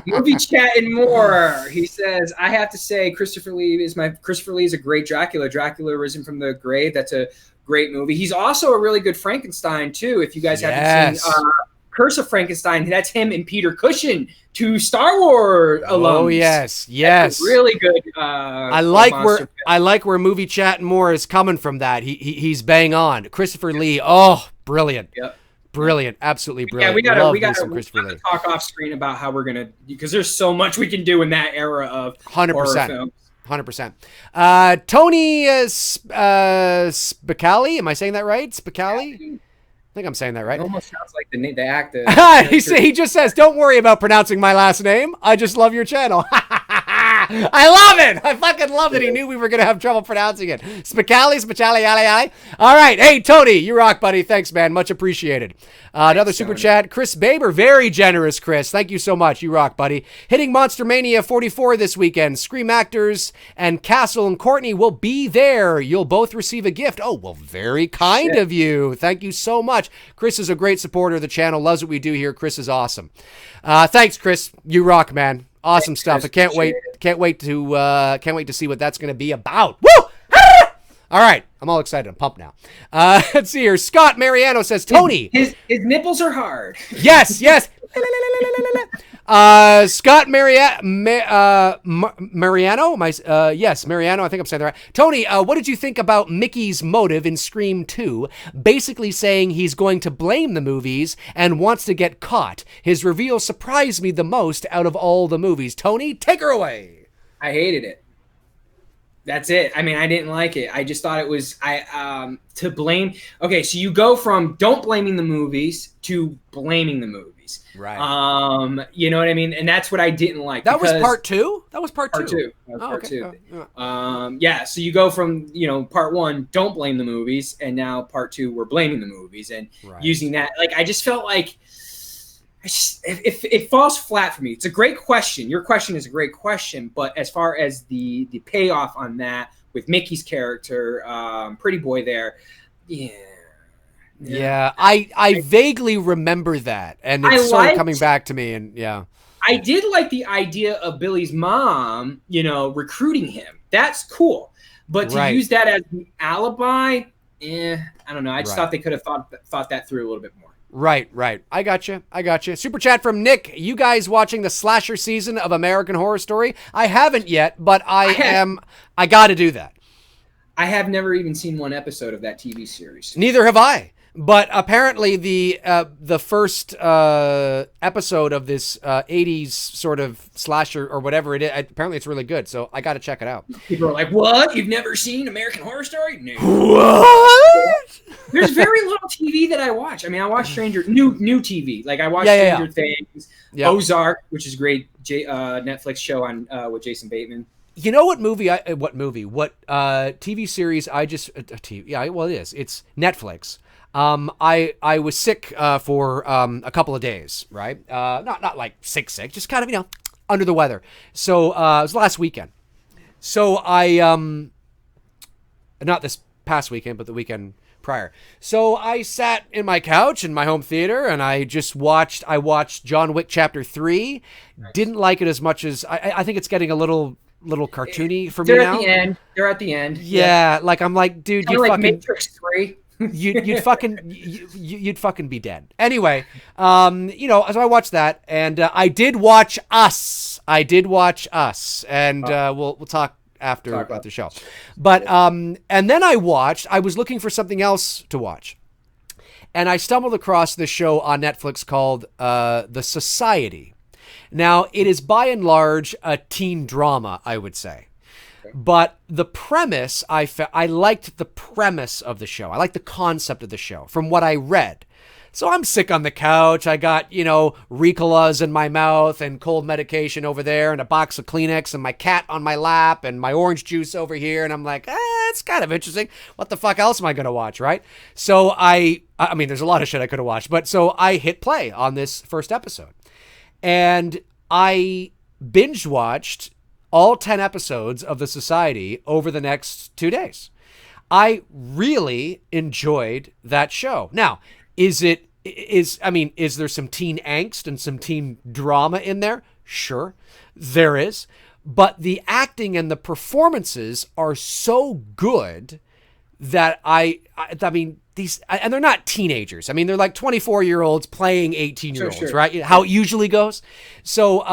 Speaker 2: Movie chat and more. He says, I have to say Christopher Lee is a great Dracula. Dracula Risen from the Grave. That's a great movie. He's also a really good Frankenstein, too, if you guys haven't seen... Curse of Frankenstein. That's him and Peter Cushing, two Star Wars alums.
Speaker 1: Oh yes.
Speaker 2: That's really good.
Speaker 1: I like where movie chat and more is coming from. That he's bang on. Christopher Lee. Oh, brilliant.
Speaker 2: Yep.
Speaker 1: Brilliant. Absolutely brilliant.
Speaker 2: Yeah, we got to talk off screen about how we're gonna, because there's so much we can do in that era of
Speaker 1: 100%.
Speaker 2: horror films.
Speaker 1: 100%. Tony Spicali. Am I saying that right? Spicali.
Speaker 2: Yeah.
Speaker 1: I think I'm saying that right.
Speaker 2: It almost sounds like the actor.
Speaker 1: He just says, "Don't worry about pronouncing my last name. I just love your channel." I love it. I fucking love that he knew we were gonna have trouble pronouncing it. Spicali, ali. All right, hey Tony, you rock, buddy. Thanks, man. Much appreciated. Another super chat, Chris Baber, very generous, Chris. Thank you so much. You rock, buddy. Hitting Monster Mania 44 this weekend. Scream actors and Castle and Courtney will be there. You'll both receive a gift. Oh, well, very kind of you. Thank you so much. Chris is a great supporter of the channel. Loves what we do here. Chris is awesome. Thanks, Chris. You rock, man. Awesome stuff. I can't wait to see what that's going to be about. Woo! All right. I'm all excited. I'm pumped now. Let's see here. Scott Mariano says, Tony.
Speaker 2: His nipples are hard.
Speaker 1: Yes. Scott Mariano. Yes, Mariano. I think I'm saying that right. Tony, what did you think about Mickey's motive in Scream 2? Basically saying he's going to blame the movies and wants to get caught. His reveal surprised me the most out of all the movies. Tony, take her away.
Speaker 2: I hated it. That's it. I mean, I didn't like it. I just thought it was to blame. Okay, so you go from don't blaming the movies to blaming the movies.
Speaker 1: Right.
Speaker 2: You know what I mean? And that's what I didn't like.
Speaker 1: That was part two? That was part two.
Speaker 2: That was part two. Yeah, so you go from, part one, don't blame the movies, and now part two, we're blaming the movies and using that. Like, I just felt like it falls flat for me. It's a great question. Your question is a great question, but as far as the payoff on that with Mickey's character, Pretty Boy there,
Speaker 1: yeah. I vaguely remember that, and it's sort of coming back to me, and yeah.
Speaker 2: I did like the idea of Billy's mom, recruiting him. That's cool, but to use that as an alibi, I don't know. I just thought they could have thought that through a little bit more.
Speaker 1: Right. I got you. Super chat from Nick. You guys watching the slasher season of American Horror Story? I haven't yet, but I got to do that.
Speaker 2: I have never even seen one episode of that TV series.
Speaker 1: Neither have I. But apparently the first episode of this 80s sort of slasher or whatever it is, apparently it's really good. So I got to check it out.
Speaker 2: People are like, "What? You've never seen American Horror Story?" No.
Speaker 1: What?
Speaker 2: There's very little TV that I watch. I mean, I watch new TV. Like I watch Stranger Things, Ozark, which is a great Netflix show on with Jason Bateman.
Speaker 1: You know what TV series I just well it is. It's Netflix. I was sick for a couple of days, right? Not like sick, just kind of, under the weather. So it was last weekend. So I not this past weekend, but the weekend prior. So I sat in my couch in my home theater and I watched John Wick Chapter 3. Nice. Didn't like it as much as I think it's getting a little cartoony for me now.
Speaker 2: They're at the end.
Speaker 1: Yeah, like I'm like, dude,
Speaker 2: you like fucking Matrix 3.
Speaker 1: you'd fucking be dead. Anyway, so I watched that, and I did watch Us. And we'll talk after the show. But and then I was looking for something else to watch, and I stumbled across this show on Netflix called The Society. Now, it is by and large a teen drama, I would say. But the premise, I liked the premise of the show. I liked the concept of the show from what I read. So I'm sick on the couch. I got, Ricolas in my mouth and cold medication over there and a box of Kleenex and my cat on my lap and my orange juice over here. And I'm like, it's kind of interesting. What the fuck else am I going to watch, right? So I mean, there's a lot of shit I could have watched. But so I hit play on this first episode. And I binge watched all 10 episodes of The Society over the next 2 days. I really enjoyed that show. Now, is there some teen angst and some teen drama in there? Sure, there is. But the acting and the performances are so good that I mean, and they're not teenagers. I mean, they're like 24-year-olds playing 18-year-olds, sure. Right? How it usually goes. So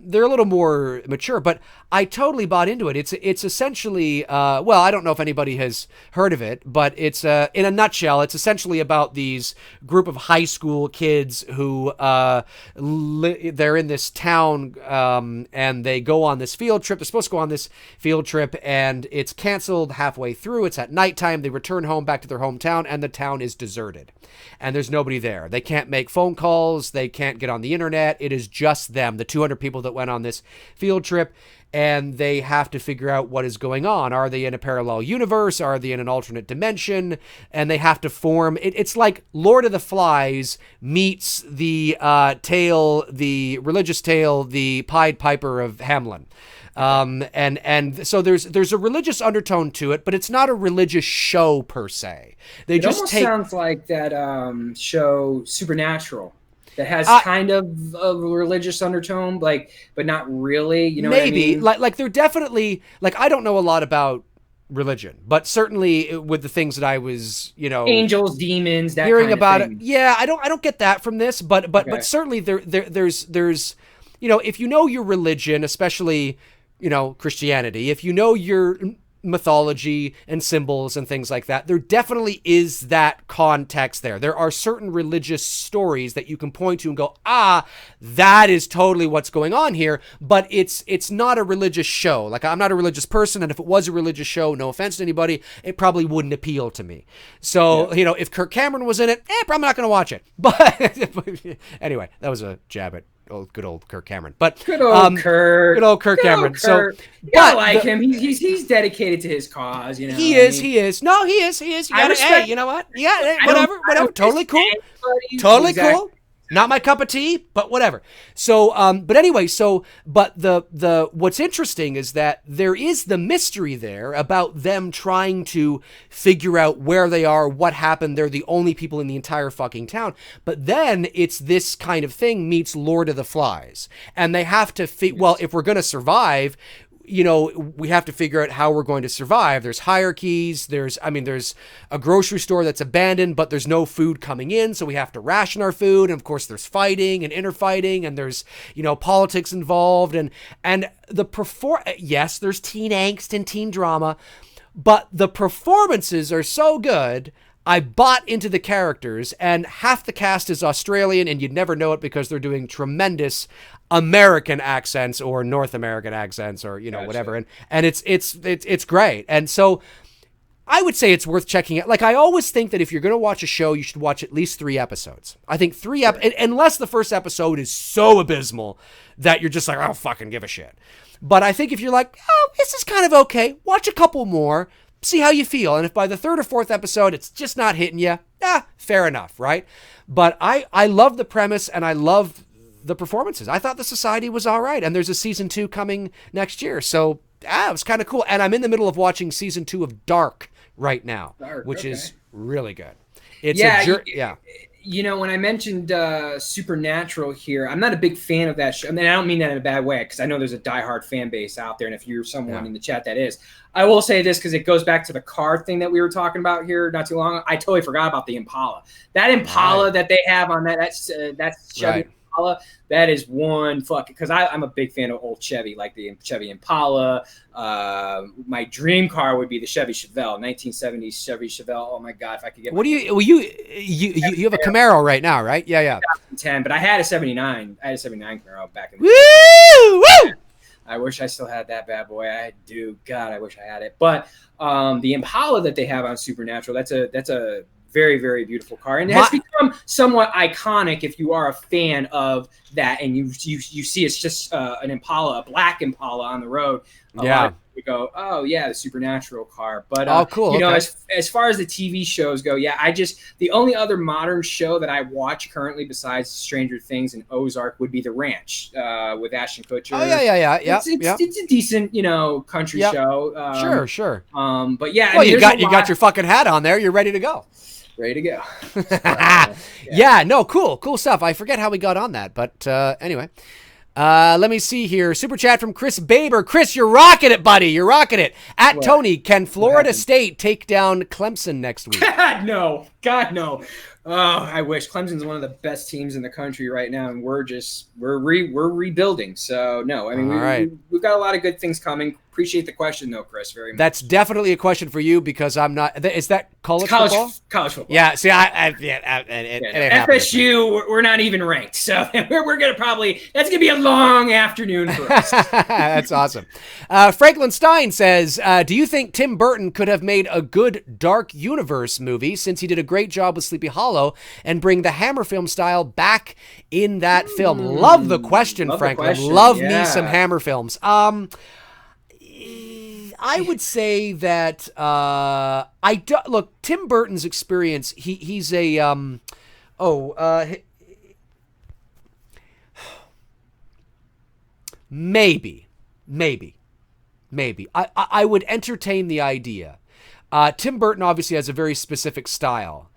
Speaker 1: they're a little more mature, but I totally bought into it. It's essentially, I don't know if anybody has heard of it, but it's in a nutshell, it's essentially about these group of high school kids who they're in this town and they go on this field trip. They're supposed to go on this field trip and it's canceled halfway through. It's at nighttime. They return home back to their hometown and the town is deserted and there's nobody there. They can't make phone calls. They can't get on the internet. It is just them, the 200 people that went on this field trip. And they have to figure out what is going on. Are they in a parallel universe? Are they in an alternate dimension? And they have to form... It's like Lord of the Flies meets the religious tale, the Pied Piper of Hamelin. And so there's a religious undertone to it, but it's not a religious show per se.
Speaker 2: It almost sounds like that show Supernatural. That has kind of a religious undertone, but not really. You know,
Speaker 1: maybe
Speaker 2: what I mean?
Speaker 1: like they're definitely I don't know a lot about religion, but certainly with the things that I was
Speaker 2: angels, demons, that
Speaker 1: hearing
Speaker 2: kind
Speaker 1: about
Speaker 2: of thing.
Speaker 1: It. Yeah, I don't get that from this, but certainly there's if you know your religion, especially Christianity, if you know your mythology and symbols and things like that, there definitely is that context there. There are certain religious stories that you can point to and go, that is totally what's going on here, but it's not a religious show. Like, I'm not a religious person, and if it was a religious show, no offense to anybody, it probably wouldn't appeal to me. So, if Kirk Cameron was in it, probably not going to watch it. But anyway, that was a jab at good old Kirk Cameron, but
Speaker 2: good old Kirk
Speaker 1: Cameron.
Speaker 2: Kirk. So, I like him. He's dedicated to his cause.
Speaker 1: He is. No, he is. You gotta, hey, you know what? Yeah, whatever. Totally cool. Totally cool. Not my cup of tea, but whatever. So, but anyway, but the what's interesting is that there is the mystery there about them trying to figure out where they are, what happened. They're the only people in the entire fucking town. But then it's this kind of thing meets Lord of the Flies. And they have to, if we're going to survive, we have to figure out how we're going to survive. There's hierarchies. There's a grocery store that's abandoned, but there's no food coming in. So we have to ration our food. And of course there's fighting and inner fighting and there's, politics involved and yes, there's teen angst and teen drama, but the performances are so good. I bought into the characters, and half the cast is Australian, and you'd never know it because they're doing tremendous American accents or North American accents or,
Speaker 2: Gotcha.
Speaker 1: whatever. And it's great. And so I would say it's worth checking out. Like, I always think that if you're going to watch a show, you should watch at least 3 episodes. I think 3 unless the first episode is so abysmal that you're just like, I don't fucking give a shit. But I think if you're like, oh, this is kind of okay, watch a couple more, see how you feel. And if by the 3rd or 4th episode it's just not hitting you, fair enough, right? But I love the premise, and I love the performances. I thought The Society was all right, and there's a season 2 coming next year. So, it was kind of cool. And I'm in the middle of watching season 2 of Dark right now, which is really good. It's when I mentioned Supernatural here, I'm not a big fan of that show. I mean, I don't mean that in a bad way, because I know there's a diehard fan base out there, and if you're someone in the chat that is, I will say this because it goes back to the car thing that we were talking about here not too long ago. I totally forgot about the Impala. That Impala that they have on that's Chevy Impala. That is one fucking, because I'm a big fan of old Chevy, like the Chevy Impala. My dream car would be the Chevy Chevelle, 1970s Chevy Chevelle. Oh my God, if I could get. What do you have a Camaro right now, right? Yeah.
Speaker 2: 2010, but I had a 79. I had a 79 Camaro back in the
Speaker 1: Woo!
Speaker 2: I wish I still had that bad boy. I do. God, I wish I had it. But the Impala that they have on Supernatural, that's a very, very beautiful car, and it has become somewhat iconic if you are a fan of that, and you see it's just an Impala, a black Impala on the road. You go, oh yeah, the Supernatural car. But
Speaker 1: cool.
Speaker 2: As far as the TV shows go, the only other modern show that I watch currently besides Stranger Things and Ozark would be The Ranch with Ashton Kutcher.
Speaker 1: Oh yeah.
Speaker 2: It's a decent, country show.
Speaker 1: Sure.
Speaker 2: But yeah,
Speaker 1: well, you got your fucking hat on there. You're ready to go.
Speaker 2: Ready to go.
Speaker 1: Cool stuff. I forget how we got on that, but anyway. Let me see here. Super chat from Chris Baber. Chris, you're rocking it, buddy. You're rocking it. Tony, can Florida State take down Clemson next week?
Speaker 2: God, no. Oh, I wish. Clemson's one of the best teams in the country right now, and we're rebuilding. So no, I mean we've got a lot of good things coming. Appreciate the question though, Chris, very much.
Speaker 1: That's definitely a question for you because I'm not. Is that college football?
Speaker 2: College football.
Speaker 1: Yeah. See,
Speaker 2: FSU, we're not even ranked, so we're gonna that's gonna be a long afternoon for us.
Speaker 1: That's awesome. Franklin Stein says, "Do you think Tim Burton could have made a good Dark Universe movie since he did a great job with Sleepy Hollow and bring the Hammer film style back in that film?" Love the question, Franklin. Love me some Hammer films. I would say that look, Tim Burton's experience. He's a maybe. I would entertain the idea. Tim Burton obviously has a very specific style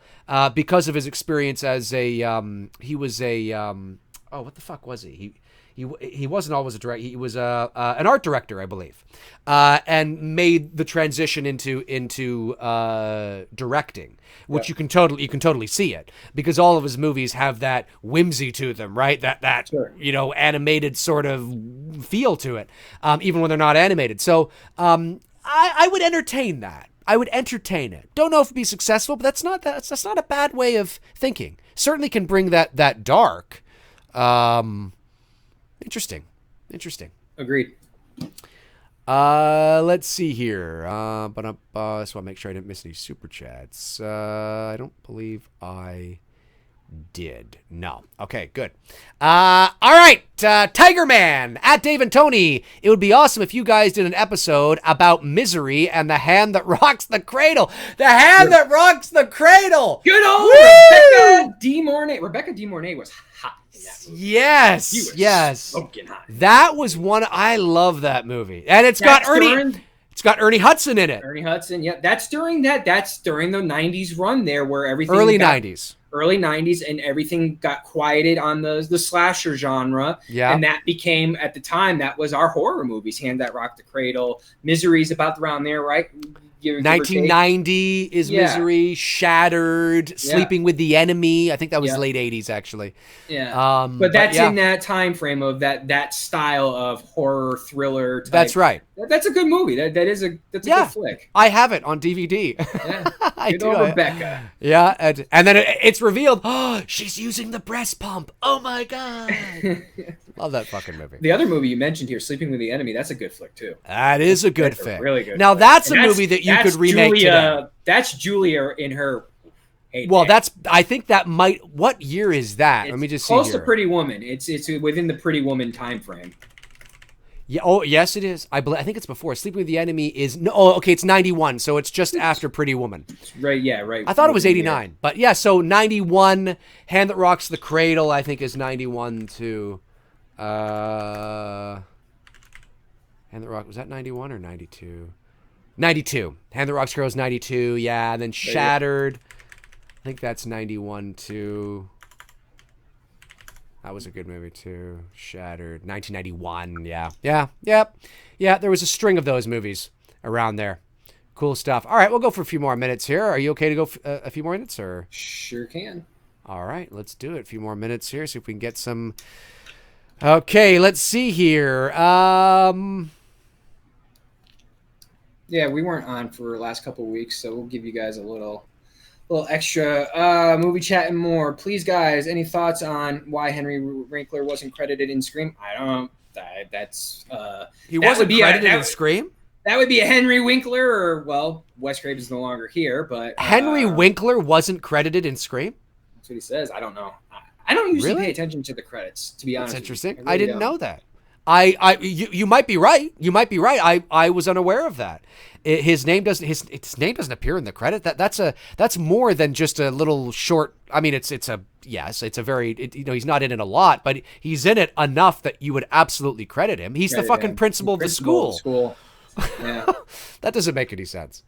Speaker 1: because of his experience as he was what the fuck was he? He wasn't always a director. He was an art director, I believe, and made the transition into directing, which you can totally see it because all of his movies have that whimsy to them, right? That sure. Animated sort of feel to it, even when they're not animated. So I would entertain that. I would entertain it. Don't know if it'd be successful, but that's not a bad way of thinking. Certainly can bring that dark. Interesting.
Speaker 2: Agreed.
Speaker 1: Let's see here. Just want to make sure I didn't miss any super chats. I don't believe I did. No. Okay, good. All right. Tiger Man at Dave and Tony. It would be awesome if you guys did an episode about misery and the hand that rocks the cradle. The hand that rocks the cradle.
Speaker 2: Good old Rebecca De Mornay. Rebecca De Mornay was hot.
Speaker 1: Yes.
Speaker 2: Smoking hot.
Speaker 1: That was one. I love that movie, and it's got Ernie Hudson in it.
Speaker 2: Ernie Hudson. Yeah, that's during the '90s run there, where everything
Speaker 1: early '90s,
Speaker 2: and everything got quieted on the slasher genre.
Speaker 1: Yeah,
Speaker 2: and that became at the time that was our horror movies. Hand That Rocked the Cradle, Misery's about around there, right? give or take.
Speaker 1: 1990 is Misery. Shattered. Sleeping with the Enemy. I think that was late 80s, actually.
Speaker 2: Yeah. But that's in that time frame of that style of horror thriller type.
Speaker 1: That's right.
Speaker 2: That's a good movie. That's a good flick.
Speaker 1: I have it on DVD.
Speaker 2: Yeah.
Speaker 1: I
Speaker 2: Good
Speaker 1: do.
Speaker 2: old Rebecca.
Speaker 1: Yeah, and then it's revealed, oh, she's using the breast pump. Oh my God. Love that fucking movie.
Speaker 2: The other movie you mentioned here, Sleeping with the Enemy, that's a good flick too.
Speaker 1: That is a good flick.
Speaker 2: Really good.
Speaker 1: Now that's a movie that you could remake today.
Speaker 2: That's Julia in her heyday.
Speaker 1: Well, I think that might. What year is that? Let me just see.
Speaker 2: Close to Pretty Woman. It's within the Pretty Woman time frame.
Speaker 1: Yeah. Oh, yes, it is. I think it's before. Sleeping with the Enemy is no. Oh, okay. It's 91, so it's just after Pretty Woman.
Speaker 2: Right. Yeah. Right.
Speaker 1: I thought it was 89, but yeah. So 91. Hand That Rocks the Cradle, I think, is 91 too. Hand That Rock, was that 91 or 92? 92. Hand That Rocks the Cradle is 92. Yeah. And then Shattered. I think that's 91 too. That was a good movie too. Shattered. 1991. Yeah. Yeah. There was a string of those movies around there. Cool stuff. All right, we'll go for a few more minutes here. Are you okay to go a few more minutes, or?
Speaker 2: Sure can.
Speaker 1: All right, let's do it. A few more minutes here. See if we can get some. Okay, let's see here.
Speaker 2: Yeah, we weren't on for the last couple of weeks, so we'll give you guys a little extra movie chat and more. Please, guys, any thoughts on why Henry Winkler wasn't credited in Scream? I don't.
Speaker 1: He wasn't credited in Scream.
Speaker 2: That would be a Henry Winkler, or Wes Craven's no longer here, but
Speaker 1: Henry Winkler wasn't credited in Scream.
Speaker 2: That's what he says. I don't know. I don't usually pay attention to the credits, to be honest.
Speaker 1: That's interesting. I didn't know that. You might be right. You might be right. I was unaware of that. His name doesn't appear in the credit. That's more than just a little short. I mean, it's a very he's not in it a lot, but he's in it enough that you would absolutely credit him. He's the fucking principal of the school.
Speaker 2: Yeah.
Speaker 1: That doesn't make any sense.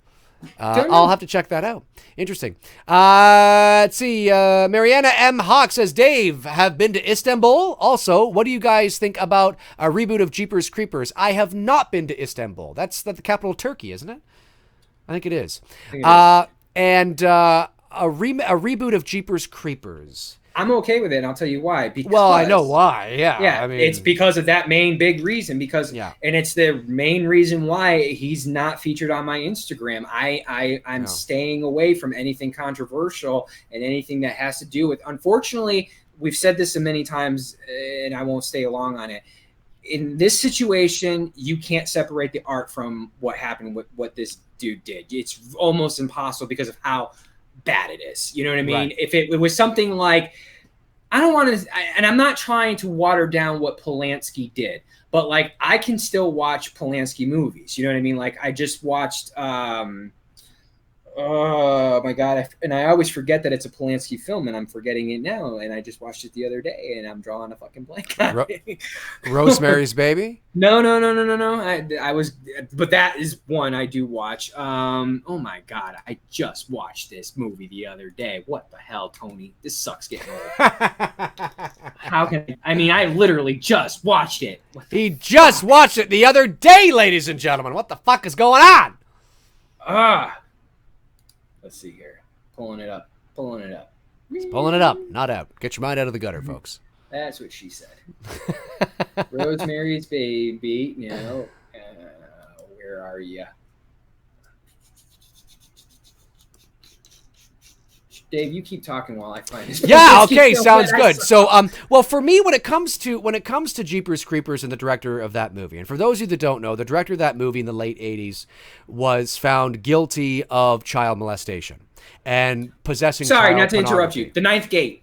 Speaker 1: I'll have to check that out. Interesting. Let's see. Mariana M. Hawk says, Dave, have been to Istanbul. Also, what do you guys think about a reboot of Jeepers Creepers? I have not been to Istanbul. That's the capital of Turkey, isn't it? I think it is. And a reboot of Jeepers Creepers.
Speaker 2: I'm okay with it, and I'll tell you why. Because,
Speaker 1: I know why. Yeah.
Speaker 2: I mean, it's because of that main big reason. And it's the main reason why he's not featured on my Instagram. I'm staying away from anything controversial and anything that has to do with. Unfortunately, we've said this many times, and I won't stay long on it. In this situation, you can't separate the art from what happened with what this dude did. It's almost impossible because of how bad it is. You know what I mean? Right. If it was something like, I don't want to, and I'm not trying to water down what Polanski did, but like I can still watch Polanski movies. You know what I mean? Like I just watched, oh my God. And I always forget that it's a Polanski film, and I'm forgetting it now. And I just watched it the other day, and I'm drawing a fucking blank on it.
Speaker 1: Rosemary's Baby?
Speaker 2: No. I was, but that is one I do watch. Oh my God. I just watched this movie the other day. What the hell, Tony? This sucks getting old. How can I literally just watched it.
Speaker 1: He just watched it the other day, ladies and gentlemen. What the fuck is going on?
Speaker 2: Let's see here. Pulling it up.
Speaker 1: It's pulling it up, not out. Get your mind out of the gutter, folks.
Speaker 2: That's what she said. Rosemary's Baby. Where are you? Dave, you keep talking while I find this.
Speaker 1: Yeah, okay, sounds good. So, well, for me, when it comes to Jeepers Creepers and the director of that movie, and for those of you that don't know, the director of that movie in the late 80s was found guilty of child molestation and possessing.
Speaker 2: Sorry,
Speaker 1: child
Speaker 2: not to interrupt
Speaker 1: pornography.
Speaker 2: you. The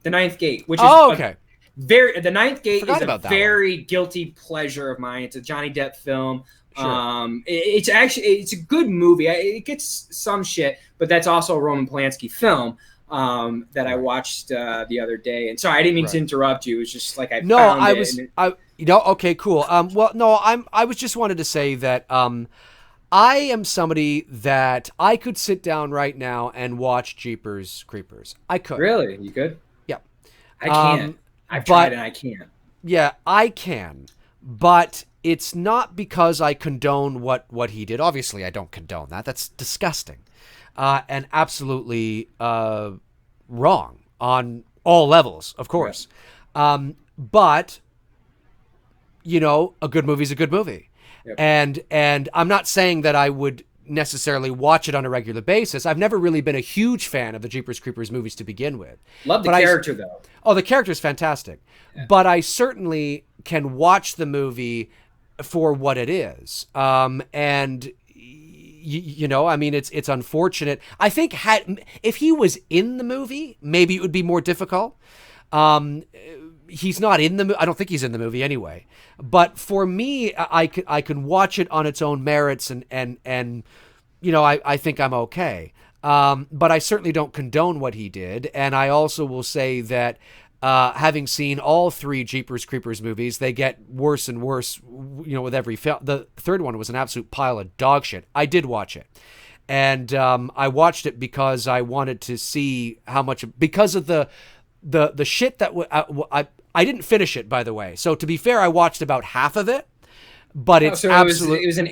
Speaker 2: Ninth Gate, which is
Speaker 1: okay.
Speaker 2: The Ninth Gate is a very
Speaker 1: one.
Speaker 2: guilty pleasure of mine. It's a Johnny Depp film.
Speaker 1: Sure.
Speaker 2: It's a good movie. It gets some shit, but that's also a Roman Polanski film. That I watched the other day, and sorry, I didn't mean to interrupt you. It was just like
Speaker 1: okay, cool. I was just wanted to say that I am somebody that I could sit down right now and watch Jeepers Creepers. I could.
Speaker 2: Really, you could?
Speaker 1: Yeah.
Speaker 2: I can't. I've tried and I can't.
Speaker 1: Yeah, I can, but it's not because I condone what he did. Obviously, I don't condone that. That's disgusting, and absolutely wrong on all levels, of course. Yeah. But you know, a good movie is a good movie, yep. And I'm not saying that I would necessarily watch it on a regular basis. I've never really been a huge fan of the Jeepers Creepers movies to begin with.
Speaker 2: Love the character though.
Speaker 1: Oh, the character's fantastic. Yeah. But I certainly can watch the movie for what it is. And you know, I mean, it's unfortunate. I think if he was in the movie, maybe it would be more difficult. He's not in the movie. I don't think he's in the movie anyway. But for me, I can watch it on its own merits, and you know, I think I'm okay. But I certainly don't condone what he did. And I also will say that having seen all 3 Jeepers Creepers movies, they get worse and worse, you know, with every film. The third one was an absolute pile of dog shit. I did watch it. And I watched it because I wanted to see how much, because of the shit that I didn't finish it, by the way. So to be fair, I watched about half of it, but it's absolute.
Speaker 2: It was an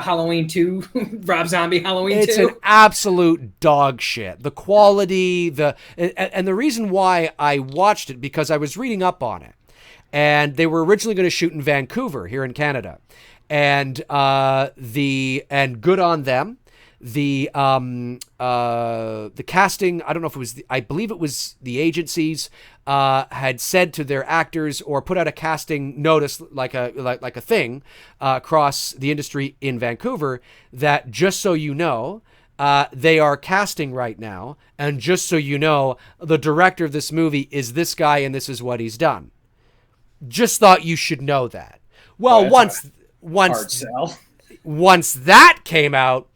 Speaker 2: Halloween 2, Rob Zombie Halloween 2.
Speaker 1: It's an absolute dog shit. The quality, and the reason why I watched it, because I was reading up on it, and they were originally going to shoot in Vancouver here in Canada, and good on them. The casting, I don't know if it was, I believe it was the agencies had said to their actors, or put out a casting notice, like a thing across the industry in Vancouver, that just so you know, they are casting right now, and just so you know, the director of this movie is this guy, and this is what he's done. Just thought you should know that. Well, once that came out,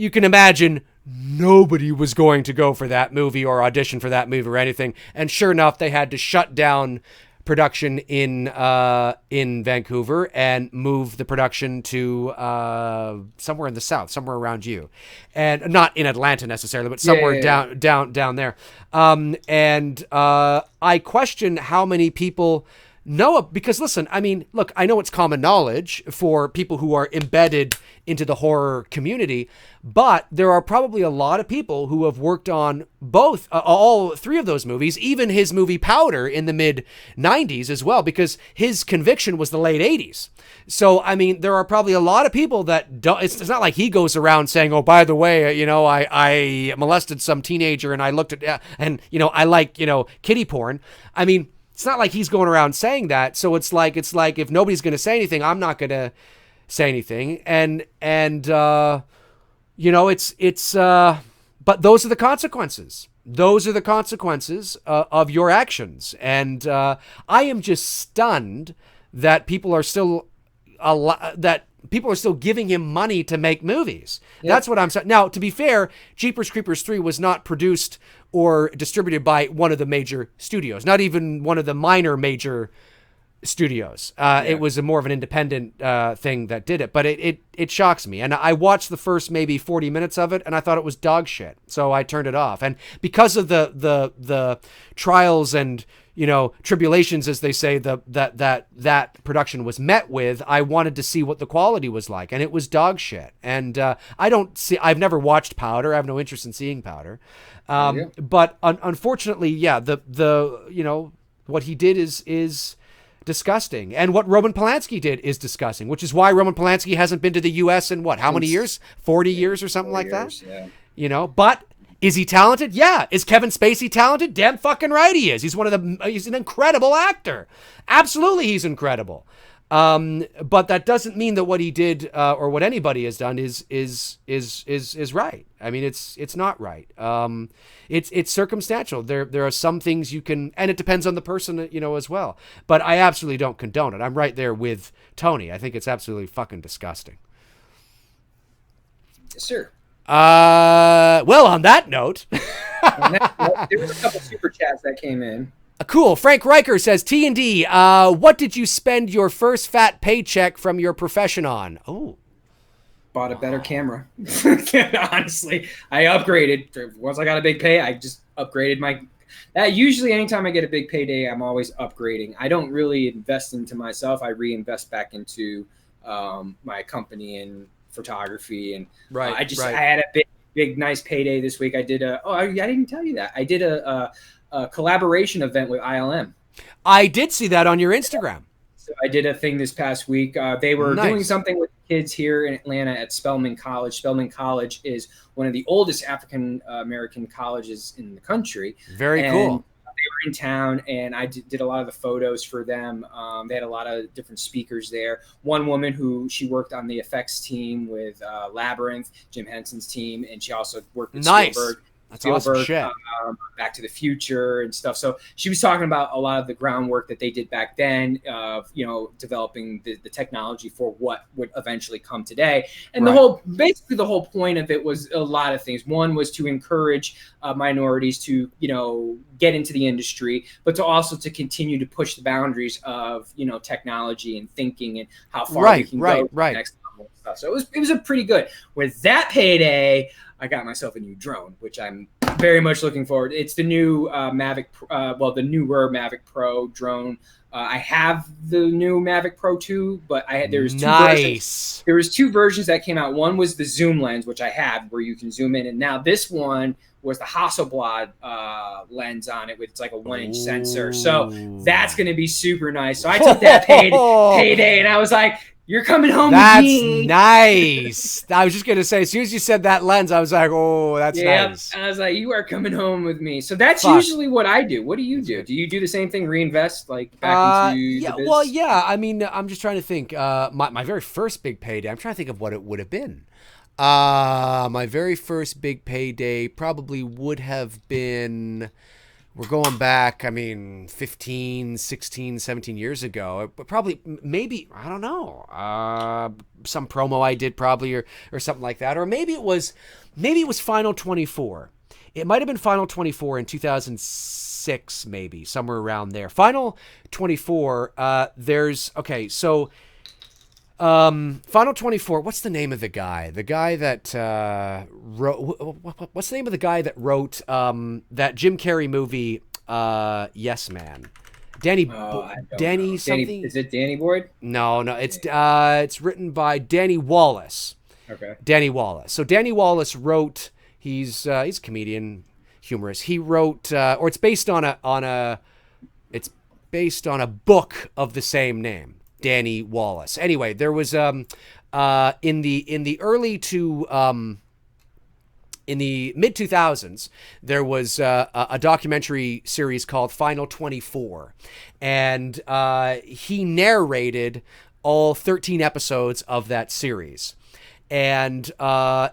Speaker 1: you can imagine nobody was going to go for that movie or audition for that movie or anything. And sure enough, they had to shut down production in Vancouver and move the production to somewhere in the south, somewhere around you, and not in Atlanta necessarily, but somewhere down there. And I question how many people know it, because listen, I mean, look, I know it's common knowledge for people who are embedded into the horror community, but there are probably a lot of people who have worked on both, all 3 of those movies, even his movie Powder in the mid 90s as well, because his conviction was the late 80s. So, I mean, there are probably a lot of people that don't, it's not like he goes around saying, oh, by the way, you know, I molested some teenager and I looked at, and, you know, I like, you know, kiddie porn. I mean, it's not like he's going around saying that. So it's like if nobody's going to say anything, I'm not going to say anything. And you know, but those are the consequences. Those are the consequences of your actions. And I am just stunned that people are still giving him money to make movies. Yep. That's what I'm saying. Now, to be fair, Jeepers Creepers 3 was not produced or distributed by one of the major studios, not even one of the minor major studios. It was more of an independent thing that did it, but it shocks me. And I watched the first maybe 40 minutes of it, and I thought it was dog shit, so I turned it off. And because of the trials and, you know, tribulations, as they say, that production was met with, I wanted to see what the quality was like, and it was dog shit. And I've never watched Powder. I have no interest in seeing Powder. But unfortunately, the you know, what he did is disgusting, and what Roman Polanski did is disgusting, which is why Roman Polanski hasn't been to the U.S. in how many years? 40 years or something like that. Yeah. You know, but is he talented? Yeah. Is Kevin Spacey talented? Damn fucking right he is. He's an incredible actor. Absolutely, he's incredible. But that doesn't mean that what he did or what anybody has done is right. I mean, it's not right. It's circumstantial. There are some things you can, and it depends on the person, you know, as well. But I absolutely don't condone it. I'm right there with Tony. I think it's absolutely fucking disgusting.
Speaker 2: Yes, sir.
Speaker 1: Well, on that note,
Speaker 2: there was a couple super chats that came in.
Speaker 1: Cool. Frank Riker says, T&D, what did you spend your first fat paycheck from your profession on? Oh.
Speaker 2: Bought a better camera. Honestly, I upgraded. Once I got a big pay, I just upgraded my that usually anytime I get a big payday, I'm always upgrading. I don't really invest into myself. I reinvest back into my company and photography. And I had a big nice payday this week. I did I didn't tell you that. I did a collaboration event with ILM.
Speaker 1: I did see that on your Instagram.
Speaker 2: So I did a thing this past week. They were doing something with kids here in Atlanta at Spelman College. Spelman College is one of the oldest African American colleges in the country.
Speaker 1: Very cool.
Speaker 2: They were in town, and I did a lot of the photos for them. They had a lot of different speakers there. One woman she worked on the effects team with Labyrinth, Jim Henson's team, and she also worked with Spielberg.
Speaker 1: That's awesome shit.
Speaker 2: Back to the Future and stuff. So she was talking about a lot of the groundwork that they did back then of, developing the technology for what would eventually come today. And the whole point of it was a lot of things. One was to encourage minorities to, get into the industry, but to continue to push the boundaries of, technology and thinking and how far we can go to the next level and stuff. So it was a pretty good. With that payday, I got myself a new drone, which I'm very much looking forward. It's the new Mavic, the newer Mavic Pro drone. I have the new Mavic Pro 2, but there's two versions. There was two versions that came out. One was the zoom lens, which I have, where you can zoom in, and now this one was the Hasselblad lens on it, with it's like a 1-inch sensor. So that's going to be super nice. So I took that payday, and I was like, you're coming home with me.
Speaker 1: That's nice. I was just going to say, as soon as you said that lens, I was like, oh, that's nice.
Speaker 2: And I was like, you are coming home with me. So that's usually what I do. What do you do? Do you do the same thing, reinvest back into the biz?
Speaker 1: Well, yeah. I mean, I'm just trying to think. My very first big payday, I'm trying to think of what it would have been. My very first big payday probably would have been... We're going back, 15, 16, 17 years ago. Probably, maybe, I don't know, some promo I did probably or something like that. Or maybe it was Final 24. It might have been Final 24 in 2006, maybe, somewhere around there. Final 24, Final 24, what's the name of the guy? The guy that wrote... What's the name of the guy that wrote that Jim Carrey movie, Yes Man? Danny something?
Speaker 2: Is it Danny Boyd?
Speaker 1: No, it's written by Danny Wallace.
Speaker 2: Okay.
Speaker 1: Danny Wallace. So Danny Wallace wrote... He's a comedian, humorist. He wrote... it's based on a book of the same name. Danny Wallace. Anyway, there was in the mid 2000s, there was a documentary series called Final 24, and he narrated all 13 episodes of that series. And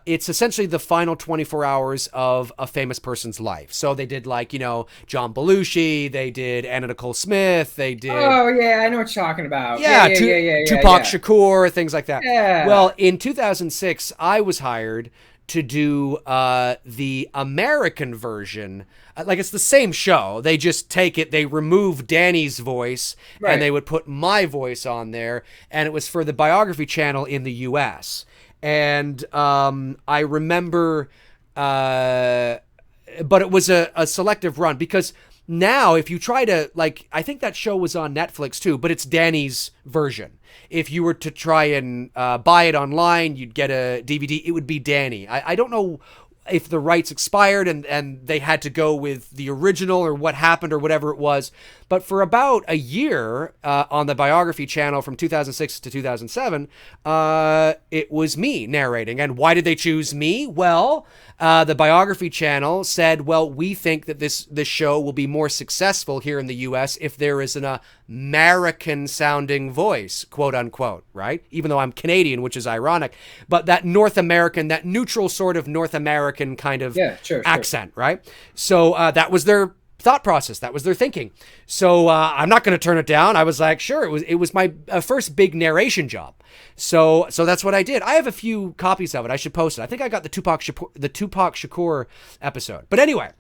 Speaker 1: it's essentially the final 24 hours of a famous person's life. So they did John Belushi, they did Anna Nicole Smith, they did...
Speaker 2: Oh, yeah, I know what you're talking about.
Speaker 1: Tupac Shakur, things like that.
Speaker 2: Yeah.
Speaker 1: Well, in 2006, I was hired to do the American version. It's the same show. They just they remove Danny's voice, and they would put my voice on there. And it was for the Biography channel in the U.S., and I remember, but it was a selective run, because now if you try to, I think that show was on Netflix too, but it's Danny's version. If you were to try and buy it online, you'd get a DVD, it would be Danny. I don't know if the rights expired and they had to go with the original or what happened or whatever it was. But for about a year on the Biography channel from 2006 to 2007, it was me narrating. And why did they choose me? Well, the Biography channel said, well, we think that this show will be more successful here in the U.S. if there is an American-sounding voice, quote unquote, right? Even though I'm Canadian, which is ironic. But that North American, that neutral sort of North American kind of accent, right? So that was their thought process. That was their thinking. So I'm not going to turn it down. I was like, sure. It was my first big narration job. So that's what I did. I have a few copies of it. I should post it. I think I got the Tupac Shakur episode. But anyway,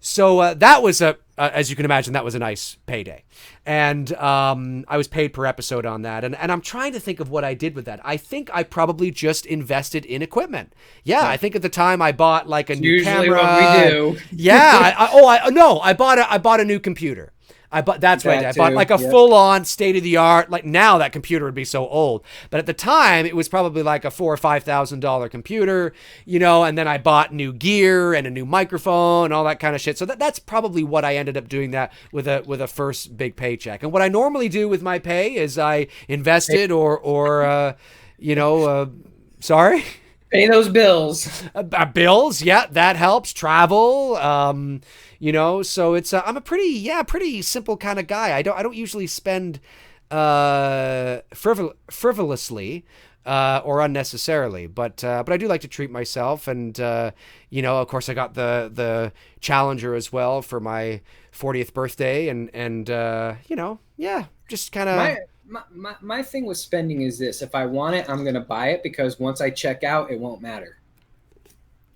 Speaker 1: so that was a as you can imagine, that was a nice payday. And I was paid per episode on that. And I'm trying to think of what I did with that. I think I probably just invested in equipment. Yeah, I think at the time I bought like a new camera.
Speaker 2: Usually what we do.
Speaker 1: Yeah. I bought a new computer. That's right. I bought like a full-on state-of-the-art. Like now, that computer would be so old, but at the time, it was probably like a $4,000 or $5,000 computer, And then I bought new gear and a new microphone, all that kind of shit. So that's probably what I ended up doing that with a first big paycheck. And what I normally do with my pay is I invested sorry.
Speaker 2: Pay those bills.
Speaker 1: Bills, yeah, that helps. Travel, so it's I'm a pretty simple kind of guy. I don't usually spend frivolously or unnecessarily, but I do like to treat myself, and of course I got the Challenger as well for my 40th birthday, and just kind of.
Speaker 2: My thing with spending is this: if I want it, I'm gonna buy it, because once I check out, it won't matter.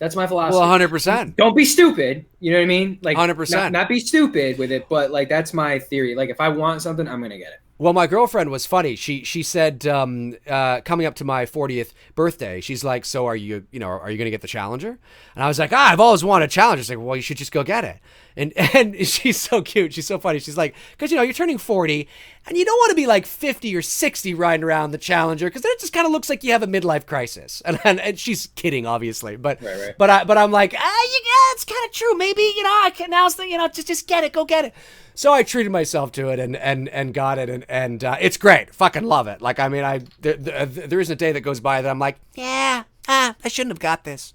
Speaker 2: That's my philosophy.
Speaker 1: Well, 100%.
Speaker 2: Don't be stupid. You know what I mean? Like
Speaker 1: 100%.
Speaker 2: Not be stupid with it, but like that's my theory. Like if I want something, I'm gonna get it.
Speaker 1: Well, my girlfriend was funny. She said, coming up to my 40th birthday, she's like, "So are you going to get the Challenger?" And I was like, "I've always wanted a Challenger." She's like, "Well, you should just go get it." And she's so cute. She's so funny. She's like, because you're turning 40, and you don't want to be like 50 or 60 riding around the Challenger, because then it just kind of looks like you have a midlife crisis. And she's kidding, obviously, but
Speaker 2: right.
Speaker 1: but I'm like, it's kind of true. Maybe I can now, just get it, go get it. So I treated myself to it and got it, and it's great. Fucking love it. Like, I mean, there isn't a day that goes by that I'm like, I shouldn't have got this.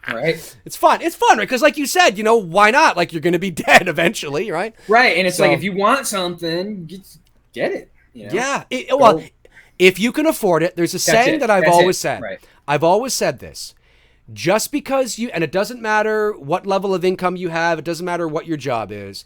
Speaker 2: Right.
Speaker 1: It's fun. It's fun, right? Because like you said, why not? Like, you're going to be dead eventually, right?
Speaker 2: Right. And it's like, if you want something, get it.
Speaker 1: Yeah. Well, if you can afford it, there's a saying that I've always said.
Speaker 2: Right.
Speaker 1: I've always said this. Just because and it doesn't matter what level of income you have, it doesn't matter what your job is.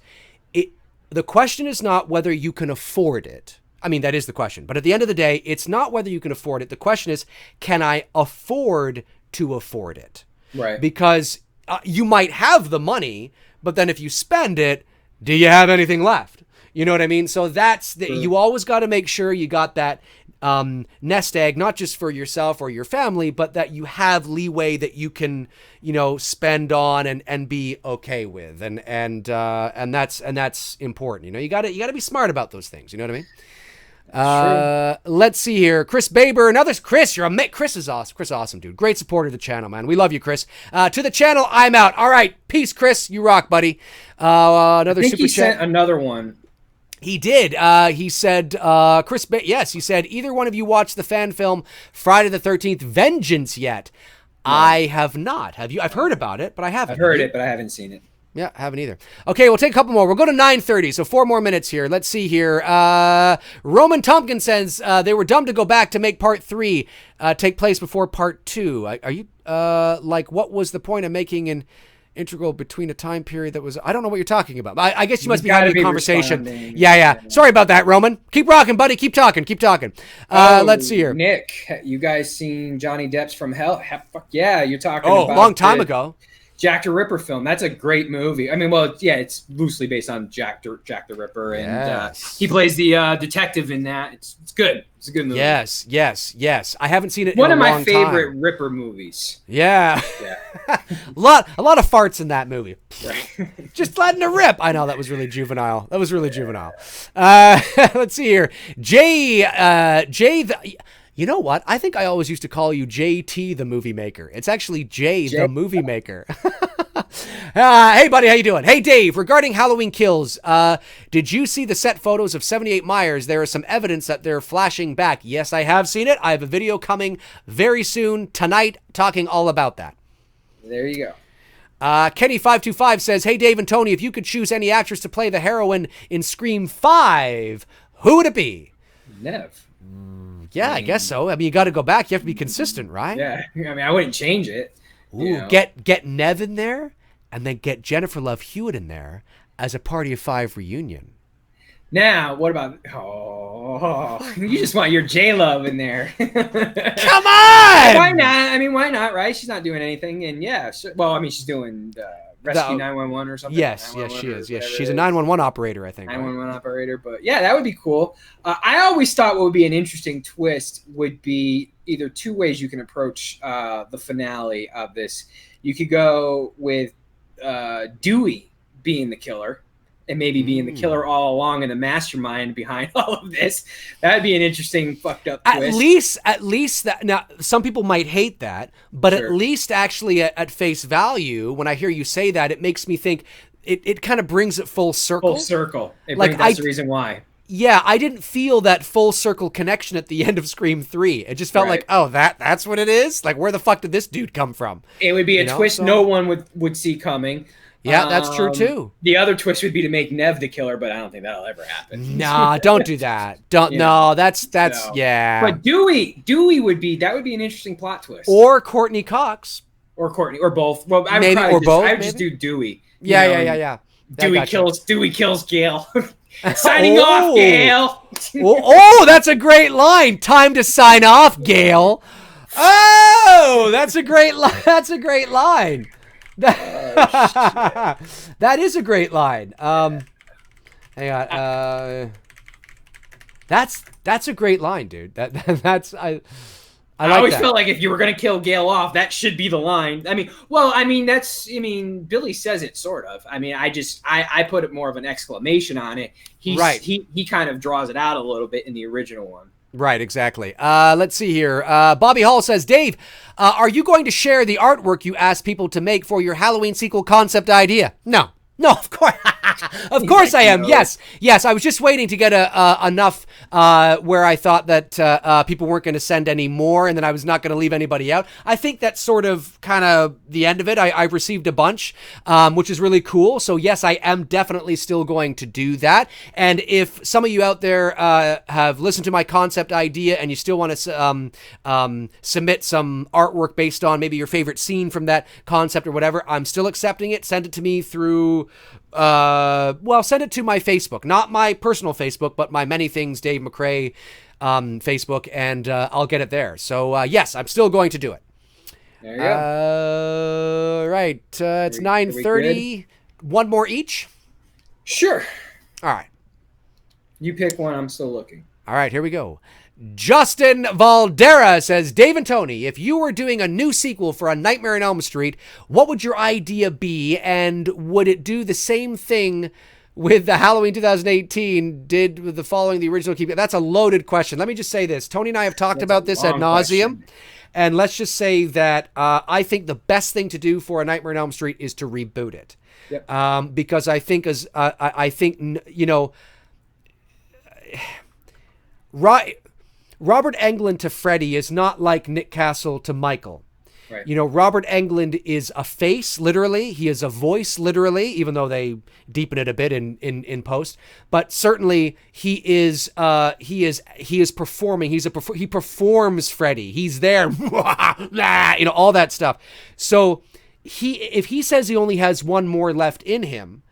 Speaker 1: The question is not whether you can afford it. I mean, that is the question. But at the end of the day, it's not whether you can afford it. The question is, can I afford to afford it?
Speaker 2: Right.
Speaker 1: Because you might have the money, but then if you spend it, do you have anything left? You know what I mean? So you always got to make sure you got that nest egg, not just for yourself or your family, but that you have leeway that you can, spend on and be okay with, and that's important. You got to be smart about those things. You know what I mean? Let's see here. Chris Baber, another Chris. Chris is awesome. Chris, awesome dude. Great supporter of the channel, man. We love you, Chris. To the channel, I'm out. All right, peace, Chris. You rock, buddy. Another super
Speaker 2: he
Speaker 1: chat.
Speaker 2: Sent another one.
Speaker 1: He did. He said, yes, he said, either one of you watched the fan film Friday the 13th Vengeance yet? No. I have not. Have you? I've heard about it, but I haven't.
Speaker 2: I've heard it, but I haven't seen it.
Speaker 1: Yeah, haven't either. Okay, we'll take a couple more. We'll go to 9:30, so 4 more minutes here. Let's see here. Roman Tompkins says they were dumb to go back to make part 3 take place before part 2. Are you, what was the point of making an integral between a time period that was, I don't know what you're talking about. I guess you must be having a conversation. Yeah. Sorry about that, Roman. Keep rocking, buddy. Keep talking. Let's see here.
Speaker 2: Nick, you guys seen Johnny Depp's From Hell? Fuck yeah, you're talking about
Speaker 1: a long time ago.
Speaker 2: Jack the Ripper film. That's a great movie. I mean, well, yeah, it's loosely based on Jack the Ripper, and he plays the detective in that. It's good. It's a good movie.
Speaker 1: Yes. I haven't seen it.
Speaker 2: One
Speaker 1: in a
Speaker 2: of
Speaker 1: long
Speaker 2: my favorite
Speaker 1: time.
Speaker 2: Ripper movies.
Speaker 1: Yeah. a lot of farts in that movie. Right. Just letting it rip. I know that was really juvenile. Juvenile. Let's see here. Jay. You know what? I think I always used to call you JT the Movie Maker. It's actually Jay the Movie Maker. Hey, buddy, how you doing? Hey, Dave, regarding Halloween Kills, did you see the set photos of 78 Myers? There is some evidence that they're flashing back. Yes, I have seen it. I have a video coming very soon, tonight, talking all about that.
Speaker 2: There you go.
Speaker 1: Kenny525 says, hey, Dave and Tony, if you could choose any actress to play the heroine in Scream 5, who would it be?
Speaker 2: Nev.
Speaker 1: Yeah, I guess so. I mean, you got to go back. You have to be consistent, right?
Speaker 2: Yeah. I mean, I wouldn't change it.
Speaker 1: Ooh, get Nev in there, and then get Jennifer Love Hewitt in there as a Party of 5 reunion.
Speaker 2: Now, what about... Oh, you just want your J-Love in there.
Speaker 1: Come on!
Speaker 2: Why not? I mean, why not, right? She's not doing anything, and yeah. Well, I mean, she's doing... Rescue 911 or something.
Speaker 1: Yes, she is. Yes, she's a 911 operator, I think.
Speaker 2: 911 operator, but yeah, that would be cool. I always thought what would be an interesting twist would be either two ways you can approach the finale of this. You could go with Dewey being the killer, and maybe being the killer all along and the mastermind behind all of this. That'd be an interesting fucked up twist.
Speaker 1: At least that. Now, some people might hate that, but at least actually at face value, when I hear you say that, it makes me think it kind of brings it full circle.
Speaker 2: Full circle. That's the reason why.
Speaker 1: Yeah, I didn't feel that full circle connection at the end of Scream 3. It just felt like, oh, that's what it is? Like, where the fuck did this dude come from?
Speaker 2: It would be a twist no one would see coming.
Speaker 1: Yeah, that's true too.
Speaker 2: The other twist would be to make Nev the killer, but I don't think that'll ever happen.
Speaker 1: Nah, don't do that. Don't. Yeah. No, that's yeah.
Speaker 2: But Dewey would be an interesting plot twist.
Speaker 1: Or Courtney Cox.
Speaker 2: Or Courtney, or both. Well, I would just do Dewey.
Speaker 1: Yeah.
Speaker 2: Dewey kills Gale. Signing off, Gale.
Speaker 1: That's a great line. Time to sign off, Gale. Oh, that's a great line. That's a great line. That is a great line. Hang on. That's a great line, dude. I always
Speaker 2: felt like if you were gonna kill Gale off, that should be the line. Billy says it sort of. I put it more of an exclamation on it. He kind of draws it out a little bit in the original one.
Speaker 1: Right, exactly. Let's see here. Bobby Hall says, Dave, are you going to share the artwork you asked people to make for your Halloween sequel concept idea? No, of course. Of course I am. Yes. I was just waiting to get enough where I thought that people weren't going to send any more, and then I was not going to leave anybody out. I think that's sort of kind of the end of it. I've received a bunch, which is really cool. So yes, I am definitely still going to do that. And if some of you out there have listened to my concept idea and you still want to submit some artwork based on maybe your favorite scene from that concept or whatever, I'm still accepting it. Send it to me through send it to my Facebook, not my personal Facebook, but my Many Things Dave McRae Facebook, and I'll get it there. So yes, I'm still going to do it.
Speaker 2: There you go.
Speaker 1: Right. It's 9:30. One more each?
Speaker 2: Sure.
Speaker 1: All right.
Speaker 2: You pick one. I'm still looking.
Speaker 1: All right, here we go. Justin Valdera says, Dave and Tony, if you were doing a new sequel for A Nightmare on Elm Street, what would your idea be? And would it do the same thing with the Halloween 2018 did with the following the original? That's a loaded question. Let me just say this. Tony and I have talked about this ad nauseum. And let's just say that I think the best thing to do for A Nightmare on Elm Street is to reboot it. Yep. Because I think Robert Englund to Freddy is not like Nick Castle to Michael. Right. Robert Englund is a face, literally. He is a voice, literally, even though they deepen it a bit in post. But certainly he is performing. He performs Freddy. He's there, all that stuff. So if he says he only has one more left in him,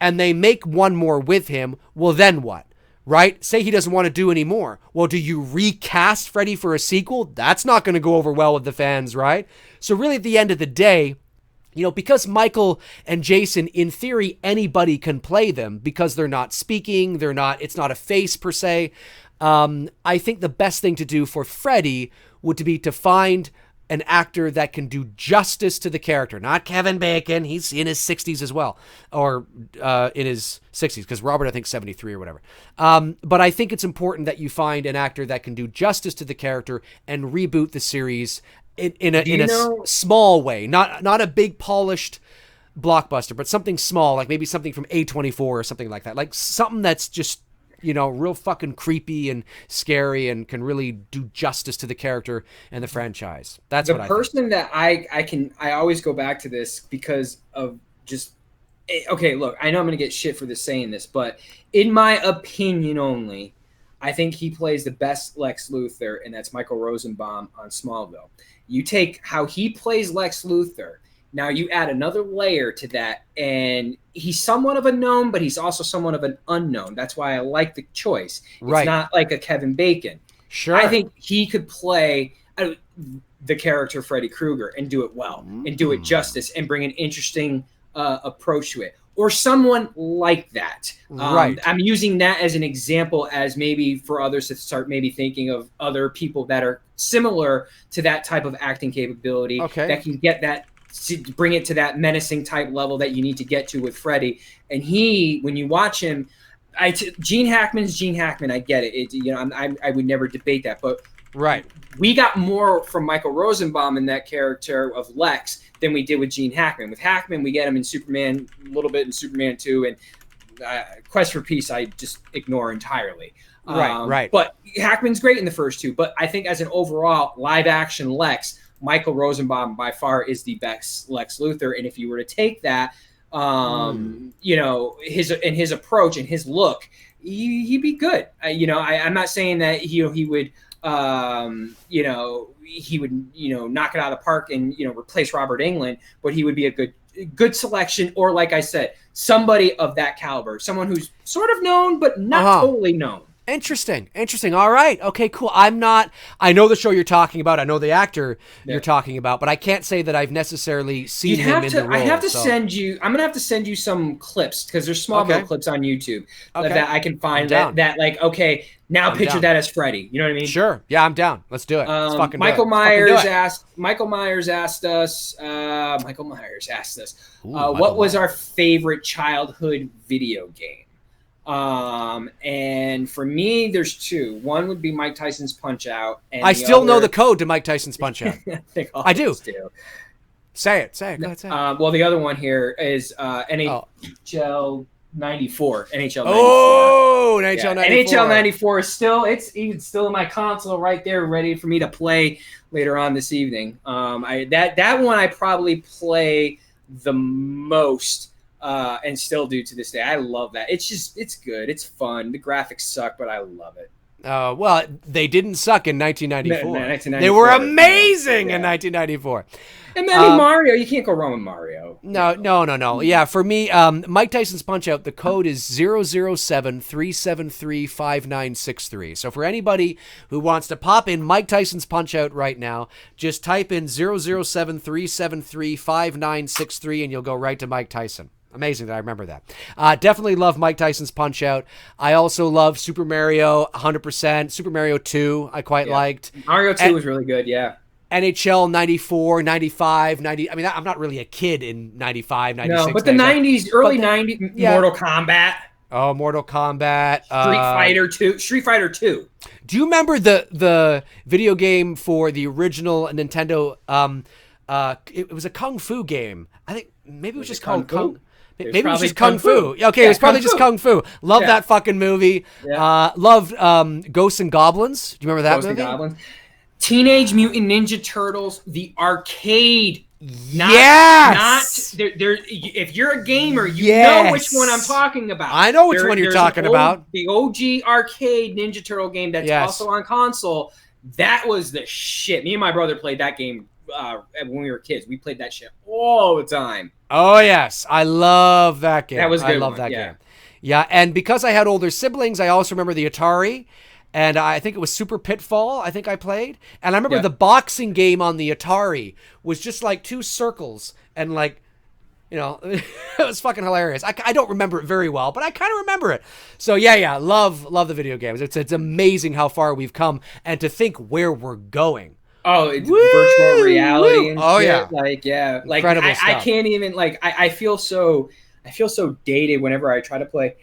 Speaker 1: and they make one more with him, well, then what? Right? Say he doesn't want to do any more. Well, do you recast Freddy for a sequel? That's not going to go over well with the fans, right? So really at the end of the day, because Michael and Jason, in theory, anybody can play them because they're not speaking, it's not a face per se. I think the best thing to do for Freddy would be to find an actor that can do justice to the character, not Kevin Bacon. He's in his 60s as well, or in his 60s, because Robert, I think, 73 or whatever. But I think it's important that you find an actor that can do justice to the character and reboot the series in a small way, not a big polished blockbuster, but something small, like maybe something from A24 or something like that, like something that's just real fucking creepy and scary and can really do justice to the character and the franchise. That's what I think. The person
Speaker 2: that I always go back to this because of just, okay, look, I know I'm going to get shit for saying this, but in my opinion only, I think he plays the best Lex Luthor, and that's Michael Rosenbaum on Smallville. You take how he plays Lex Luthor, now you add another layer to that, and he's somewhat of a known, but he's also somewhat of an unknown. That's why I like the choice. It's not like a Kevin Bacon.
Speaker 1: Sure.
Speaker 2: I think he could play the character Freddy Krueger and do it well and do it justice and bring an interesting approach to it, or someone like that.
Speaker 1: Right.
Speaker 2: I'm using that as an example, as maybe for others to start maybe thinking of other people that are similar to that type of acting capability, that can get that, to bring it to that menacing type level that you need to get to with Freddy. And when you watch him, Gene Hackman's Gene Hackman. I get it. I would never debate that, but
Speaker 1: right,
Speaker 2: we got more from Michael Rosenbaum in that character of Lex than we did with Gene Hackman. With Hackman, we get him in Superman, a little bit in Superman 2, and Quest for Peace I just ignore entirely.
Speaker 1: Right.
Speaker 2: But Hackman's great in the first two. But I think as an overall live-action Lex, Michael Rosenbaum by far is the best Lex Luthor. And if you were to take that, his approach and his look, he'd be good. I'm not saying that he would knock it out of the park and replace Robert Englund, but he would be a good selection. Or like I said, somebody of that caliber, someone who's sort of known but not totally known.
Speaker 1: Interesting. All right. Okay, cool. I know the show you're talking about. I know the actor you're talking about, but I can't say that I've necessarily seen him in the role.
Speaker 2: I'm going to have to send you some clips, because there's Smallville clips on YouTube that I can find that picture that as Freddy. You know what I mean?
Speaker 1: Sure. Yeah, I'm down. Let's do it. Let's fucking do it.
Speaker 2: Michael Myers asked us, what was our favorite childhood video game? And for me, there's two. One would be Mike Tyson's Punch-Out! And I
Speaker 1: still know the code to Mike Tyson's Punch-Out! I do. Say it. Go ahead, say it.
Speaker 2: Well, the other one here is NHL 94. NHL 94.
Speaker 1: Oh, NHL 94.
Speaker 2: NHL 94 is still in my console right there, ready for me to play later on this evening. That one I probably play the most. And still do to this day. I love that. It's good. It's fun. The graphics suck, but I love it.
Speaker 1: Well, they didn't suck in 1994.
Speaker 2: 1994.
Speaker 1: They were amazing in 1994.
Speaker 2: And maybe Mario. You can't go wrong with Mario.
Speaker 1: No. Yeah, for me, Mike Tyson's Punch-Out!, the code is 007-373-5963. So for anybody who wants to pop in Mike Tyson's Punch-Out! Right now, just type in 007-373-5963 and you'll go right to Mike Tyson. Amazing that I remember that. Definitely love Mike Tyson's Punch-Out! I also love Super Mario 100%. Super Mario 2 I quite liked.
Speaker 2: Mario 2 was really good, yeah.
Speaker 1: NHL 94, 95, 90. I mean, I'm not really a kid in 95, 96.
Speaker 2: No, but the 90s, early 90s, Mortal Kombat.
Speaker 1: Oh, Mortal Kombat.
Speaker 2: Street Fighter 2.
Speaker 1: Do you remember the video game for the original Nintendo? It was a Kung Fu game. I think maybe it was just called Kung. Maybe it was just Kung Fu. Okay, it was probably just Kung Fu. Love that fucking movie. Yeah. Loved Ghosts and Goblins. Do you remember that movie? Ghosts and Goblins.
Speaker 2: Teenage Mutant Ninja Turtles, the arcade. If you're a gamer, you know which one I'm talking about.
Speaker 1: I know which one you're talking about.
Speaker 2: The OG arcade Ninja Turtle game that's also on console. That was the shit. Me and my brother played that game when we were kids. We played that shit all the time.
Speaker 1: Oh, yes. I love that game.
Speaker 2: That was a good
Speaker 1: I love that game. Yeah, and because I had older siblings, I also remember the Atari. And I think it was Super Pitfall, I think I played. And I remember the boxing game on the Atari was just like two circles. And like, it was fucking hilarious. I don't remember it very well, but I kind of remember it. So yeah, love the video games. It's amazing how far we've come and to think where we're going.
Speaker 2: Oh, it's virtual reality and shit.
Speaker 1: Yeah.
Speaker 2: Like incredible stuff. I can't even I feel so dated whenever I try to play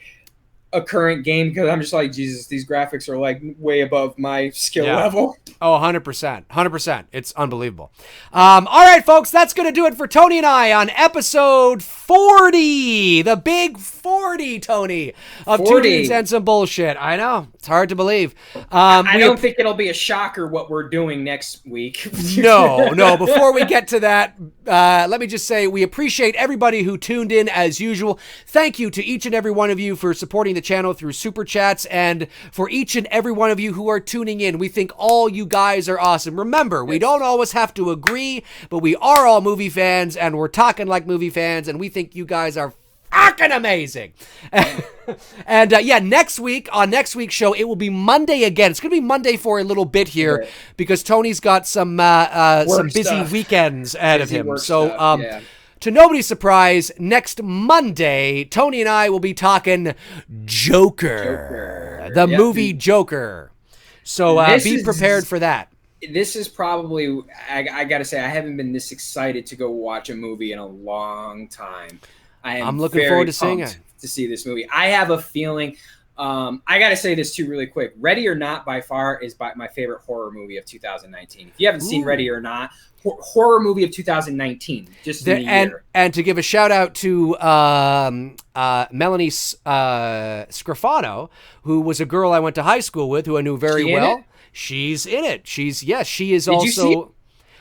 Speaker 2: a current game, because I'm just like, Jesus, these graphics are like way above my skill level.
Speaker 1: Oh, 100%. It's unbelievable. All right, folks, that's going to do it for Tony and I on episode 40. The big 40, Tony, of 40. Two Dudes and Some Bullshit. I know. It's hard to believe.
Speaker 2: I don't think it'll be a shocker what we're doing next week.
Speaker 1: No. Before we get to that, let me just say we appreciate everybody who tuned in as usual. Thank you to each and every one of you for supporting the channel through Super Chats, and for each and every one of you who are tuning in. We think all you guys are awesome. Remember, we don't always have to agree, but we are all movie fans, and we're talking like movie fans, and we think you guys are fucking amazing. And next week, on next week's show, it will be Monday again. It's going to be Monday for a little bit here because Tony's got some busy weekends ahead of him. So to nobody's surprise, next Monday, Tony and I will be talking Joker. The movie Joker. So be prepared for that.
Speaker 2: This is probably, I gotta say, I haven't been this excited to go watch a movie in a long time. I'm looking forward to seeing it. To see this movie. I have a feeling, I gotta say this too really quick. Ready or Not by far is my favorite horror movie of 2019. If you haven't seen Ready or Not, horror movie of 2019, just in the year.
Speaker 1: And to give a shout out to Melanie Scrofano, who was a girl I went to high school with, who I knew very well. She's in it. She is
Speaker 2: Did
Speaker 1: also.
Speaker 2: You see it?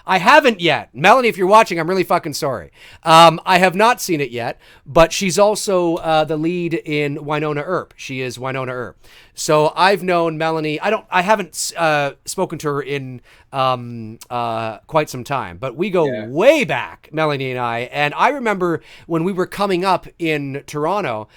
Speaker 1: I haven't yet. Melanie, if you're watching, I'm really fucking sorry. I have not seen it yet, but she's also the lead in Winona Earp. She is Winona Earp. So I've known Melanie. I haven't spoken to her in quite some time, but we go way back, Melanie and I. And I remember when we were coming up in Toronto,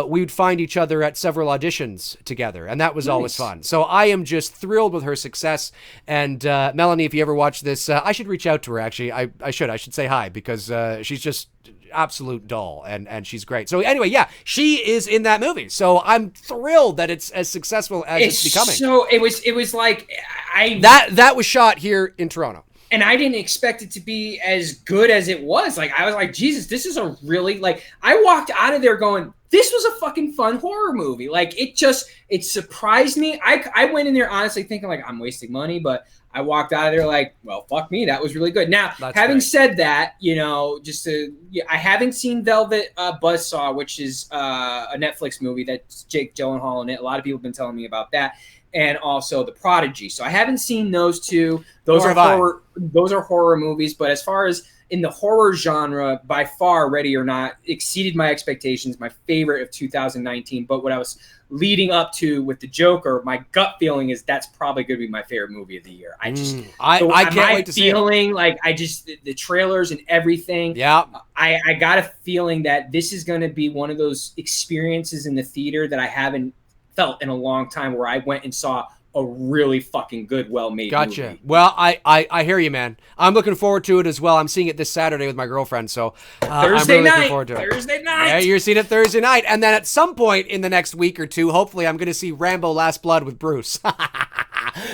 Speaker 1: we would find each other at several auditions together, and that was always fun. So I am just thrilled with her success. And Melanie, if you ever watch this, I should reach out to her. Actually, I should say hi, because she's just absolute doll, and she's great. So anyway, she is in that movie. So I'm thrilled that it's as successful as it's becoming.
Speaker 2: So it was like
Speaker 1: that was shot here in Toronto.
Speaker 2: And I didn't expect it to be as good as it was. Like, I was like, Jesus, this is a really, like, I walked out of there going, this was a fucking fun horror movie. Like, it surprised me. I went in there honestly thinking, like, I'm wasting money, but I walked out of there like, well, fuck me, that was really good. Now, having said that, I haven't seen Velvet Buzzsaw, which is a Netflix movie that's Jake Gyllenhaal in it. A lot of people have been telling me about that. And also The Prodigy. So I haven't seen those two. Those are horror movies. But as far as in the horror genre, by far, Ready or Not exceeded my expectations. My favorite of 2019. But what I was leading up to with the Joker, my gut feeling is that's probably going to be my favorite movie of the year. I can't wait to see it. Like, the trailers and everything.
Speaker 1: Yeah.
Speaker 2: I got a feeling that this is going to be one of those experiences in the theater that I haven't felt in a long time, where I went and saw a really fucking good, well-made movie.
Speaker 1: Well, I hear you, man. I'm looking forward to it as well. I'm seeing it this Saturday with my girlfriend, so I'm really looking forward to it.
Speaker 2: Thursday night.
Speaker 1: Yeah, you're seeing it Thursday night, and then at some point in the next week or two, hopefully, I'm going to see Rambo: Last Blood with Bruce.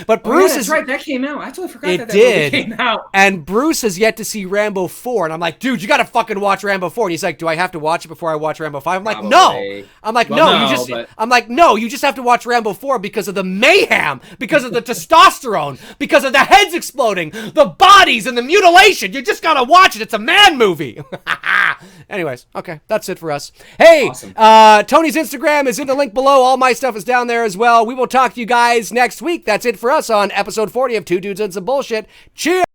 Speaker 1: But Bruce
Speaker 2: that's right. That came out. I totally forgot that
Speaker 1: movie
Speaker 2: came out.
Speaker 1: And Bruce has yet to see Rambo 4. And I'm like, dude, you got to fucking watch Rambo 4. And he's like, do I have to watch it before I watch Rambo 5? I'm like, no. I'm like, no, you just have to watch Rambo 4 because of the mayhem, because of the testosterone, because of the heads exploding, the bodies and the mutilation. You just got to watch it. It's a man movie. Anyways, okay, that's it for us. Hey, awesome. Tony's Instagram is in the link below. All my stuff is down there as well. We will talk to you guys next week. That's it for us on episode 40 of Two Dudes and Some Bullshit. Cheers!